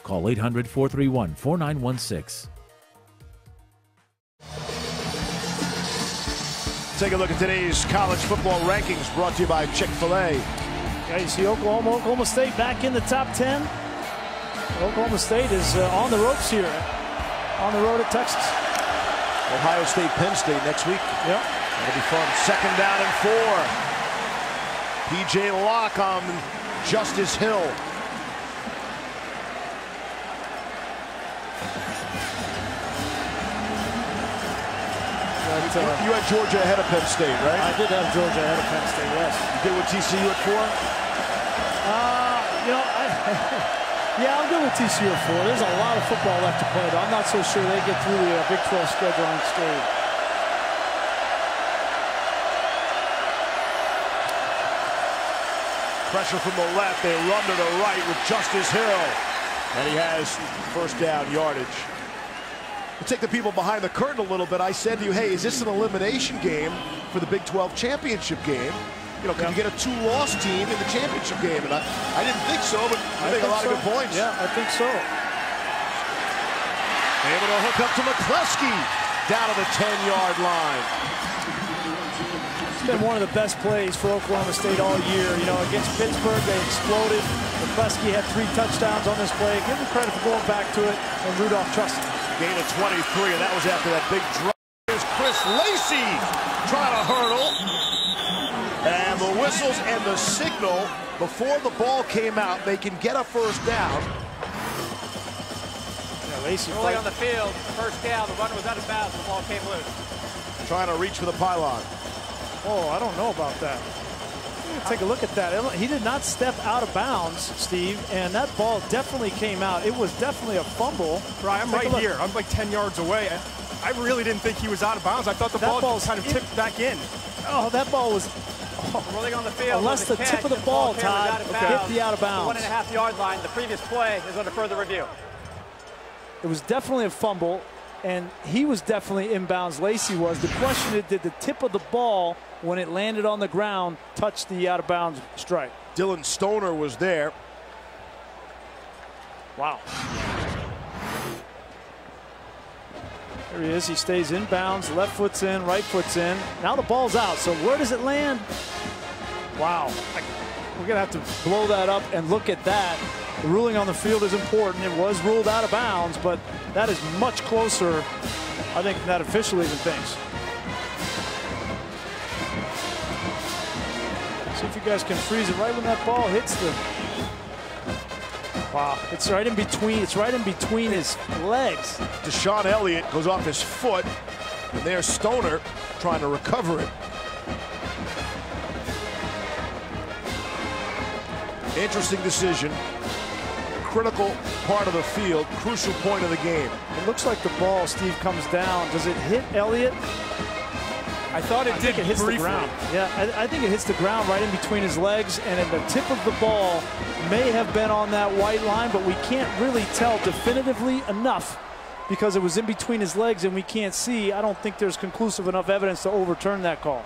Call 800-431-4916. Take a look at today's college football rankings brought to you by Chick-fil-A. Yeah, you see Oklahoma State back in the top 10. Oklahoma State is on the ropes here, on the road at Texas. Ohio State, Penn State next week. Yep. That'll be fun. 2nd down and 4. P.J. Locke on Justice Hill. You had Georgia ahead of Penn State, right? I did have Georgia ahead of Penn State, yes. You good with TCU at 4? Yeah, I'm good with TCU at 4. There's a lot of football left to play, though. I'm not so sure they get through the Big 12 schedule unscathed. Pressure from the left. They run to the right with Justice Hill. And he has first down yardage. To take the people behind the curtain a little bit, I said to you, hey, is this an elimination game for the Big 12 championship game? You know, can you get a 2-loss team in the championship game? And I didn't think so, but I think a lot of good points. Yeah, I think so. Able to hook up to McCluskey down to the 10-yard line. It's been one of the best plays for Oklahoma State all year. You know, against Pittsburgh, they exploded. McCluskey had 3 touchdowns on this play. Give him credit for going back to it, and Rudolph trusted him. Gain of 23, and that was after that big drop. Here's Chris Lacey trying to hurdle. And the whistles and the signal before the ball came out, they can get a first down. Yeah, Lacey early on the field, first down, the runner was out of bounds, the ball came loose. Trying to reach for the pylon. Oh, I don't know about that. Take a look at that. He did not step out of bounds, Steve, and that ball definitely came out. It was definitely a fumble. Right, I'm right here. I'm like 10 yards away. I really didn't think he was out of bounds. I thought the ball kind of tipped back in. Oh, that ball was rolling on the field. Unless the tip of the ball, Todd, hit the out of bounds. 1.5 yard line. The previous play is under further review. It was definitely a fumble, and he was definitely inbounds. Lacy was. The question is, did the tip of the ball, when it landed on the ground, touch the out of bounds strike? Dylan Stoner was there. Wow. There he is. He stays inbounds. Left foot's in, right foot's in. Now the ball's out. So where does it land? Wow. We're going to have to blow that up and look at that. The ruling on the field is important. It was ruled out of bounds, but that is much closer, I think, than that official even thinks. See if you guys can freeze it right when that ball hits the... Wow, it's right in between. It's right in between his legs. Deshaun Elliott goes off his foot, and there's Stoner trying to recover it. Interesting decision. Critical part of the field, crucial point of the game. It looks like the ball, Steve, comes down. Does it hit Elliott? I thought it did. It hits the ground. Yeah, I think it hits the ground right in between his legs, and the tip of the ball may have been on that white line, but we can't really tell definitively enough because it was in between his legs and we can't see. I don't think there's conclusive enough evidence to overturn that call.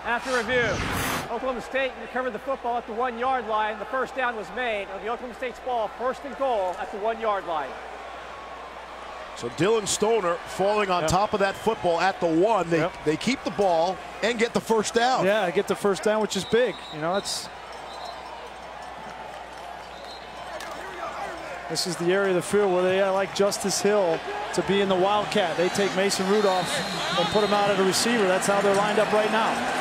After review, Oklahoma State recovered the football at the 1 yard line. The first down was made on the Oklahoma State's ball, 1st and goal at the 1 yard line. So Dylan Stoner falling on top of that football at the 1. They keep the ball and get the first down. Yeah, get the first down, which is big. You know, this is the area of the field where they like Justice Hill to be in the Wildcat. They take Mason Rudolph and put him out at a receiver. That's how they're lined up right now.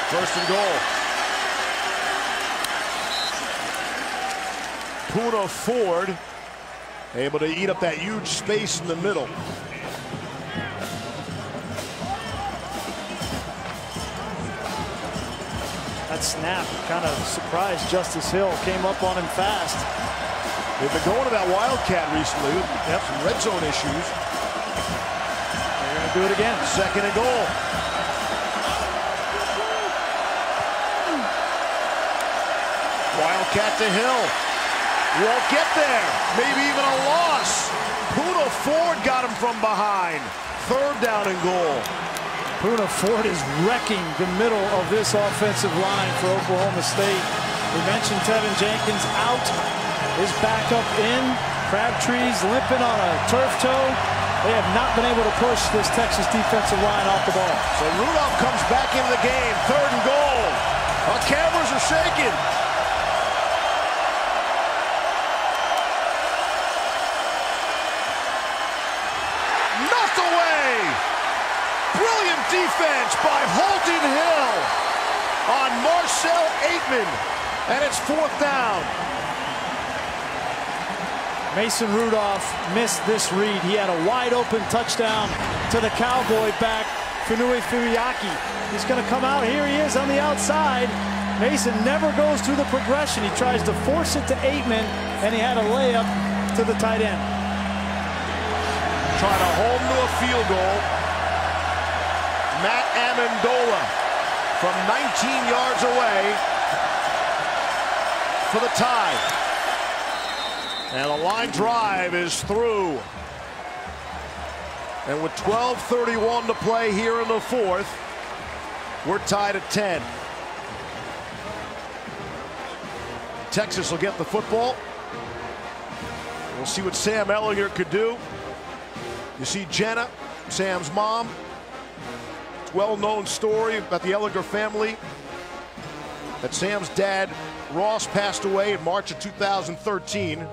First and goal. Poona Ford able to eat up that huge space in the middle. That snap kind of surprised Justice Hill. Came up on him fast. They've been going to that Wildcat recently. Some red zone issues. They're going to do it again. 2nd and goal. Wildcat to Hill. Won't get there. Maybe even a loss. Poona Ford got him from behind. 3rd down and goal. Poona Ford is wrecking the middle of this offensive line for Oklahoma State. We mentioned Tevin Jenkins out. His backup in. Crabtree's limping on a turf toe. They have not been able to push this Texas defensive line off the ball. So Rudolph comes back into the game. 3rd and goal. Our cameras are shaking. Brilliant defense by Holton Hill on Marcel Aitman, and it's 4th down. Mason Rudolph missed this read. He had a wide open touchdown to the Cowboy back, Funui Fuyaki. He's going to come out. Here he is on the outside. Mason never goes through the progression. He tries to force it to Aitman, and he had a layup to the tight end. Trying to home to a field goal. Matt Amendola from 19 yards away for the tie. And the line drive is through. And with 12:31 to play here in the 4th, we're tied at 10. Texas will get the football. We'll see what Sam Ehlinger could do. You see Jenna, Sam's mom. Well-known story about the Ehlinger family. That Sam's dad, Ross, passed away in March of 2013.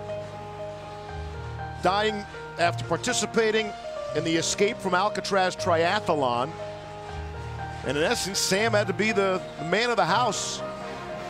Dying after participating in the Escape from Alcatraz triathlon. And in essence, Sam had to be the man of the house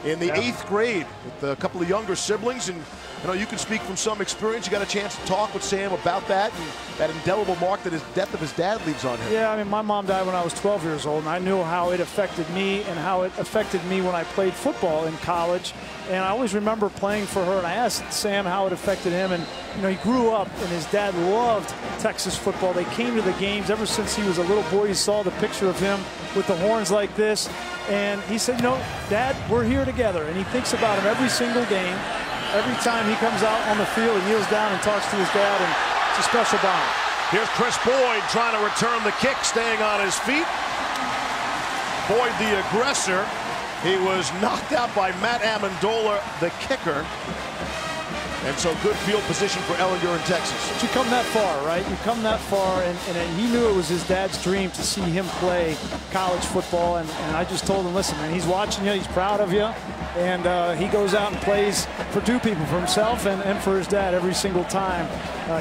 in the 8th grade with a couple of younger siblings. And I know you can speak from some experience. You got a chance to talk with Sam about that and that indelible mark that his death of his dad leaves on him. Yeah, I mean, my mom died when I was 12 years old, and I knew how it affected me and how it affected me when I played football in college. And I always remember playing for her, and I asked Sam how it affected him. And, you know, he grew up, and his dad loved Texas football. They came to the games ever since he was a little boy. He saw the picture of him with the horns like this. And he said, you know, Dad, we're here together. And he thinks about him every single game. Every time he comes out on the field, he kneels down and talks to his dad, and it's a special bond. Here's Chris Boyd trying to return the kick, staying on his feet. Boyd, the aggressor. He was knocked out by Matt Amendola, the kicker. And so good field position for Ehlinger in Texas. But you come that far, right? You come that far, and he knew it was his dad's dream to see him play college football. And I just told him, listen, man, he's watching you, he's proud of you. And he goes out and plays for two people, for himself and for his dad every single time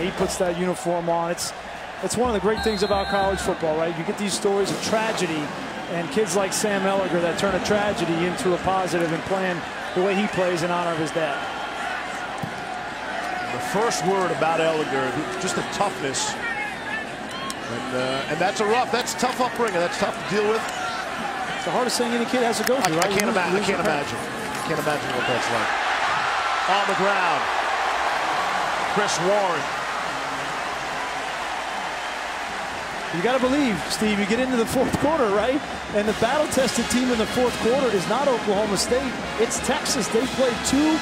he puts that uniform on. It's one of the great things about college football, right? You get these stories of tragedy and kids like Sam Ehlinger that turn a tragedy into a positive and playing the way he plays in honor of his dad. The first word about Ehlinger, just the toughness. And that's a tough upbringing. That's tough to deal with. It's the hardest thing any kid has to go through, right? I can't imagine. I can't imagine what that's like. On the ground, Chris Warren. You got to believe, Steve, you get into the fourth quarter, right? And the battle-tested team in the fourth quarter is not Oklahoma State. It's Texas. They played two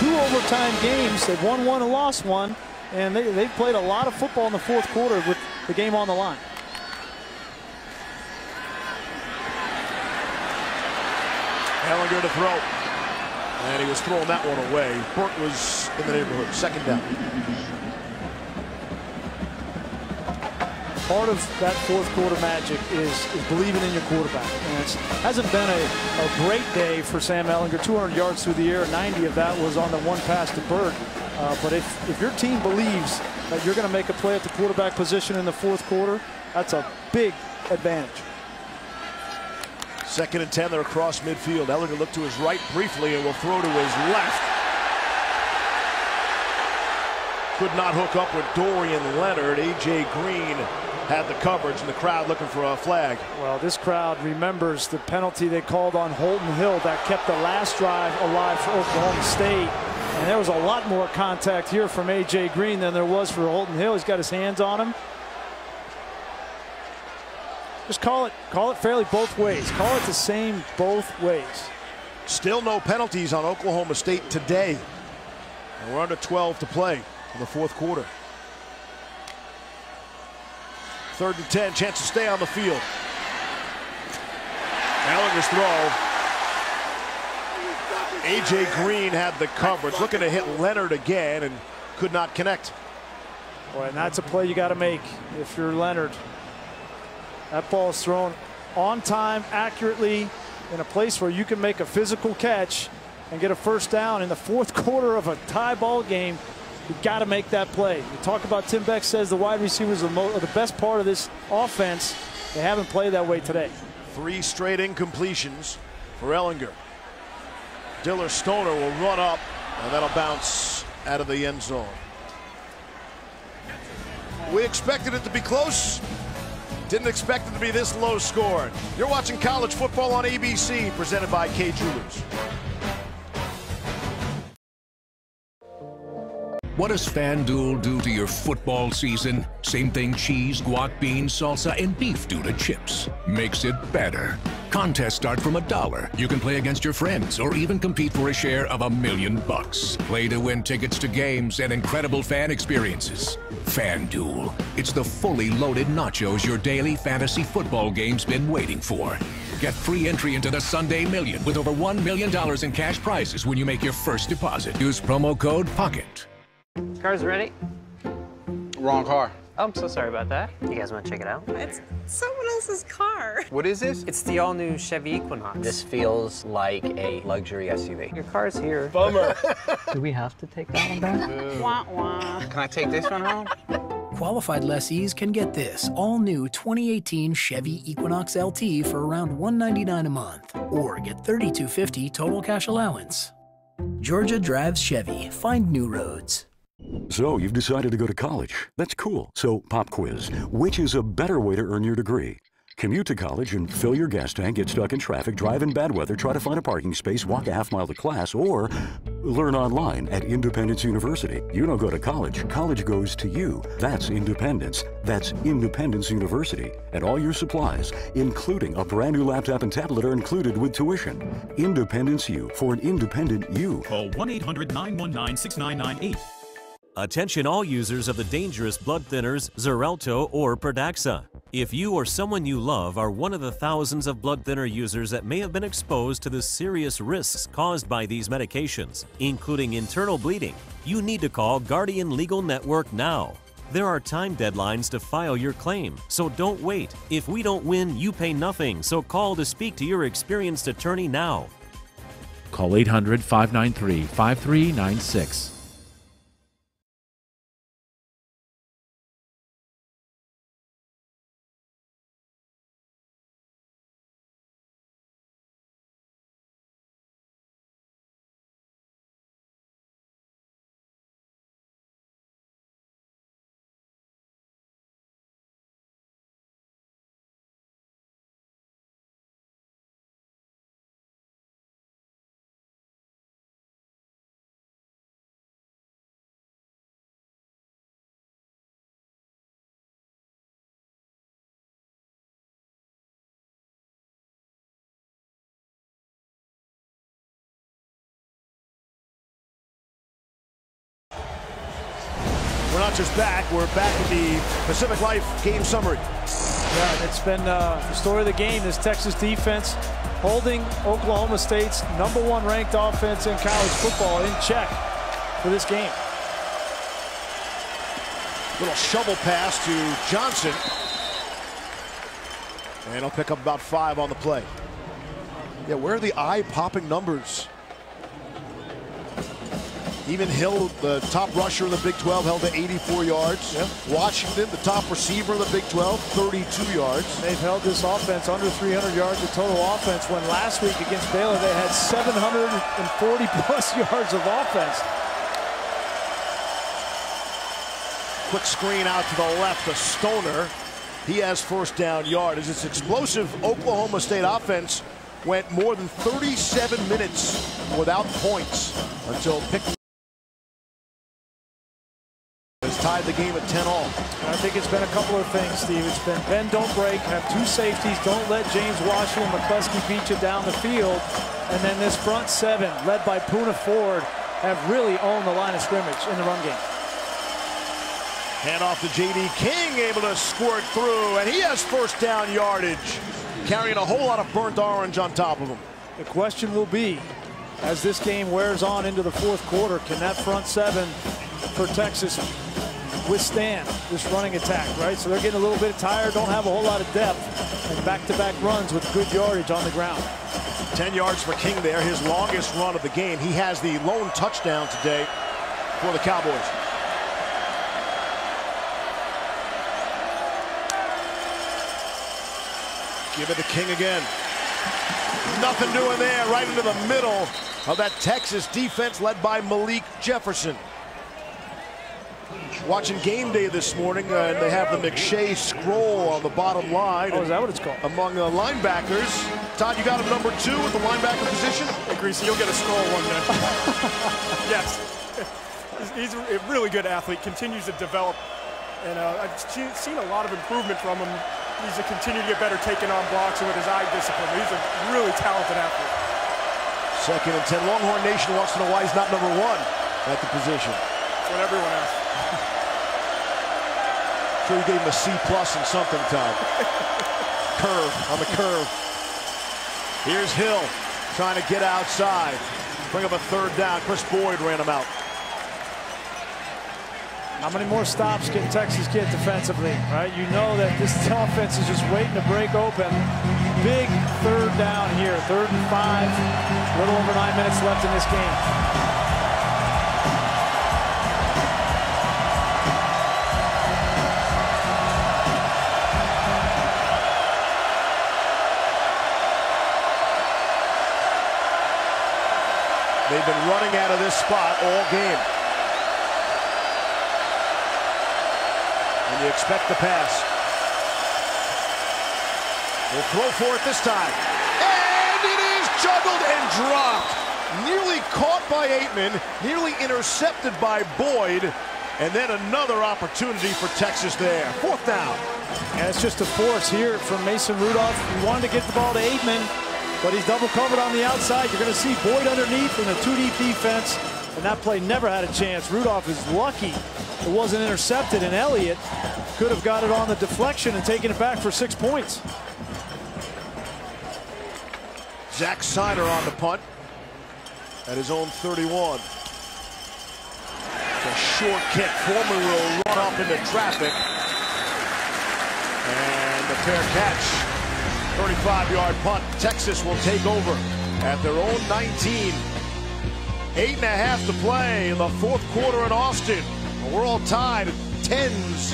overtime games. They've won one and lost one. And they played a lot of football in the fourth quarter with the game on the line. Ehlinger to throw. And he was throwing that one away. Burt was in the neighborhood. Second down. Part of that fourth quarter magic is believing in your quarterback. And it hasn't been a great day for Sam Ehlinger. 200 yards through the air, 90 of that was on the one pass to Burt. But if your team believes that you're going to make a play at the quarterback position in the fourth quarter, that's a big advantage. 2nd and 10, they're across midfield. Ehlinger looked to his right briefly and will throw to his left. Could not hook up with Dorian Leonard. A.J. Green had the coverage, and the crowd looking for a flag. Well, this crowd remembers the penalty they called on Holton Hill that kept the last drive alive for Oklahoma State. And there was a lot more contact here from A.J. Green than there was for Holton Hill. He's got his hands on him. Just call it fairly both ways. Call it the same both ways. Still no penalties on Oklahoma State today. And we're under 12 to play in the fourth quarter. 3rd and 10, chance to stay on the field. Ehlinger's throw. A.J. Green had the coverage, looking to hit Leonard again and could not connect. Boy, and that's a play you got to make if you're Leonard. That ball is thrown on time, accurately, in a place where you can make a physical catch and get a first down in the fourth quarter of a tie ball game. You got to make that play. You talk about Tim Beck says the wide receivers are the best part of this offense. They haven't played that way today. 3 straight incompletions for Ehlinger. Diller Stoner will run up, and that'll bounce out of the end zone. We expected it to be close. Didn't expect it to be this low scored. You're watching college football on ABC, presented by Kay Jewelers. What does FanDuel do to your football season? Same thing cheese, guac, beans, salsa, and beef do to chips. Makes it better. Contests start from $1. You can play against your friends or even compete for a share of $1 million. Play to win tickets to games and incredible fan experiences. FanDuel. It's the fully loaded nachos your daily fantasy football game's been waiting for. Get free entry into the Sunday Million with over $1 million in cash prizes when you make your first deposit. Use promo code POCKET. Car's ready? Wrong car. Oh, I'm so sorry about that. You guys want to check it out? It's someone else's car. What is this? It's the all-new Chevy Equinox. This feels like a luxury SUV. Your car's here. Bummer. Do we have to take that one back? Wah, wah. Can I take this one home? Qualified lessees can get this all-new 2018 Chevy Equinox LT for around $199 a month, or get $3,250 total cash allowance. Georgia drives Chevy. Find new roads. So, you've decided to go to college. That's cool. So, pop quiz. Which is a better way to earn your degree? Commute to college and fill your gas tank, get stuck in traffic, drive in bad weather, try to find a parking space, walk a half-mile to class, or learn online at Independence University. You don't go to college. College goes to you. That's independence. That's Independence University. And all your supplies, including a brand new laptop and tablet, are included with tuition. Independence U for an independent you. Call 1-800-919-6998. Attention all users of the dangerous blood thinners Xarelto or Pradaxa. If you or someone you love are one of the thousands of blood thinner users that may have been exposed to the serious risks caused by these medications, including internal bleeding, you need to call Guardian Legal Network now. There are time deadlines to file your claim, so don't wait. If we don't win, you pay nothing, so call to speak to your experienced attorney now. Call 800-593-5396. We're not just back, we're back with the Pacific Life game summary. Yeah, it's been the story of the game, this Texas defense holding Oklahoma State's #1 ranked offense in college football in check for this game. Little shovel pass to Johnson. And he'll pick up about 5 on the play. Yeah, where are the eye-popping numbers? Even Hill, the top rusher in the Big 12, held to 84 yards. Yep. Washington, the top receiver in the Big 12, 32 yards. They've held this offense under 300 yards of total offense when last week against Baylor they had 740-plus yards of offense. Quick screen out to the left to Stoner. He has first down yard as this explosive Oklahoma State offense went more than 37 minutes without points until Pickens has tied the game at 10-all. I think it's been a couple of things, Steve. It's been bend, don't break, have 2 safeties, don't let James Washington and McCluskey beat you down the field. And then this front 7, led by Poona Ford, have really owned the line of scrimmage in the run game. Hand off to J.D. King, able to squirt through, and he has first down yardage, carrying a whole lot of burnt orange on top of him. The question will be, as this game wears on into the 4th quarter, can that front 7 for Texas withstand this running attack, right? So they're getting a little bit tired, don't have a whole lot of depth, and back-to-back runs with good yardage on the ground. 10 yards for King there, his longest run of the game. He has the lone touchdown today for the Cowboys. Give it to King again. Nothing doing there, right into the middle of that Texas defense led by Malik Jefferson. Watching Game Day this morning, and they have the McShay scroll on the bottom line. Oh, is that what it's called? Among the linebackers. Todd, you got him #2 at the linebacker position? Hey, Greasy, you'll get a scroll one minute. Yes. He's a really good athlete, continues to develop. And I've seen a lot of improvement from him. He's to continue to get better taking on blocks and with his eye discipline. He's a really talented athlete. 2nd and 10. Longhorn Nation wants to know why he's not #1 at the position. That's what everyone asks. Sure you gave him a C+ in something, Todd. Curve, on the curve. Here's Hill trying to get outside. Bring up a 3rd down. Chris Boyd ran him out. How many more stops can Texas get defensively, right? You know that this offense is just waiting to break open. Big 3rd down here, 3rd and 5. A little over 9 minutes left in this game. They They've been running out of this spot all game. And you expect the pass. Will throw for it this time. And it is juggled and dropped. Nearly caught by Aitman, nearly intercepted by Boyd, and then another opportunity for Texas there. 4th down. And it's just a force here from Mason Rudolph. He wanted to get the ball to Aitman, but he's double covered on the outside. You're going to see Boyd underneath in a 2-deep defense, and that play never had a chance. Rudolph is lucky it wasn't intercepted, and Elliott could have got it on the deflection and taken it back for 6 points. Zach Siner on the punt at his own 31. It's a short kick. Foreman will run up into traffic. And the fair catch. 35-yard punt. Texas will take over at their own 19. 8.5 to play in the 4th quarter in Austin. We're all tied at 10s.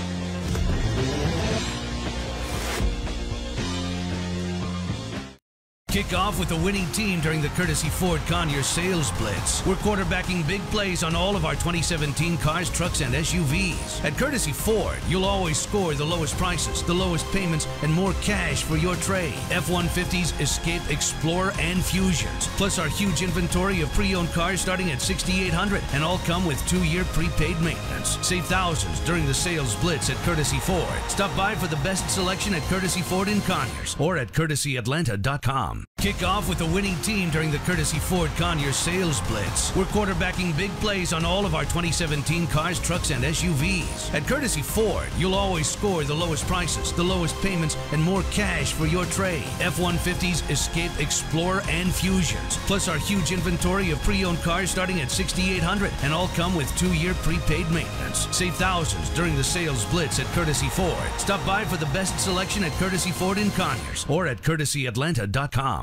Kick off with the winning team during the Courtesy Ford Conyers Sales Blitz. We're quarterbacking big plays on all of our 2017 cars, trucks, and SUVs. At Courtesy Ford, you'll always score the lowest prices, the lowest payments, and more cash for your trade. F-150s, Escape, Explorer, and Fusions. Plus our huge inventory of pre-owned cars starting at $6,800, and all come with 2-year prepaid maintenance. Save thousands during the Sales Blitz at Courtesy Ford. Stop by for the best selection at Courtesy Ford in Conyers or at CourtesyAtlanta.com. Kick off with the winning team during the Courtesy Ford Conyers Sales Blitz. We're quarterbacking big plays on all of our 2017 cars, trucks, and SUVs. At Courtesy Ford, you'll always score the lowest prices, the lowest payments, and more cash for your trade. F-150s, Escape, Explorer, and Fusions. Plus our huge inventory of pre-owned cars starting at $6,800, and all come with 2-year prepaid maintenance. Save thousands during the Sales Blitz at Courtesy Ford. Stop by for the best selection at Courtesy Ford in Conyers or at CourtesyAtlanta.com.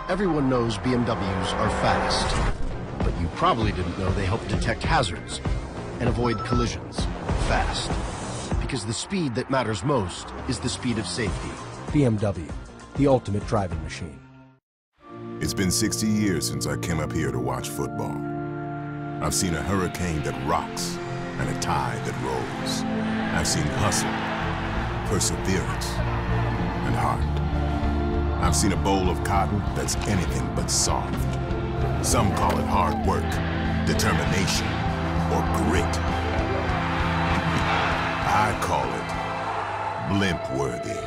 Everyone knows BMWs are fast, but you probably didn't know they help detect hazards and avoid collisions fast. Because the speed that matters most is the speed of safety. BMW, the ultimate driving machine. It's been 60 years since I came up here to watch football. I've seen a hurricane that rocks and a tide that rolls. I've seen hustle, perseverance, and heart. I've seen a bowl of cotton that's anything but soft. Some call it hard work, determination, or grit. I call it blimp-worthy.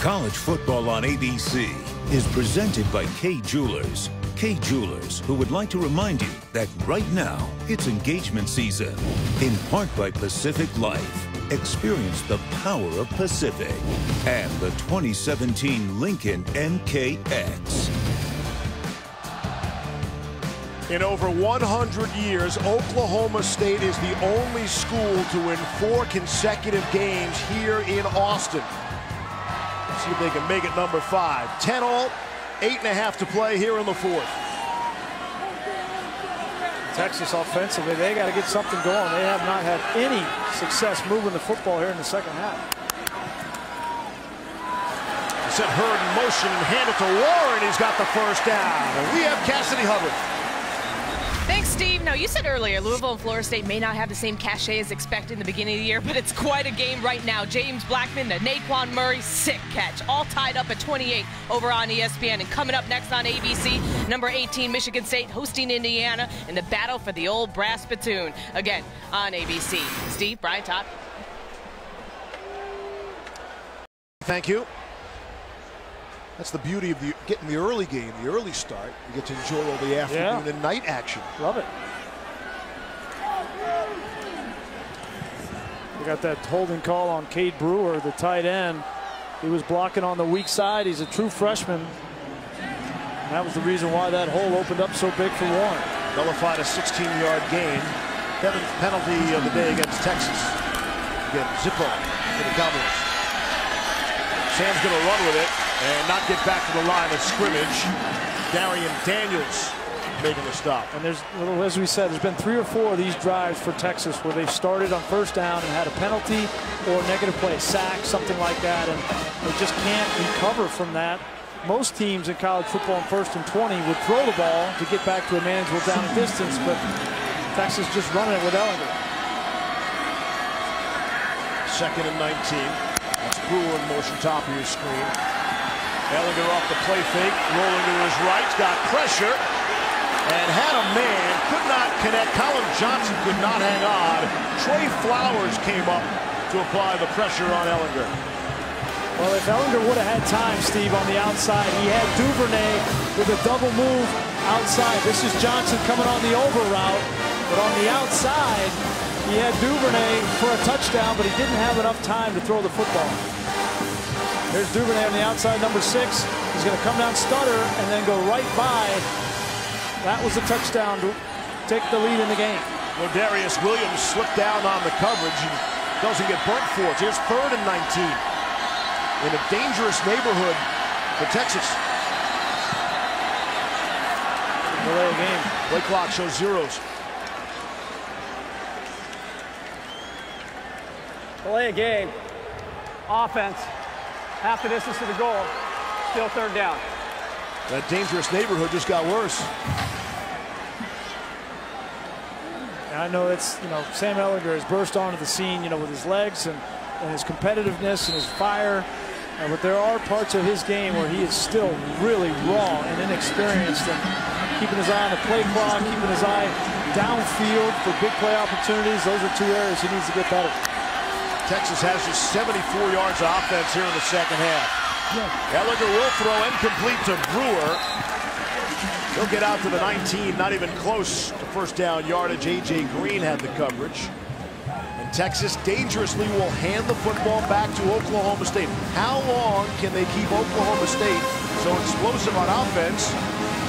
College football on ABC is presented by Kay Jewelers. Kay Jewelers, who would like to remind you that right now it's engagement season. In part by Pacific Life. Experience the power of Pacific and the 2017 Lincoln MKX. In over 100 years, Oklahoma State is the only school to win 4 consecutive games here in Austin. See if they can make it number 5. 10 all, 8.5 to play here in the 4th. Texas offensively, they got to get something going. They have not had any success moving the football here in the second half. Set Hurd in motion and hand it to Warren. He's got the first down. And we have Cassidy Hubbard. Thanks, Steve. Now, you said earlier Louisville and Florida State may not have the same cachet as expected in the beginning of the year, but it's quite a game right now. James Blackman to Naquan Murray, sick catch. All tied up at 28 over on ESPN. And coming up next on ABC, number 18, Michigan State hosting Indiana in the battle for the old brass spittoon. Again, on ABC. Steve, Brian, Todd. Thank you. That's the beauty of getting the early game, the early start. You get to enjoy all the afternoon and night action. Love it. We got that holding call on Cade Brewer, the tight end. He was blocking on the weak side. He's a true freshman. And that was the reason why that hole opened up so big for Warren. Nullified a 16-yard gain. 7th penalty of the day against Texas. Again, Zippo for the Cowboys. Sam's going to run with it. and not get back to the line of scrimmage. Darian Daniels making the stop. And there's, as we said, there's been 3 or 4 of these drives for Texas where they've started on first down and had a penalty or negative play, sack, something like that, and they just can't recover from that. Most teams in college football on 1st and 20 would throw the ball to get back to a manageable down and distance, but Texas just running it with Ehlinger. 2nd and 19. That's Brewer in motion, top of your screen. Ehlinger off the play fake, rolling to his right, got pressure. And had a man, could not connect. Colin Johnson could not hang on. Trey Flowers came up to apply the pressure on Ehlinger. Well, if Ehlinger would have had time, Steve, on the outside, he had Duvernay with a double move outside. This is Johnson coming on the over route, but on the outside, he had Duvernay for a touchdown, but he didn't have enough time to throw the football. There's Duvernay on the outside, number 6. He's going to come down stutter and then go right by. That was a touchdown to take the lead in the game. Ladarius Williams slipped down on the coverage and doesn't get burnt for it. Here's 3rd and 19 in a dangerous neighborhood for Texas. Delay a game. Play clock shows zeros. Delay a game. Offense. Half the distance to the goal. Still 3rd down. That dangerous neighborhood just got worse. I know it's, Sam Ehlinger has burst onto the scene, with his legs and his competitiveness and his fire. But there are parts of his game where he is still really raw and inexperienced, and keeping his eye on the play clock, keeping his eye downfield for big play opportunities. Those are 2 areas he needs to get better. Texas has just 74 yards of offense here in the 2nd half. Ehlinger will throw incomplete to Brewer. He'll get out to the 19, not even close to 1st down yardage. A.J. Green had the coverage. And Texas dangerously will hand the football back to Oklahoma State. How long can they keep Oklahoma State so explosive on offense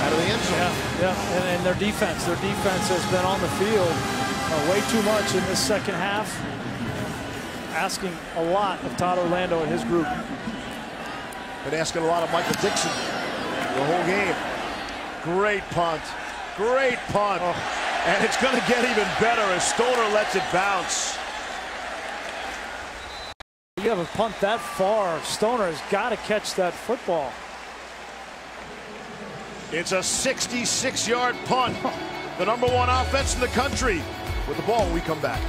out of the end zone? Yeah, and their defense. Their defense has been on the field way too much in this 2nd half, asking a lot of Todd Orlando and his group. Been asking a lot of Michael Dixon the whole game. Great punt. Great punt. And it's going to get even better as Stoner lets it bounce. You have a punt that far. Stoner has got to catch that football. It's a 66-yard punt. The #1 offense in the country. With the ball when we come back.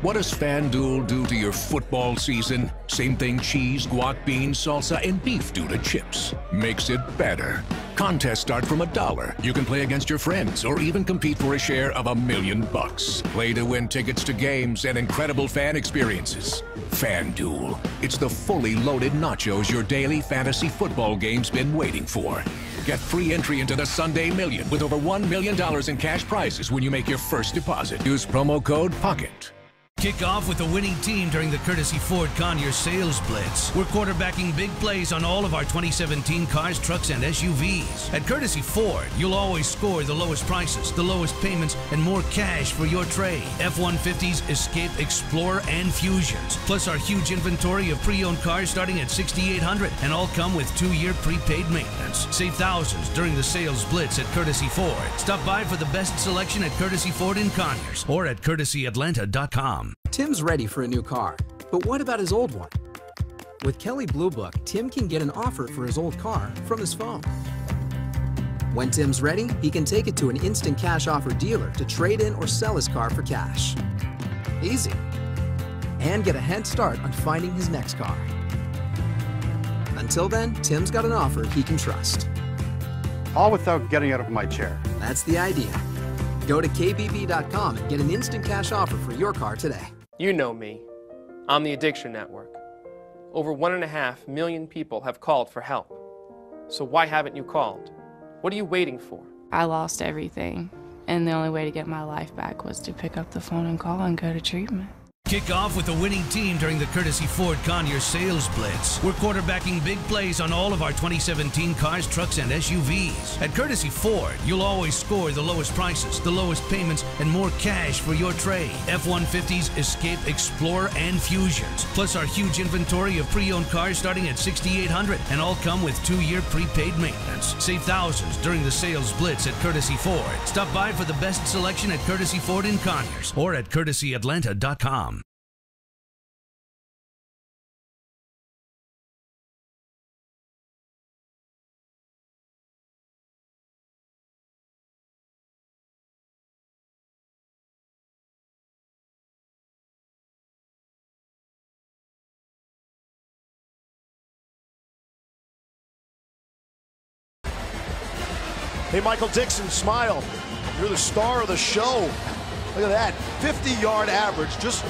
What does FanDuel do to your football season? Same thing cheese, guac, beans, salsa, and beef do to chips. Makes it better. Contests start from $1. You can play against your friends or even compete for a share of $1 million. Play to win tickets to games and incredible fan experiences. FanDuel. It's the fully loaded nachos your daily fantasy football game's been waiting for. Get free entry into the Sunday Million with over $1 million in cash prizes when you make your first deposit. Use promo code POCKET. Kick off with the winning team during the Courtesy Ford Conyers Sales Blitz. We're quarterbacking big plays on all of our 2017 cars, trucks, and SUVs. At Courtesy Ford, you'll always score the lowest prices, the lowest payments, and more cash for your trade. F-150s, Escape, Explorer, and Fusions. Plus our huge inventory of pre-owned cars starting at $6,800, and all come with 2-year prepaid maintenance. Save thousands during the Sales Blitz at Courtesy Ford. Stop by for the best selection at Courtesy Ford in Conyers or at CourtesyAtlanta.com. Tim's ready for a new car, but what about his old one? With Kelley Blue Book, Tim can get an offer for his old car from his phone. When Tim's ready, he can take it to an instant cash offer dealer to trade in or sell his car for cash. Easy. And get a head start on finding his next car. Until then, Tim's got an offer he can trust. All without getting out of my chair. That's the idea. Go to KBB.com and get an instant cash offer for your car today. You know me. I'm the Addiction Network. Over 1.5 million people have called for help. So why haven't you called? What are you waiting for? I lost everything, and the only way to get my life back was to pick up the phone and call and go to treatment. Kick off with the winning team during the Courtesy Ford Conyers Sales Blitz. We're quarterbacking big plays on all of our 2017 cars, trucks, and SUVs. At Courtesy Ford, you'll always score the lowest prices, the lowest payments, and more cash for your trade. F-150s, Escape, Explorer, and Fusions. Plus our huge inventory of pre-owned cars starting at $6,800, and all come with 2-year prepaid maintenance. Save thousands during the Sales Blitz at Courtesy Ford. Stop by for the best selection at Courtesy Ford in Conyers or at CourtesyAtlanta.com. Hey, Michael Dixon, smile. You're the star of the show. Look at that. 50-yard average. Just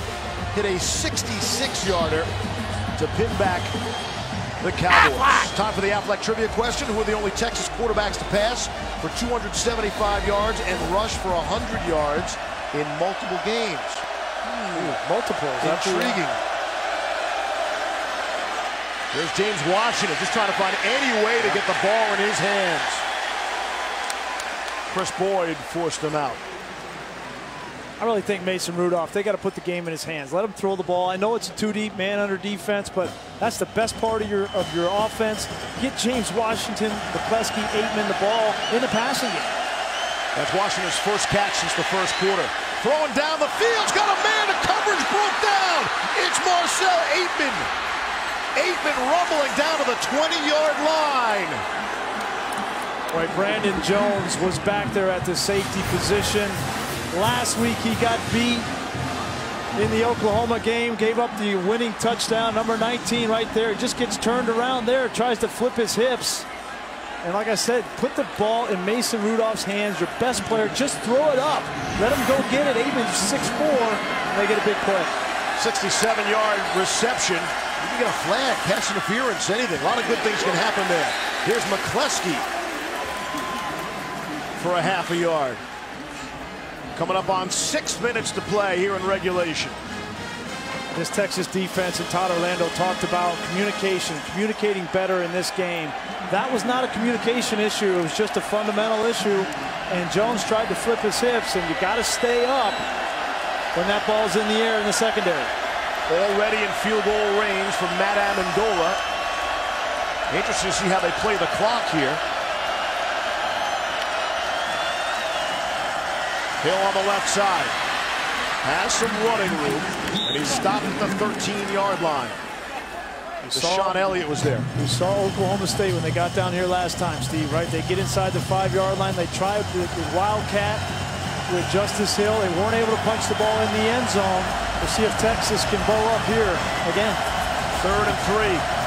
hit a 66-yarder to pin back the Cowboys. Aflac. Time for the Aflac trivia question. Who are the only Texas quarterbacks to pass for 275 yards and rush for 100 yards in multiple games? Multiples. Intriguing. There's James Washington just trying to find any way to get the ball in his hands. Chris Boyd forced him out. I really think Mason Rudolph, they got to put the game in his hands. Let him throw the ball. I know it's a 2-deep man under defense, but that's the best part of your offense. Get James Washington, McCleskey, Aitman the ball in the passing game. That's Washington's first catch since the first quarter. Throwing down the field's got a man. The coverage broke down. It's Marcell Aitman. Aitman rumbling down to the 20-yard line. Right, Brandon Jones was back there at the safety position. Last week he got beat in the Oklahoma game, gave up the winning touchdown, number 19 right there. He just gets turned around there, tries to flip his hips. And like I said, put the ball in Mason Rudolph's hands, your best player, just throw it up. Let him go get it. Aitman's 6'4", and they get a big play. 67-yard reception. You can get a flag, pass interference, anything. A lot of good things can happen there. Here's McCleskey for a half a yard. Coming up on 6 minutes to play here in regulation. This Texas defense, and Todd Orlando talked about communicating better in this game. That was not a communication issue. It was just a fundamental issue. And Jones tried to flip his hips, and you got to stay up when that ball's in the air in the secondary. Already in field goal range from Matt Amendola. Interesting to see how they play the clock here. Hill on the left side. Has some running room, and he's stopped at the 13-yard line. Sean Elliott was there. We saw Oklahoma State when they got down here last time, Steve, right? They get inside the 5-yard line. They tried the Wildcat with Justice Hill. They weren't able to punch the ball in the end zone. We'll see if Texas can bow up here again. 3rd and 3.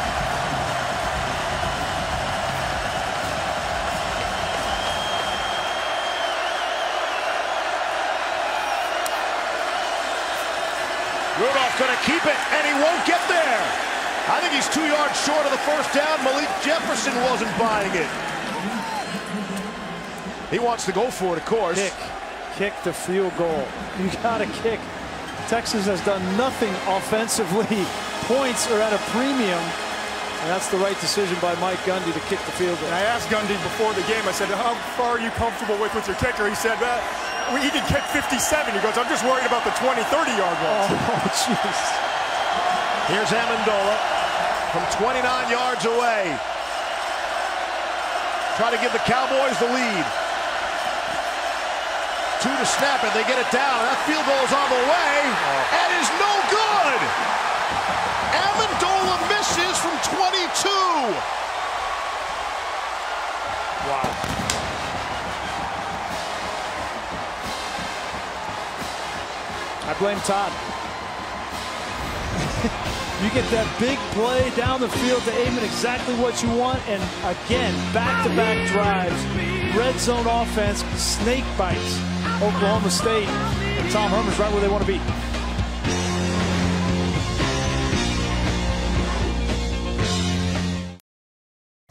Rudolph going to keep it, and he won't get there. I think he's 2 yards short of the first down. Malik Jefferson wasn't buying it. He wants to go for it, of course. Kick the field goal. You got to kick. Texas has done nothing offensively. Points are at a premium, and that's the right decision by Mike Gundy to kick the field goal. And I asked Gundy before the game, I said, how far are you comfortable with your kicker? He said, he can kick 57. He goes, I'm just worried about the 20, 30-yard ones. Oh, jeez. Here's Amendola from 29 yards away. Try to give the Cowboys the lead. 2 to snap it. They get it down. That field goal is on the way and is no good. Amendola misses from 22. Wow. I blame Todd. You get that big play down the field to Aitman, exactly what you want, and again, back-to-back drives, red zone offense, snake bites. Oklahoma State, and Tom Herman's right where they want to be.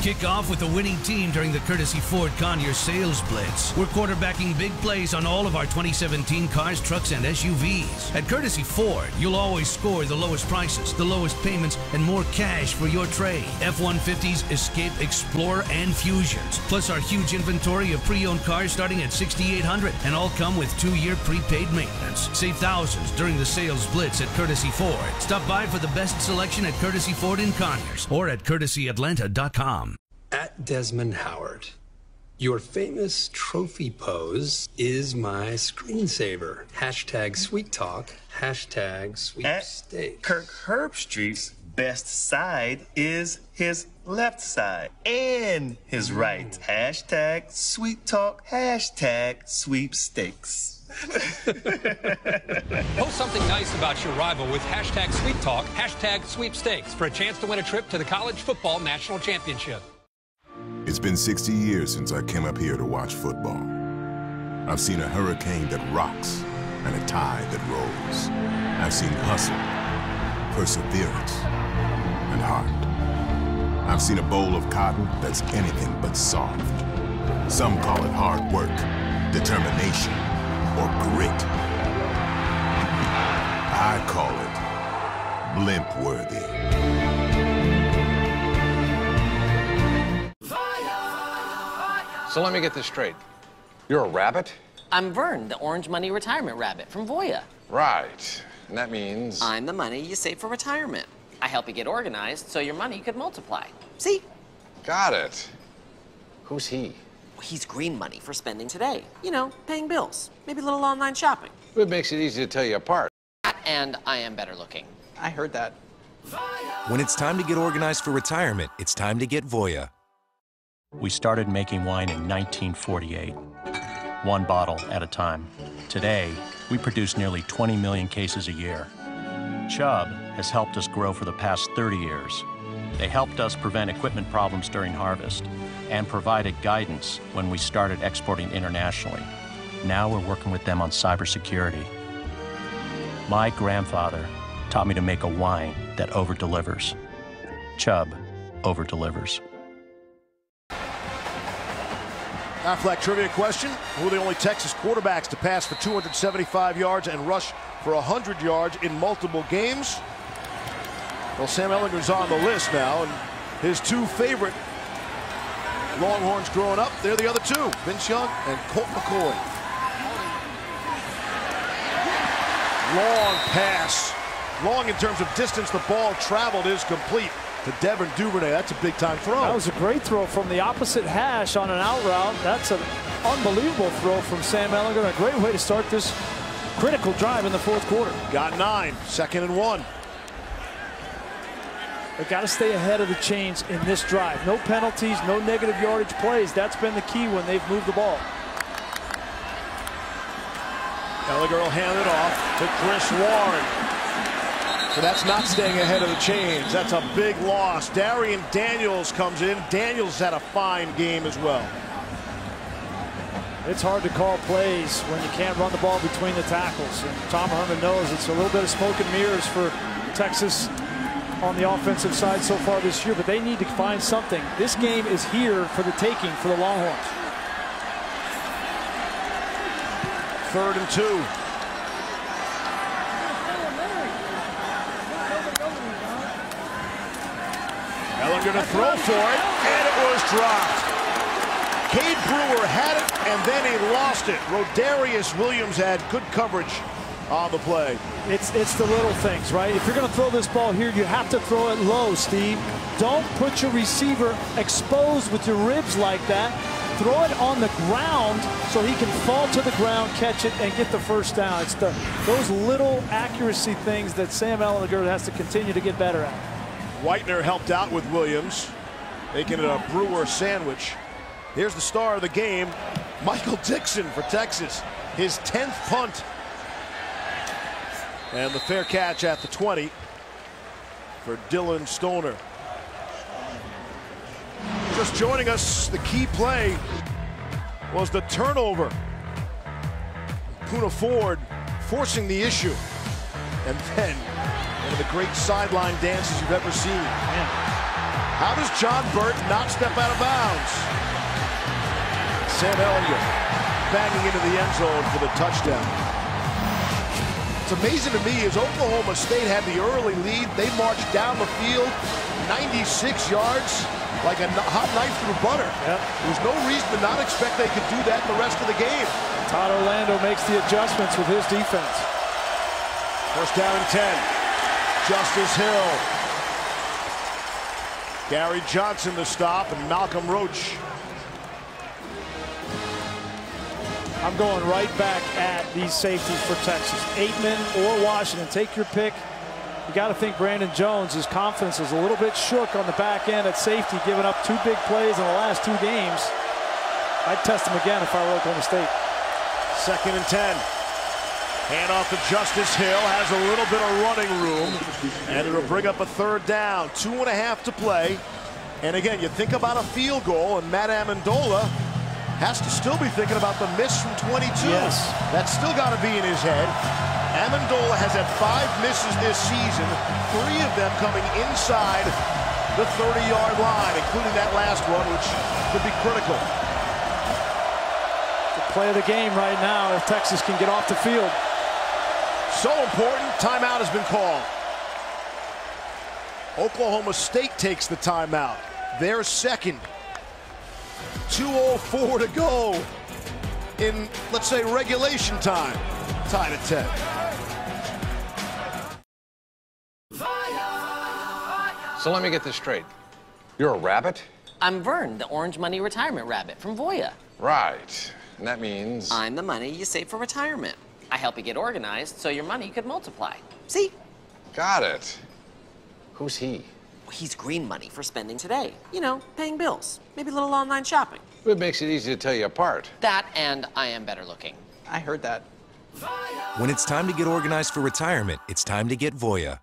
Kick off with the winning team during the Courtesy Ford Conyers Sales Blitz. We're quarterbacking big plays on all of our 2017 cars, trucks, and SUVs. At Courtesy Ford, you'll always score the lowest prices, the lowest payments, and more cash for your trade. F-150s, Escape, Explorer, and Fusions. Plus our huge inventory of pre-owned cars starting at $6,800, and all come with 2-year prepaid maintenance. Save thousands during the Sales Blitz at Courtesy Ford. Stop by for the best selection at Courtesy Ford in Conyers or at CourtesyAtlanta.com. At Desmond Howard, your famous trophy pose is my screensaver. Hashtag sweet talk, hashtag sweepstakes. Kirk Herbstreit's best side is his left side and his right. Hashtag sweet talk, hashtag sweepstakes. Post something nice about your rival with hashtag sweet talk, hashtag sweepstakes for a chance to win a trip to the College Football National Championship. It's been 60 years since I came up here to watch football. I've seen a hurricane that rocks and a tide that rolls. I've seen hustle, perseverance, and heart. I've seen a bowl of cotton that's anything but soft. Some call it hard work, determination, or grit. I call it blimp-worthy. So let me get this straight. You're a rabbit? I'm Vern, the Orange Money Retirement Rabbit from Voya. Right. And that means... I'm the money you save for retirement. I help you get organized so your money could multiply. See? Got it. Who's he? He's green money for spending today. You know, paying bills. Maybe a little online shopping. It makes it easy to tell you apart. And I am better looking. I heard that. When it's time to get organized for retirement, it's time to get Voya. We started making wine in 1948, one bottle at a time. Today, we produce nearly 20 million cases a year. Chubb has helped us grow for the past 30 years. They helped us prevent equipment problems during harvest and provided guidance when we started exporting internationally. Now we're working with them on cybersecurity. My grandfather taught me to make a wine that over-delivers. Chubb over-delivers. Aflac trivia question. Who are the only Texas quarterbacks to pass for 275 yards and rush for 100 yards in multiple games? Well, Sam Ehlinger's on the list now, and his two favorite Longhorns growing up, they're the other two, Vince Young and Colt McCoy. Long pass. Long in terms of distance the ball traveled is complete to Devin Duvernay. That's a big-time throw. That was a great throw from the opposite hash on an out route. That's an unbelievable throw from Sam Ehlinger. A great way to start this critical drive in the fourth quarter. Got 9, 2nd and 1. They've got to stay ahead of the chains in this drive. No penalties, no negative yardage plays. That's been the key when they've moved the ball. Ehlinger will hand it off to Chris Warren. So that's not staying ahead of the chains. That's a big loss. Darian Daniels comes in. Daniels had a fine game as well. It's hard to call plays when you can't run the ball between the tackles. And Tom Herman knows it's a little bit of smoke and mirrors for Texas on the offensive side so far this year, but they need to find something. This game is here for the taking for the Longhorns. 3rd and 2. Ehlinger to throw for it, and it was dropped. Cade Brewer had it, and then he lost it. Rodarius Williams had good coverage on the play. It's the little things, right? If you're going to throw this ball here, you have to throw it low, Steve. Don't put your receiver exposed with your ribs like that. Throw it on the ground so he can fall to the ground, catch it, and get the first down. It's those little accuracy things that Sam Ehlinger has to continue to get better at. Whitener helped out with Williams, making it a Brewer sandwich. Here's the star of the game, Michael Dixon for Texas. His 10th punt. And the fair catch at the 20 for Dylan Stoner. Just joining us, the key play was the turnover. Poona Ford forcing the issue. And then one of the great sideline dances you've ever seen. Man. How does John Burton not step out of bounds? Sam Ehlinger banging into the end zone for the touchdown. It's amazing to me as Oklahoma State had the early lead. They marched down the field 96 yards like a hot knife through butter. Yep. There's no reason to not expect they could do that in the rest of the game. Todd Orlando makes the adjustments with his defense. First down and 10. Justice Hill. Gary Johnson to stop, and Malcolm Roach. I'm going right back at these safeties for Texas. Aitman or Washington, take your pick. You got to think Brandon Jones, his confidence is a little bit shook on the back end at safety, giving up 2 big plays in the last 2 games. I'd test him again if I were Oklahoma State. Second and 10. Hand off to Justice Hill, has a little bit of running room, and it'll bring up a third down. 2.5 to play. And again, you think about a field goal, and Matt Amendola has to still be thinking about the miss from 22. Yes. That's still got to be in his head. Amendola has had 5 misses this season, 3 of them coming inside the 30-yard line, including that last one, which could be critical. The play of the game right now if Texas can get off the field. So important, timeout has been called. Oklahoma State takes the timeout. They're second. 2:04 to go in, let's say, regulation time. Tied at 10. So let me get this straight. You're a rabbit? I'm Vern, the Orange Money Retirement Rabbit from Voya. Right. And that means... I'm the money you save for retirement. I help you get organized so your money could multiply. See? Got it. Who's he? He's green money for spending today. You know, paying bills. Maybe a little online shopping. It makes it easy to tell you apart. That and I am better looking. I heard that. When it's time to get organized for retirement, it's time to get Voya.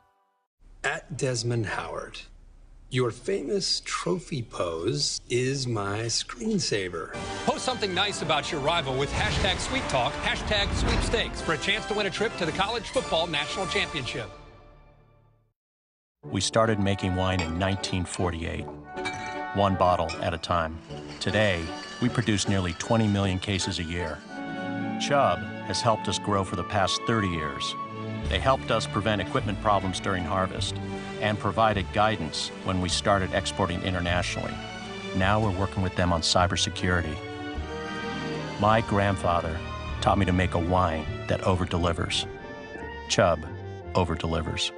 At Desmond Howard, your famous trophy pose is my screensaver. Post something nice about your rival with hashtag Sweet Talk, hashtag Sweepstakes for a chance to win a trip to the College Football National Championship. We started making wine in 1948, 1 bottle at a time. Today, we produce nearly 20 million cases a year. Chubb has helped us grow for the past 30 years. They helped us prevent equipment problems during harvest and provided guidance when we started exporting internationally. Now we're working with them on cybersecurity. My grandfather taught me to make a wine that over-delivers. Chubb over-delivers.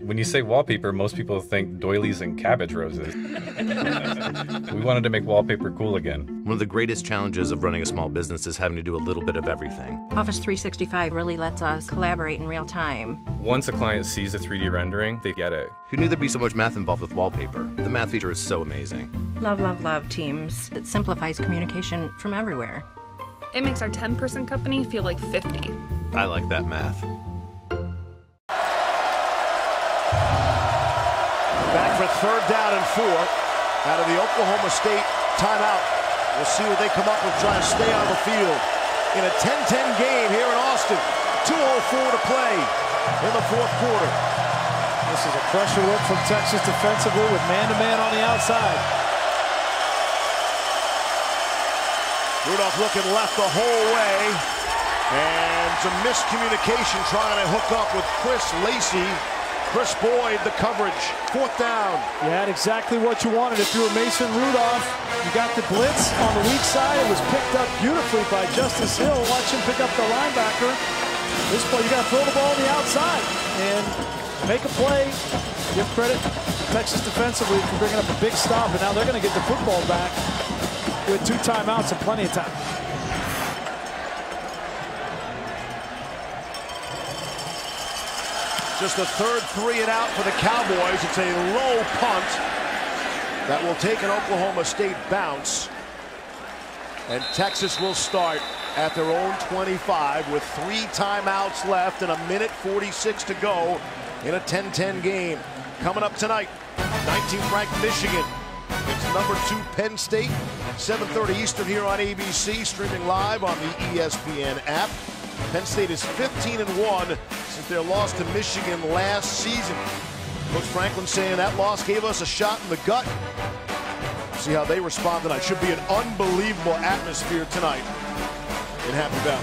When you say wallpaper, most people think doilies and cabbage roses. We wanted to make wallpaper cool again. One of the greatest challenges of running a small business is having to do a little bit of everything. Office 365 really lets us collaborate in real time. Once a client sees a 3D rendering, they get it. Who knew there'd be so much math involved with wallpaper? The math feature is so amazing. Love, love, love Teams. It simplifies communication from everywhere. It makes our 10-person company feel like 50. I like that math. Back for third down and 4 out of the Oklahoma State timeout. We'll see what they come up with trying to stay on the field. In a 10-10 game here in Austin. 2:04 to play in the 4th quarter. This is a pressure look from Texas defensively with man-to-man on the outside. Rudolph looking left the whole way. And some miscommunication trying to hook up with Chris Lacey. Chris Boyd, the coverage, 4th down. You had exactly what you wanted if you were Mason Rudolph. You got the blitz on the weak side. It was picked up beautifully by Justice Hill. Watch him pick up the linebacker. This play, you got to throw the ball on the outside and make a play. Give credit to Texas defensively for bringing up a big stop, and now they're going to get the football back with 2 timeouts and plenty of time. Just a third 3 and out for the Cowboys. It's a low punt that will take an Oklahoma State bounce. And Texas will start at their own 25 with 3 timeouts left and 1:46 to go in a 10-10 game. Coming up tonight, 19th ranked Michigan. It's number 2 Penn State, 7:30 Eastern here on ABC, streaming live on the ESPN app. Penn State is 15-1 since their loss to Michigan last season. Coach Franklin saying that loss gave us a shot in the gut. See how they respond tonight. Should be an unbelievable atmosphere tonight in Happy Valley.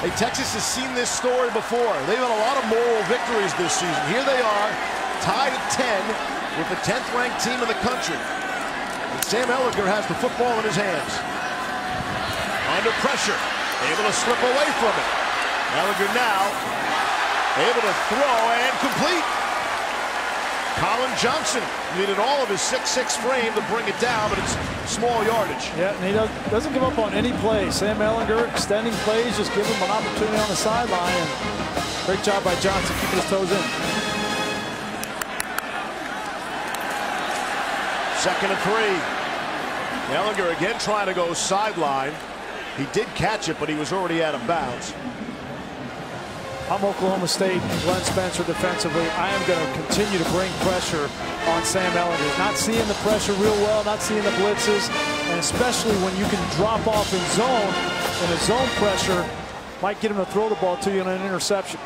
Hey, Texas has seen this story before. They've had a lot of moral victories this season. Here they are, tied at 10 with the 10th ranked team in the country. And Sam Ehlinger has the football in his hands. Under pressure, able to slip away from it. Ehlinger now able to throw and complete. Colin Johnson needed all of his 6'6" frame to bring it down, but it's small yardage. Yeah, and he doesn't give up on any play. Sam Ehlinger extending plays, just give him an opportunity on the sideline. And great job by Johnson keeping his toes in. 2nd and 3. Ehlinger again trying to go sideline. He did catch it, but he was already out of bounds. I'm Oklahoma State and Glenn Spencer defensively. I am going to continue to bring pressure on Sam Ehlinger. Not seeing the pressure real well, not seeing the blitzes, and especially when you can drop off in zone, and a zone pressure might get him to throw the ball to you in an interception.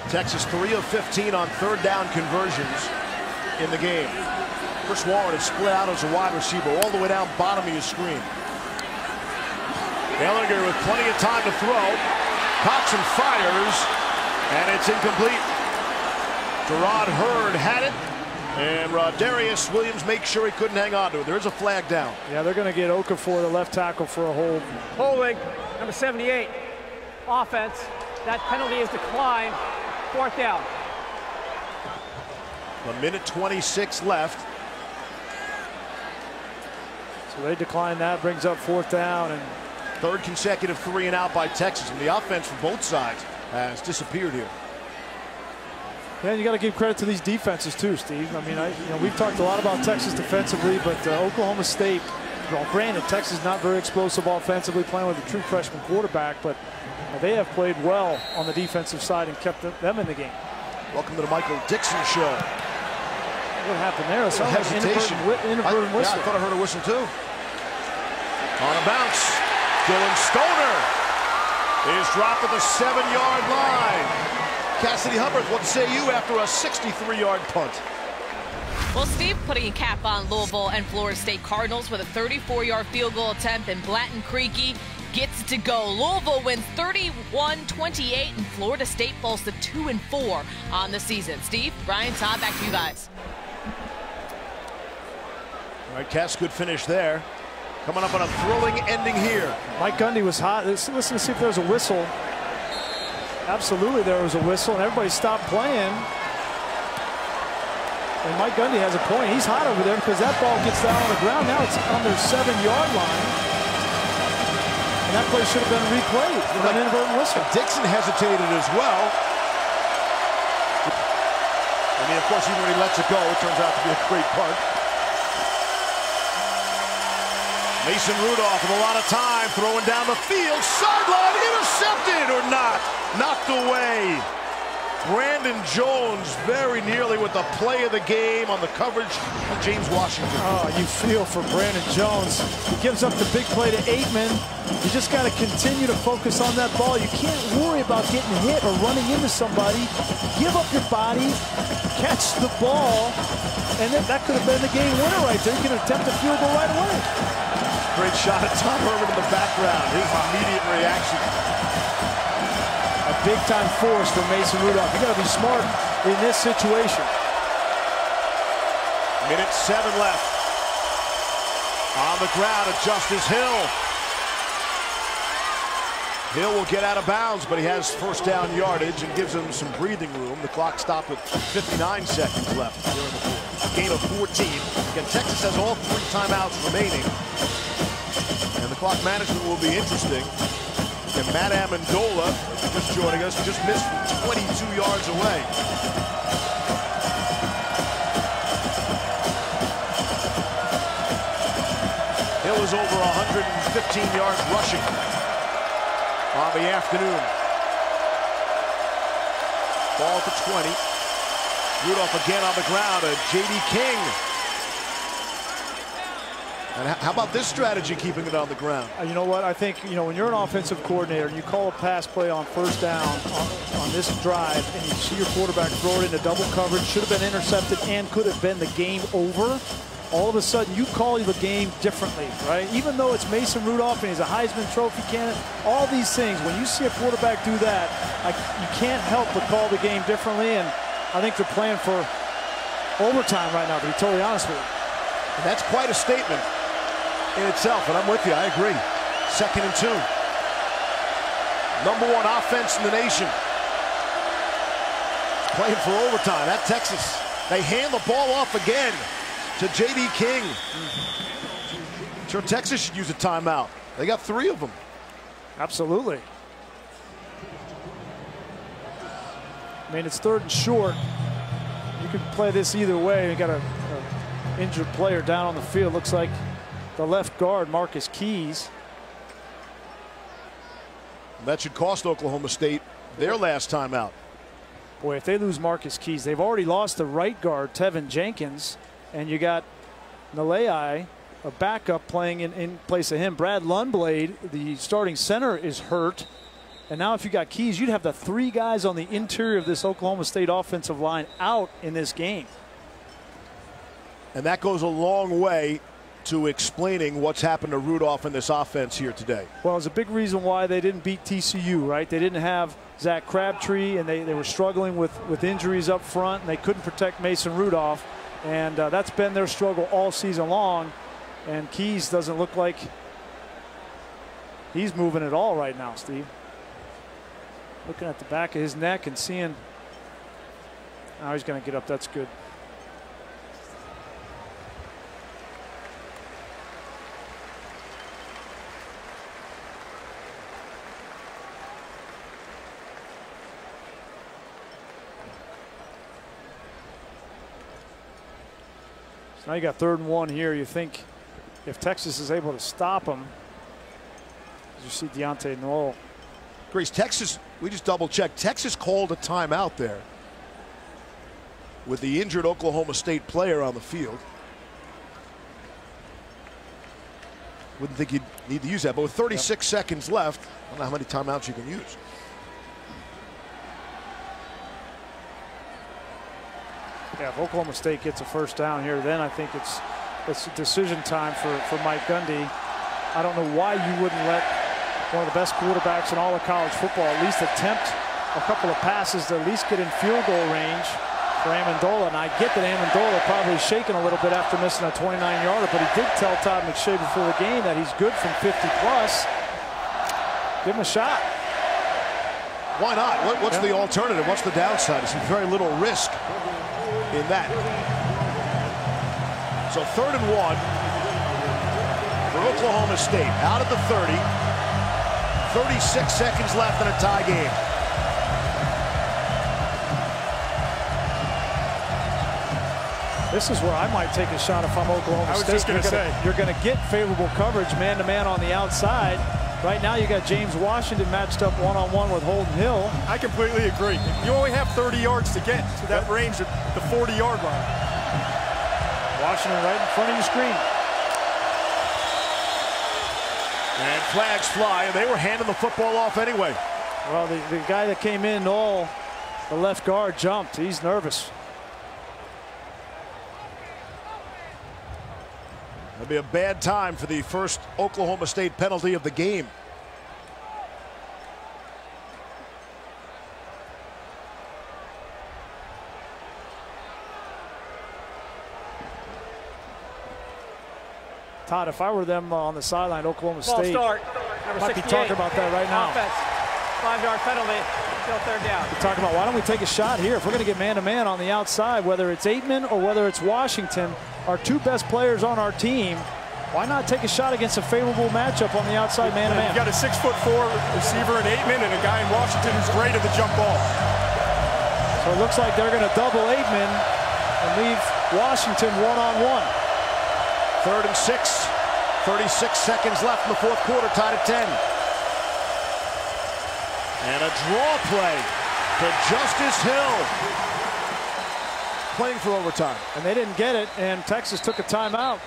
Texas 3 of 15 on 3rd down conversions in the game. Chris Warren has split out as a wide receiver all the way down bottom of your screen. Ehlinger with plenty of time to throw. Cocks and fires, and it's incomplete. Gerard Hurd had it, and Rodarius Williams makes sure he couldn't hang on to it. There is a flag down. Yeah, they're going to get Okafor, the left tackle, for a hold. Holding, number 78. Offense. That penalty is declined. 4th down. 1:26 left. So they decline that, brings up 4th down, and 3rd consecutive 3 and out by Texas, and the offense from both sides has disappeared here. Yeah, you got to give credit to these defenses too, Steve. I mean, we've talked a lot about Texas defensively, but Oklahoma State, well, granted, Texas not very explosive offensively, playing with a true freshman quarterback, but they have played well on the defensive side and kept them in the game. Welcome to the Michael Dixon Show. What happened there? It sounded like inadvertent whistle. Yeah, I thought I heard a whistle too. On a bounce. Dylan Stoner is dropped at the 7-yard line. Cassidy Hubbard, what say you after a 63-yard punt? Well, Steve, putting a cap on Louisville and Florida State Cardinals with a 34-yard field goal attempt, and Blanton Creaky gets to go. Louisville wins 31-28, and Florida State falls to 2-4 on the season. Steve, Brian, Todd, back to you guys. All right, Cass, good finish there. Coming up on a thrilling ending here. Mike Gundy was hot. Listen to see if there's a whistle. Absolutely there was a whistle, and everybody stopped playing. And Mike Gundy has a point. He's hot over there because that ball gets down on the ground. Now it's on their 7-yard line. And that play should have been replayed with an inadvertent whistle. Dixon hesitated as well. I mean, of course, even when he lets it go, it turns out to be a great punt. Mason Rudolph with a lot of time, throwing down the field, sideline, intercepted or not, knocked away. Brandon Jones very nearly with the play of the game on the coverage of James Washington. Oh, you feel for Brandon Jones. He gives up the big play to Aikman. You just got to continue to focus on that ball. You can't worry about getting hit or running into somebody. Give up your body, catch the ball, and then that could have been the game winner right there. You can attempt a field goal right away. Great shot at Tom Herman in the background. His immediate reaction. A big-time force for Mason Rudolph. You got to be smart in this situation. 1:07 left. On the ground at Justice Hill. Hill will get out of bounds, but he has 1st down yardage and gives him some breathing room. The clock stopped with 59 seconds left here in the fourth. A gain of 14. Again, Texas has all 3 timeouts remaining. And the clock management will be interesting. And Matt Amendola, just joining us, just missed from 22 yards away. Hill is over 115 yards rushing on the afternoon. Ball to 20. Rudolph again on the ground. J.D. King. And how about this strategy, keeping it on the ground? You know what? I think, you know, when you're an offensive coordinator and you call a pass play on first down on this drive and you see your quarterback throw it into double coverage, should have been intercepted and could have been the game over, all of a sudden you call the game differently, right? Even though it's Mason Rudolph and he's a Heisman Trophy candidate, all these things, when you see a quarterback do that, you can't help but call the game differently, and I think they're playing for overtime right now, to be totally honest with you. And that's quite a statement in itself, and I'm with you, I agree. 2nd and 2. #1 offense in the nation. Playing for overtime. At Texas, they hand the ball off again to J.D. King. Sure, Texas should use a timeout. They got 3 of them. Absolutely. I mean, it's 3rd and short. You could play this either way. You got a injured player down on the field. Looks like the left guard, Marcus Keys. That should cost Oklahoma State their last timeout. Boy, if they lose Marcus Keys, they've already lost the right guard, Tevin Jenkins, and you got Nalei, a backup, playing in place of him. Brad Lundblade, the starting center, is hurt. And now if you got Keys, you'd have the 3 guys on the interior of this Oklahoma State offensive line out in this game. And that goes a long way to explaining what's happened to Rudolph in this offense here today. Well, it's a big reason why they didn't beat TCU, right? They didn't have Zach Crabtree, and they were struggling with injuries up front, and they couldn't protect Mason Rudolph. And that's been their struggle all season long. And Keys doesn't look like he's moving at all right now, Steve. Looking at the back of his neck and seeing. Now he's going to get up. That's good. So now you got 3rd and 1 here. You think if Texas is able to stop them, as you see Deontay Noel. Grace, Texas, we just double checked. Texas called a timeout there with the injured Oklahoma State player on the field. Wouldn't think you'd need to use that, but with 36 seconds left, I don't know how many timeouts you can use. Yeah, if Oklahoma State gets a first down here, then I think it's decision time for Mike Gundy. I don't know why you wouldn't let one of the best quarterbacks in all of college football at least attempt a couple of passes to at least get in field goal range for Amendola. And I get that Amendola probably shaking a little bit after missing a 29-yarder, but he did tell Todd McShay before the game that he's good from 50+. Give him a shot. Why not? What's the alternative? What's the downside? There's very little risk in that. So 3rd and 1 for Oklahoma State. Out of the 30. 36 seconds left in a tie game. This is where I might take a shot if I'm Oklahoma State. I was just going to say. You're going to get favorable coverage man-to-man on the outside. Right now you got James Washington matched up one-on-one with Holden Hill. I completely agree. You only have 30 yards to get to that range at the 40-yard line. Washington right in front of your screen. And flags fly, and they were handing the football off anyway. Well, the guy that came in, Noel, the left guard, jumped. He's nervous. It'll be a bad time for the first Oklahoma State penalty of the game. Todd, if I were them on the sideline, Oklahoma State start. Might be talking about that right now. Offense. 5-yard penalty. Still 3rd down. We're talking about why don't we take a shot here? If we're going to get man-to-man on the outside, whether it's Aitman or whether it's Washington, our 2 best players on our team, why not take a shot against a favorable matchup on the outside man-to-man? You got a 6'4" receiver in Aitman and a guy in Washington who's great at the jump ball. So it looks like they're going to double Aitman and leave Washington one-on-one. 3rd and 6. 36 seconds left in the 4th quarter, tied at 10. And a draw play to Justice Hill. Playing for overtime. And they didn't get it, and Texas took a timeout.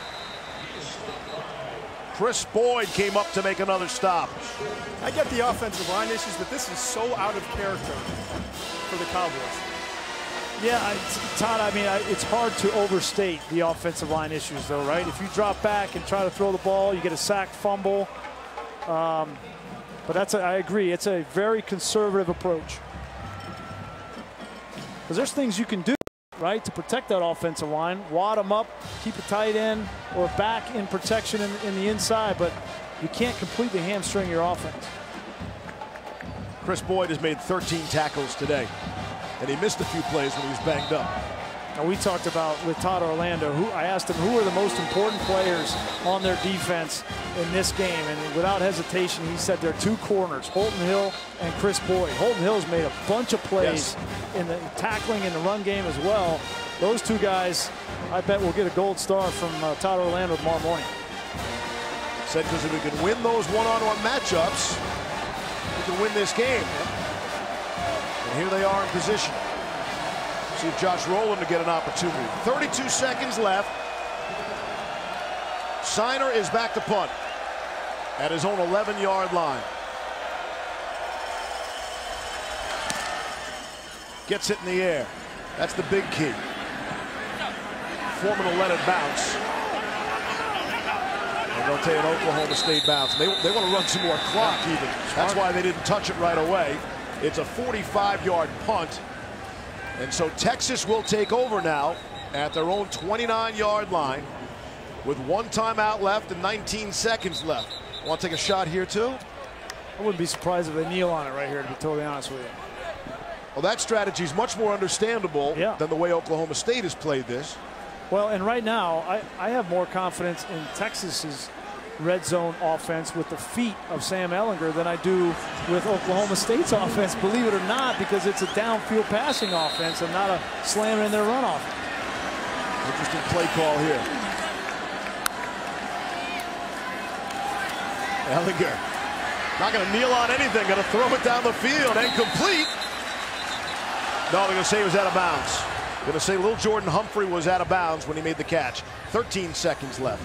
Chris Boyd came up to make another stop. I get the offensive line issues, but this is so out of character for the Cowboys. Yeah, Todd, I mean, it's hard to overstate the offensive line issues, though, right? If you drop back and try to throw the ball, you get a sack, fumble. But I agree, it's a very conservative approach. Because there's things you can do, right, to protect that offensive line. Wad them up, keep a tight end or back in protection in the inside, but you can't completely hamstring your offense. Chris Boyd has made 13 tackles today, and he missed a few plays when he was banged up. Now, we talked about with Todd Orlando, I asked him who are the most important players on their defense in this game, and without hesitation, he said they're two corners, Holton Hill and Chris Boyd. Holton Hill's made a bunch of plays in the tackling in the run game as well. Those two guys, I bet will get a gold star from Todd Orlando tomorrow morning. Said because if we can win those one-on-one matchups, we can win this game. And here they are in position. See if Josh Rowland to get an opportunity. 32 seconds left. Siner is back to punt at his own 11-yard line. Gets it in the air. That's the big key. Foreman will let it bounce. And they'll take an Oklahoma State bounce. They want to run some more clock even. That's why they didn't touch it right away. It's a 45-yard punt. And so Texas will take over now at their own 29-yard line with 1 timeout left and 19 seconds left. Want to take a shot here too? I wouldn't be surprised if they kneel on it right here, to be totally honest with you. Well, that strategy is much more understandable than the way Oklahoma State has played this. Well, and right now, I have more confidence in Texas's red zone offense with the feet of Sam Ehlinger than I do with Oklahoma State's offense, believe it or not, because it's a downfield passing offense and not a slamming in their run offense. Interesting play call here. Ehlinger not going to kneel on anything, going to throw it down the field and complete. No, they're going to say he was out of bounds. Going to say little Jordan Humphrey was out of bounds when he made the catch. 13 seconds left.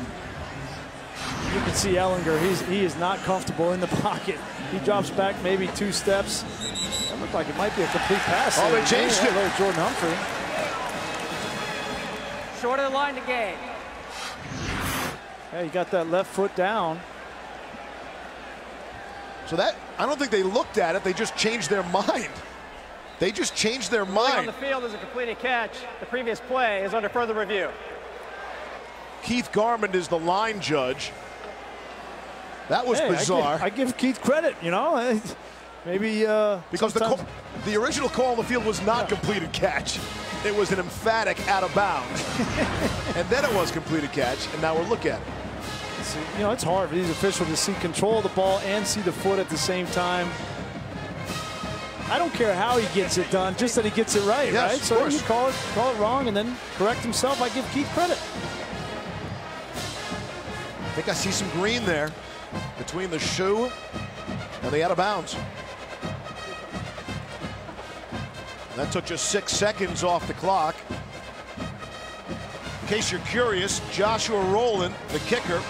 You can see Ehlinger, he is not comfortable in the pocket. He drops back maybe 2 steps. That looked like it might be a complete pass. Oh, they changed it. Little Jordan Humphrey. Short of the line to gain. Yeah, you got that left foot down. So that, I don't think they looked at it. They just changed their mind. They just changed their mind. On the field is a completed catch. The previous play is under further review. Keith Garmond is the line judge. That was bizarre. I give Keith credit, you know. Maybe because the original call on the field was not completed catch. It was an emphatic out of bounds. And then it was completed catch, and now we'll look at it. So, you know, it's hard for these officials to see control of the ball and see the foot at the same time. I don't care how he gets it done, just that he gets it right, right? So you call it wrong and then correct himself. I give Keith credit. I think I see some green there between the shoe and the out of bounds. That took just 6 seconds off the clock. In case you're curious, Joshua Rowland, the kicker,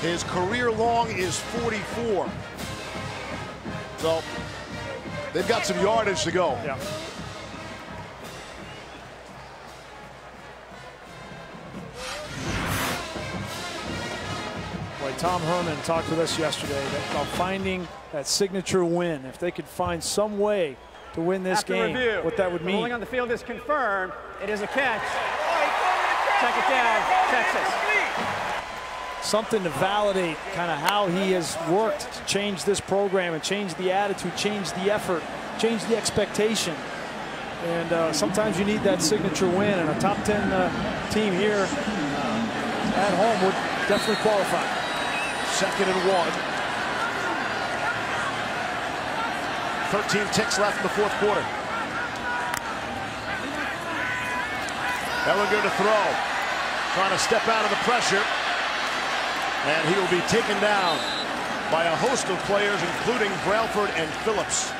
his career long is 44. So they've got some yardage to go. Yeah. Boy, Tom Herman talked with us yesterday about finding that signature win. If they could find some way to win this game, what that would mean. Rolling on the field is confirmed. It is a catch. Check it down, Texas. Something to validate kind of how he has worked to change this program and change the attitude, change the effort, change the expectation. And sometimes you need that signature win, and a top 10 team here at home would definitely qualify. 2nd and 1. 13 ticks left in the 4th quarter. Ehlinger to throw. Trying to step out of the pressure. And he will be taken down by a host of players, including Brailford and Phillips.